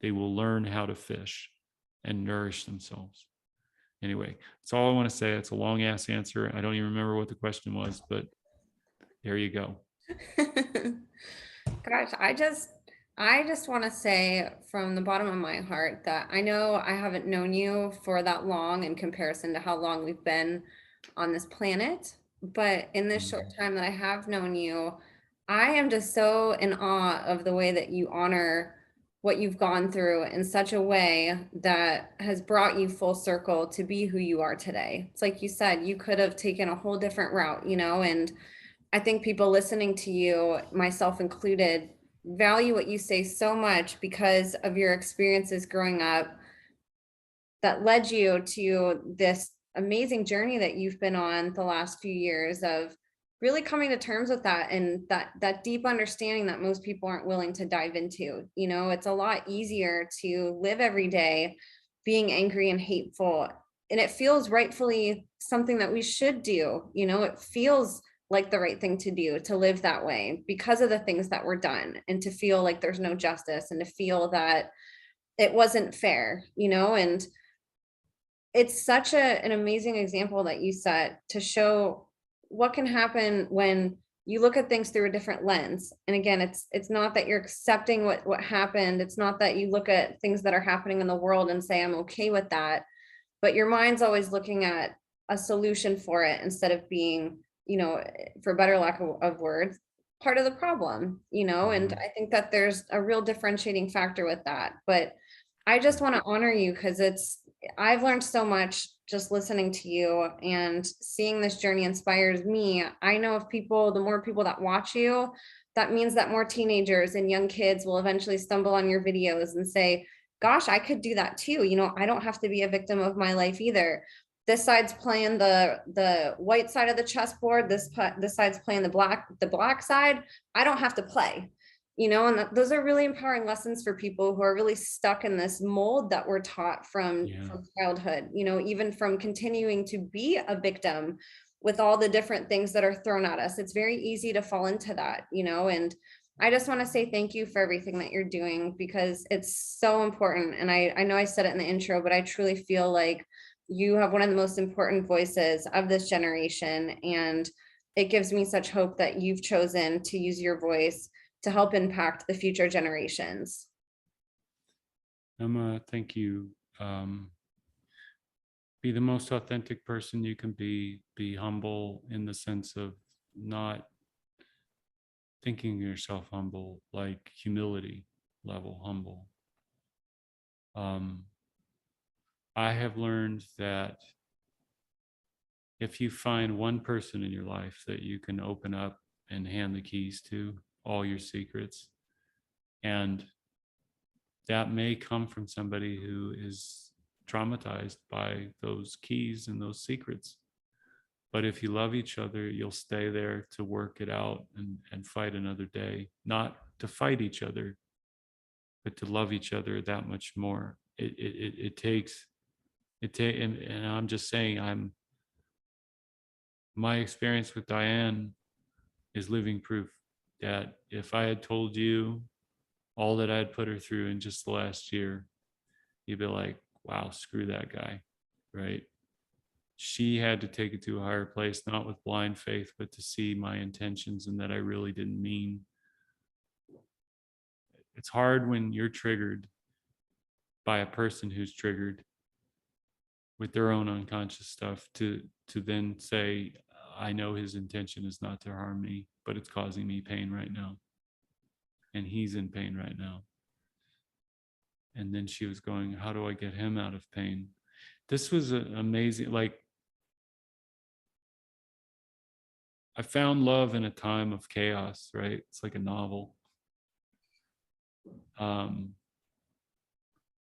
They will learn how to fish and nourish themselves. Anyway, that's all I want to say. It's a long ass answer. I don't even remember what the question was, but there you go. Gosh, I just want to say from the bottom of my heart that I know I haven't known you for that long in comparison to how long we've been on this planet, but in this short time that I have known you, I am just so in awe of the way that you honor what you've gone through in such a way that has brought you full circle to be who you are today. It's like you said, you could have taken a whole different route, you know, and I think people listening to you, myself included, value what you say so much because of your experiences growing up that led you to this amazing journey that you've been on the last few years of really coming to terms with that, and that deep understanding that most people aren't willing to dive into. You know, it's a lot easier to live every day being angry and hateful, and it feels rightfully something that we should do. You know, it feels like the right thing to do, to live that way because of the things that were done, and to feel like there's no justice, and to feel that it wasn't fair, you know. And it's such an amazing example that you set to show what can happen when you look at things through a different lens. And again, it's not that you're accepting what happened. It's not that you look at things that are happening in the world and say, I'm okay with that. But your mind's always looking at a solution for it instead of being, you know, for better lack of words, part of the problem, you know. And I think that there's a real differentiating factor with that. But I just want to honor you because I've learned so much just listening to you, and seeing this journey inspires me. I know if the more people that watch you, that means that more teenagers and young kids will eventually stumble on your videos and say, gosh, I could do that too. You know, I don't have to be a victim of my life either. This side's playing the white side of the chessboard. This side's playing the black side. I don't have to play, you know. And those are really empowering lessons for people who are really stuck in this mold that we're taught from childhood, you know, even from continuing to be a victim with all the different things that are thrown at us. It's very easy to fall into that, you know. And I just want to say thank you for everything that you're doing, because it's so important. And I know I said it in the intro, but I truly feel like you have one of the most important voices of this generation. And it gives me such hope that you've chosen to use your voice to help impact the future generations. Emma, thank you. Be the most authentic person you can be. Be humble in the sense of not thinking yourself humble, like humility level humble. I have learned that if you find one person in your life that you can open up and hand the keys to all your secrets, and that may come from somebody who is traumatized by those keys and those secrets. But if you love each other, you'll stay there to work it out and fight another day, not to fight each other, but to love each other that much more. It takes, and I'm just saying, my experience with Diane is living proof that if I had told you all that I had put her through in just the last year, you'd be like, wow, screw that guy, right? She had to take it to a higher place, not with blind faith, but to see my intentions and that I really didn't mean. It's hard when you're triggered by a person who's triggered with their own unconscious stuff to then say, I know his intention is not to harm me, but it's causing me pain right now. And he's in pain right now. And then she was going, how do I get him out of pain? This was amazing. Like, I found love in a time of chaos, right? It's like a novel.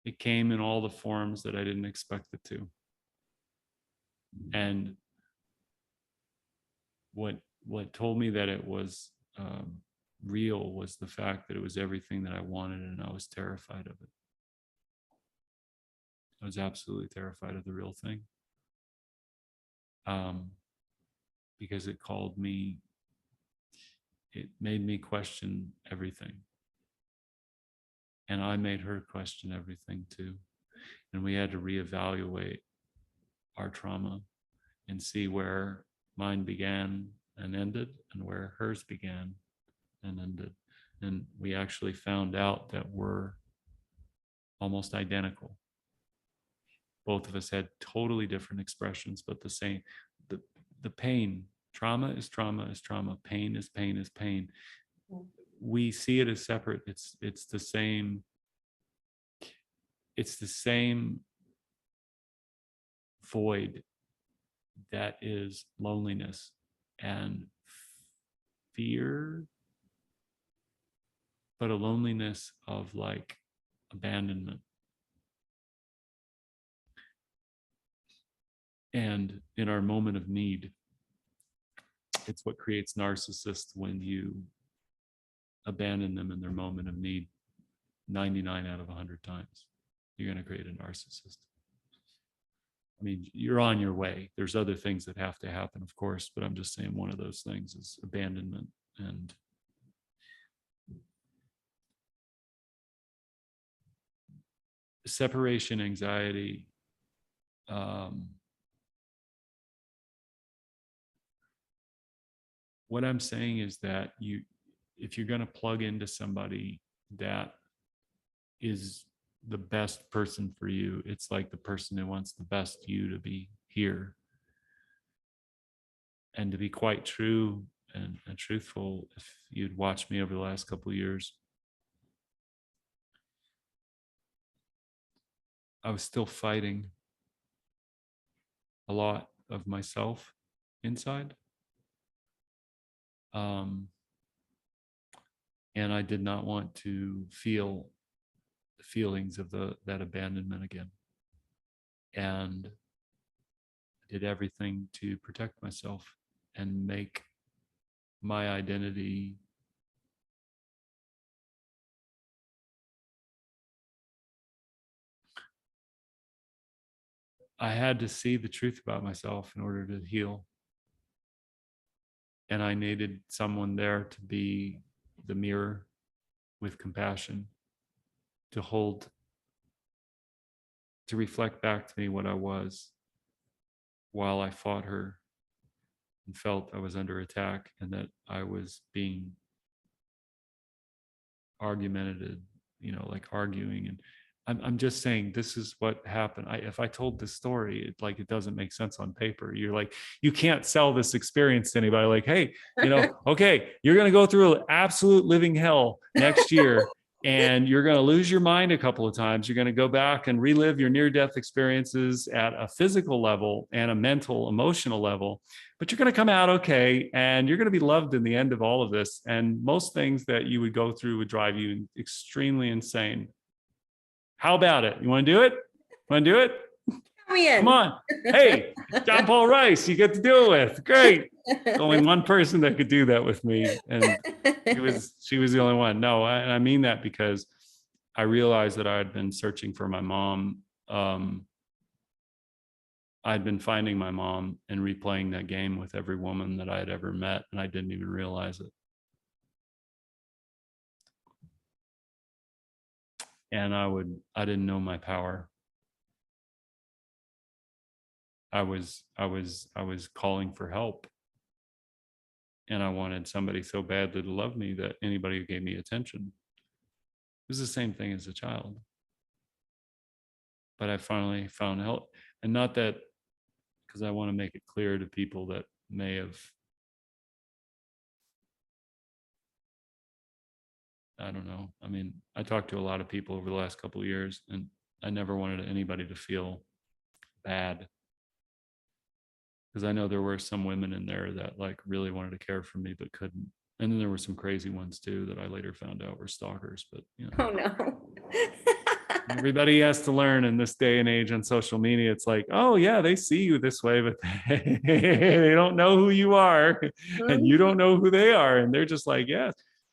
It came in all the forms that I didn't expect it to. And what told me that it was real was the fact that it was everything that I wanted, and I was terrified of it. I was absolutely terrified of the real thing. Because it made me question everything. And I made her question everything too. And we had to reevaluate our trauma and see where mine began and ended and where hers began and ended. And we actually found out that we're almost identical. Both of us had totally different expressions, but the same. The pain, trauma is trauma is trauma, pain is pain is pain. We see it as separate. It's the same. It's the same void that is loneliness and fear, but a loneliness of like abandonment. And in our moment of need, it's what creates narcissists when you abandon them in their moment of need 99 out of 100 times. You're going to create a narcissist. I mean, you're on your way. There's other things that have to happen, of course, but I'm just saying one of those things is abandonment and separation anxiety. What I'm saying is that if you're going to plug into somebody that is the best person for you, it's like the person who wants the best you to be here. And to be quite true and truthful, if you'd watched me over the last couple of years, I was still fighting a lot of myself inside. And I did not want to feel the feelings of that abandonment again. And I did everything to protect myself and make my identity I had to see the truth about myself in order to heal. And I needed someone there to be the mirror with compassion, to hold, to reflect back to me what I was while I fought her and felt I was under attack and that I was being argumentative, like arguing. And I'm just saying this is what happened. If I told this story, it doesn't make sense on paper. You're like, you can't sell this experience to anybody. Like, hey, okay, you're going to go through an absolute living hell next year. And you're going to lose your mind a couple of times. You're going to go back and relive your near-death experiences at a physical level and a mental, emotional level. But you're going to come out okay. And you're going to be loved in the end of all of this. And most things that you would go through would drive you extremely insane. How about it? You want to do it? Want to do it? Come on. Hey, John Paul Rice, you get to do it with. Great. Only one person that could do that with me. And she was the only one. No, I mean that because I realized that I had been searching for my mom. I'd been finding my mom and replaying that game with every woman that I had ever met, and I didn't even realize it. And I didn't know my power. I was calling for help. And I wanted somebody so badly to love me that anybody who gave me attention. It was the same thing as a child. But I finally found help. And not that, because I want to make it clear to people that may have, I don't know. I mean, I talked to a lot of people over the last couple of years, and I never wanted anybody to feel bad. Because I know there were some women in there that really wanted to care for me, but couldn't. And then there were some crazy ones too that I later found out were stalkers, but you know. Oh no. Everybody has to learn in this day and age on social media. It's like, oh yeah, they see you this way, but they don't know who you are, and you don't know who they are, and they're just like, yeah.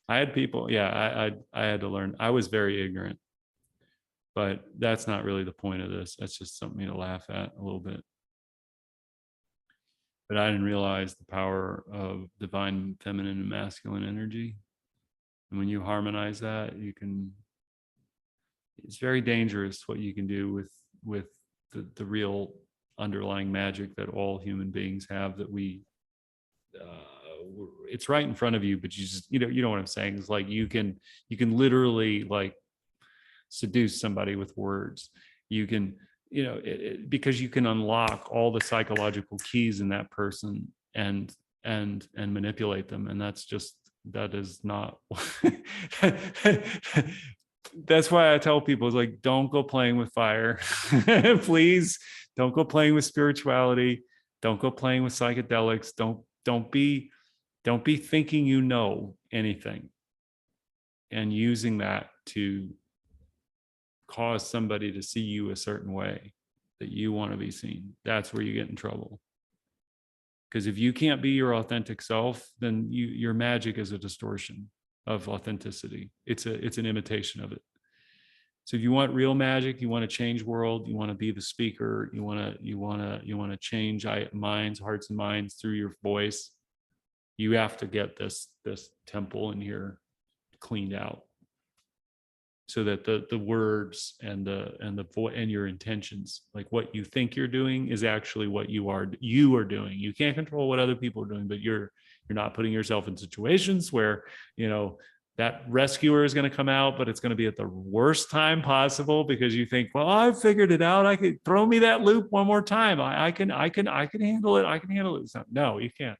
I had people, yeah, I had to learn. I was very ignorant, but that's not really the point of this. That's just something to laugh at a little bit. But I didn't realize the power of divine feminine and masculine energy. And when you harmonize that, you can, it's very dangerous what you can do with the real underlying magic that all human beings have, that we it's right in front of you, but you know what I'm saying. It's like you can literally like seduce somebody with words. You can, you know, because you can unlock all the psychological keys in that person and manipulate them. And that is not that's why I tell people, it's like, don't go playing with fire. Please don't go playing with spirituality. Don't go playing with psychedelics. Don't be thinking you know anything and using that to cause somebody to see you a certain way that you want to be seen. That's where you get in trouble. Because if you can't be your authentic self, then your magic is a distortion of authenticity. It's an imitation of it. So if you want real magic, you want to change world, you want to be the speaker, you want to change minds, hearts and minds through your voice, you have to get this temple in here cleaned out, so that the words and the voice and your intentions, like what you think you're doing, is actually what you are doing. You can't control what other people are doing, but you're not putting yourself in situations where, you know, that rescuer is going to come out, but it's going to be at the worst time possible, because you think, well, I figured it out. I could throw me that loop one more time. I can handle it. I can handle it. No, you can't.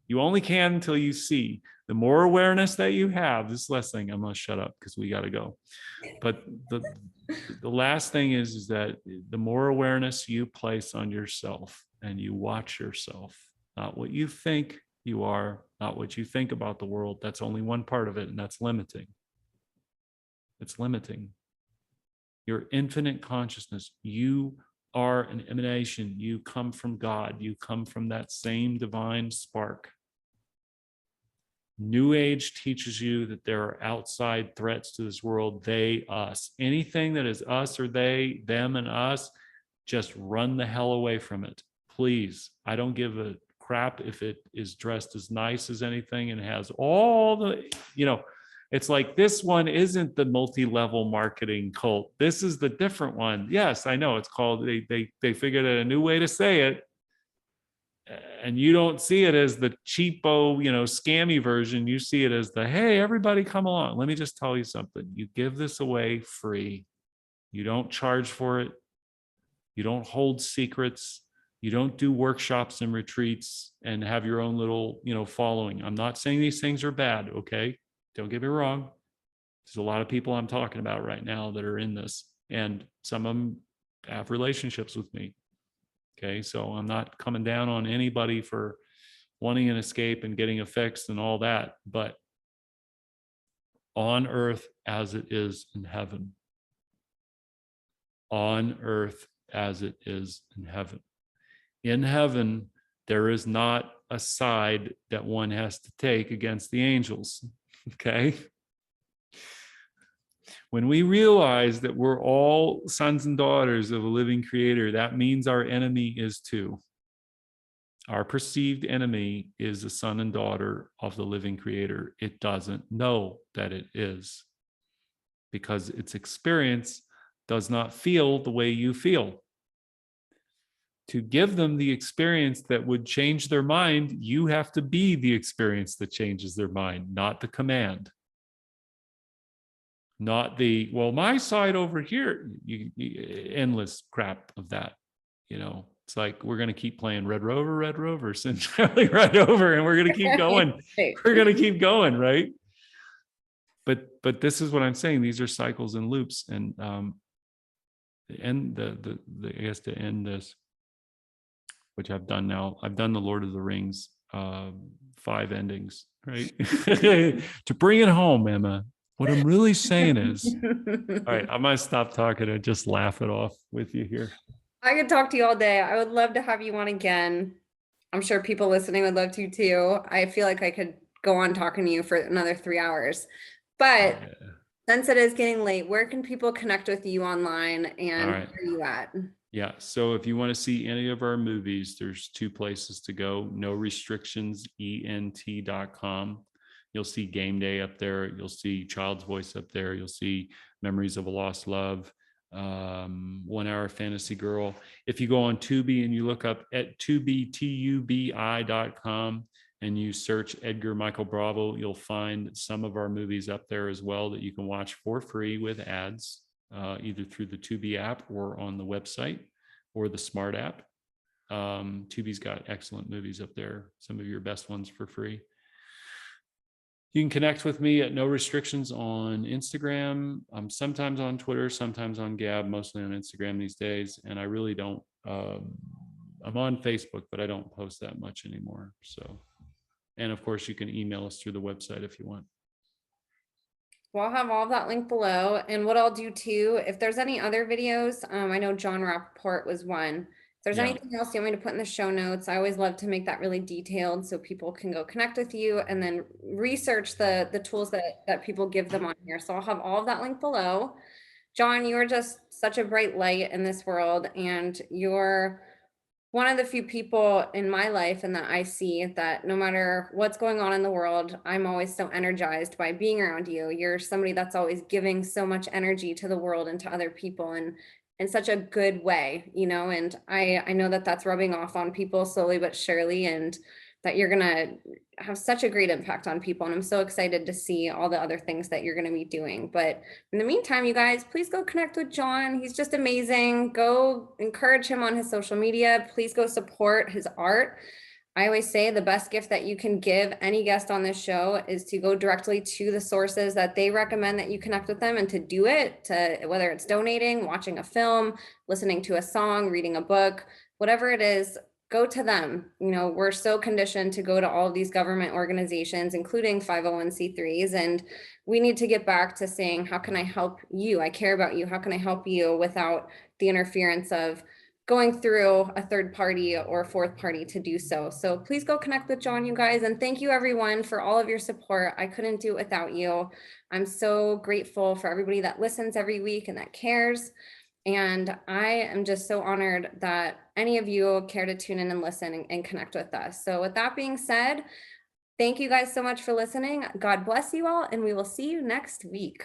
You only can until you see. The more awareness that you have, this last thing, I'm going to shut up because we got to go. But the last thing is that the more awareness you place on yourself and you watch yourself, not what you think you are, not what you think about the world. That's only one part of it, and that's limiting. It's limiting. Your infinite consciousness, you are an emanation. You come from God. You come from that same divine spark. New Age teaches you that there are outside threats to this world, they, us. Anything that is us or they, them and us, just run the hell away from it. Please. I don't give a crap if it is dressed as nice as anything and has all the, you know, it's like, this one isn't the multi-level marketing cult. This is the different one. Yes, I know it's called, they figured out a new way to say it. And you don't see it as the cheapo, you know, scammy version. You see it as the, hey, everybody come along. Let me just tell you something. You give this away free. You don't charge for it. You don't hold secrets. You don't do workshops and retreats and have your own little, you know, following. I'm not saying these things are bad, okay? Don't get me wrong. There's a lot of people I'm talking about right now that are in this, and some of them have relationships with me. Okay, so I'm not coming down on anybody for wanting an escape and getting a fix and all that, but on earth as it is in heaven. On earth as it is in heaven. In heaven, there is not a side that one has to take against the angels. Okay? When we realize that we're all sons and daughters of a living creator, that means our enemy is too. Our perceived enemy is a son and daughter of the living creator. It doesn't know that it is, because its experience does not feel the way you feel. To give them the experience that would change their mind, you have to be the experience that changes their mind, not the command. Not the, well, my side over here, endless crap of that, you know. It's like, we're going to keep playing Red Rover, sincerely right over, and we're going to keep going. We're going to keep going, right? But this is what I'm saying. These are cycles and loops. And I guess to end this, which I've done now, I've done the Lord of the Rings 5 endings, right? To bring it home, Emma, what I'm really saying is, all right, I might stop talking and just laugh it off with you here. I could talk to you all day. I would love to have you on again. I'm sure people listening would love to too. I feel like I could go on talking to you for another 3 hours. But since it is getting late, where can people connect with you online and right. where are you at? Yeah. So if you want to see any of our movies, there's 2 places to go. No restrictions, ENT.com. You'll see Game Day up there. You'll see Child's Voice up there. You'll see Memories of a Lost Love, 1 Hour Fantasy Girl. If you go on Tubi and you look up at tubi.com and you search Edgar Michael Bravo, you'll find some of our movies up there as well that you can watch for free with ads, either through the Tubi app or on the website or the Smart app. Tubi's got excellent movies up there, some of your best ones for free. You can connect with me at No Restrictions on Instagram. I'm sometimes on Twitter, sometimes on Gab, mostly on Instagram these days. And I really don't, I'm on Facebook, but I don't post that much anymore. So, and of course you can email us through the website if you want. Well, I'll have all of that linked below. And what I'll do too, if there's any other videos, I know John Rappaport was one. If there's anything else you want me to put in the show notes, I always love to make that really detailed so people can go connect with you and then research the tools that people give them on here. So I'll have all of that linked below. John, you are just such a bright light in this world, and you're one of the few people in my life and that I see that no matter what's going on in the world, I'm always so energized by being around you. You're somebody that's always giving so much energy to the world and to other people, and in such a good way, you know, and I know that that's rubbing off on people slowly but surely, and that you're gonna have such a great impact on people. And I'm so excited to see all the other things that you're gonna be doing. But in the meantime, you guys, please go connect with John. He's just amazing. Go encourage him on his social media. Please go support his art. I always say the best gift that you can give any guest on this show is to go directly to the sources that they recommend that you connect with them, and to do it, to whether it's donating, watching a film, listening to a song, reading a book, whatever it is, go to them. You know, we're so conditioned to go to all of these government organizations, including 501c3s, and we need to get back to saying, how can I help you? I care about you. How can I help you without the interference of going through a third party or fourth party to do so. So please go connect with John, you guys. And thank you everyone for all of your support. I couldn't do it without you. I'm so grateful for everybody that listens every week and that cares. And I am just so honored that any of you care to tune in and listen and connect with us. So with that being said, thank you guys so much for listening. God bless you all, and we will see you next week.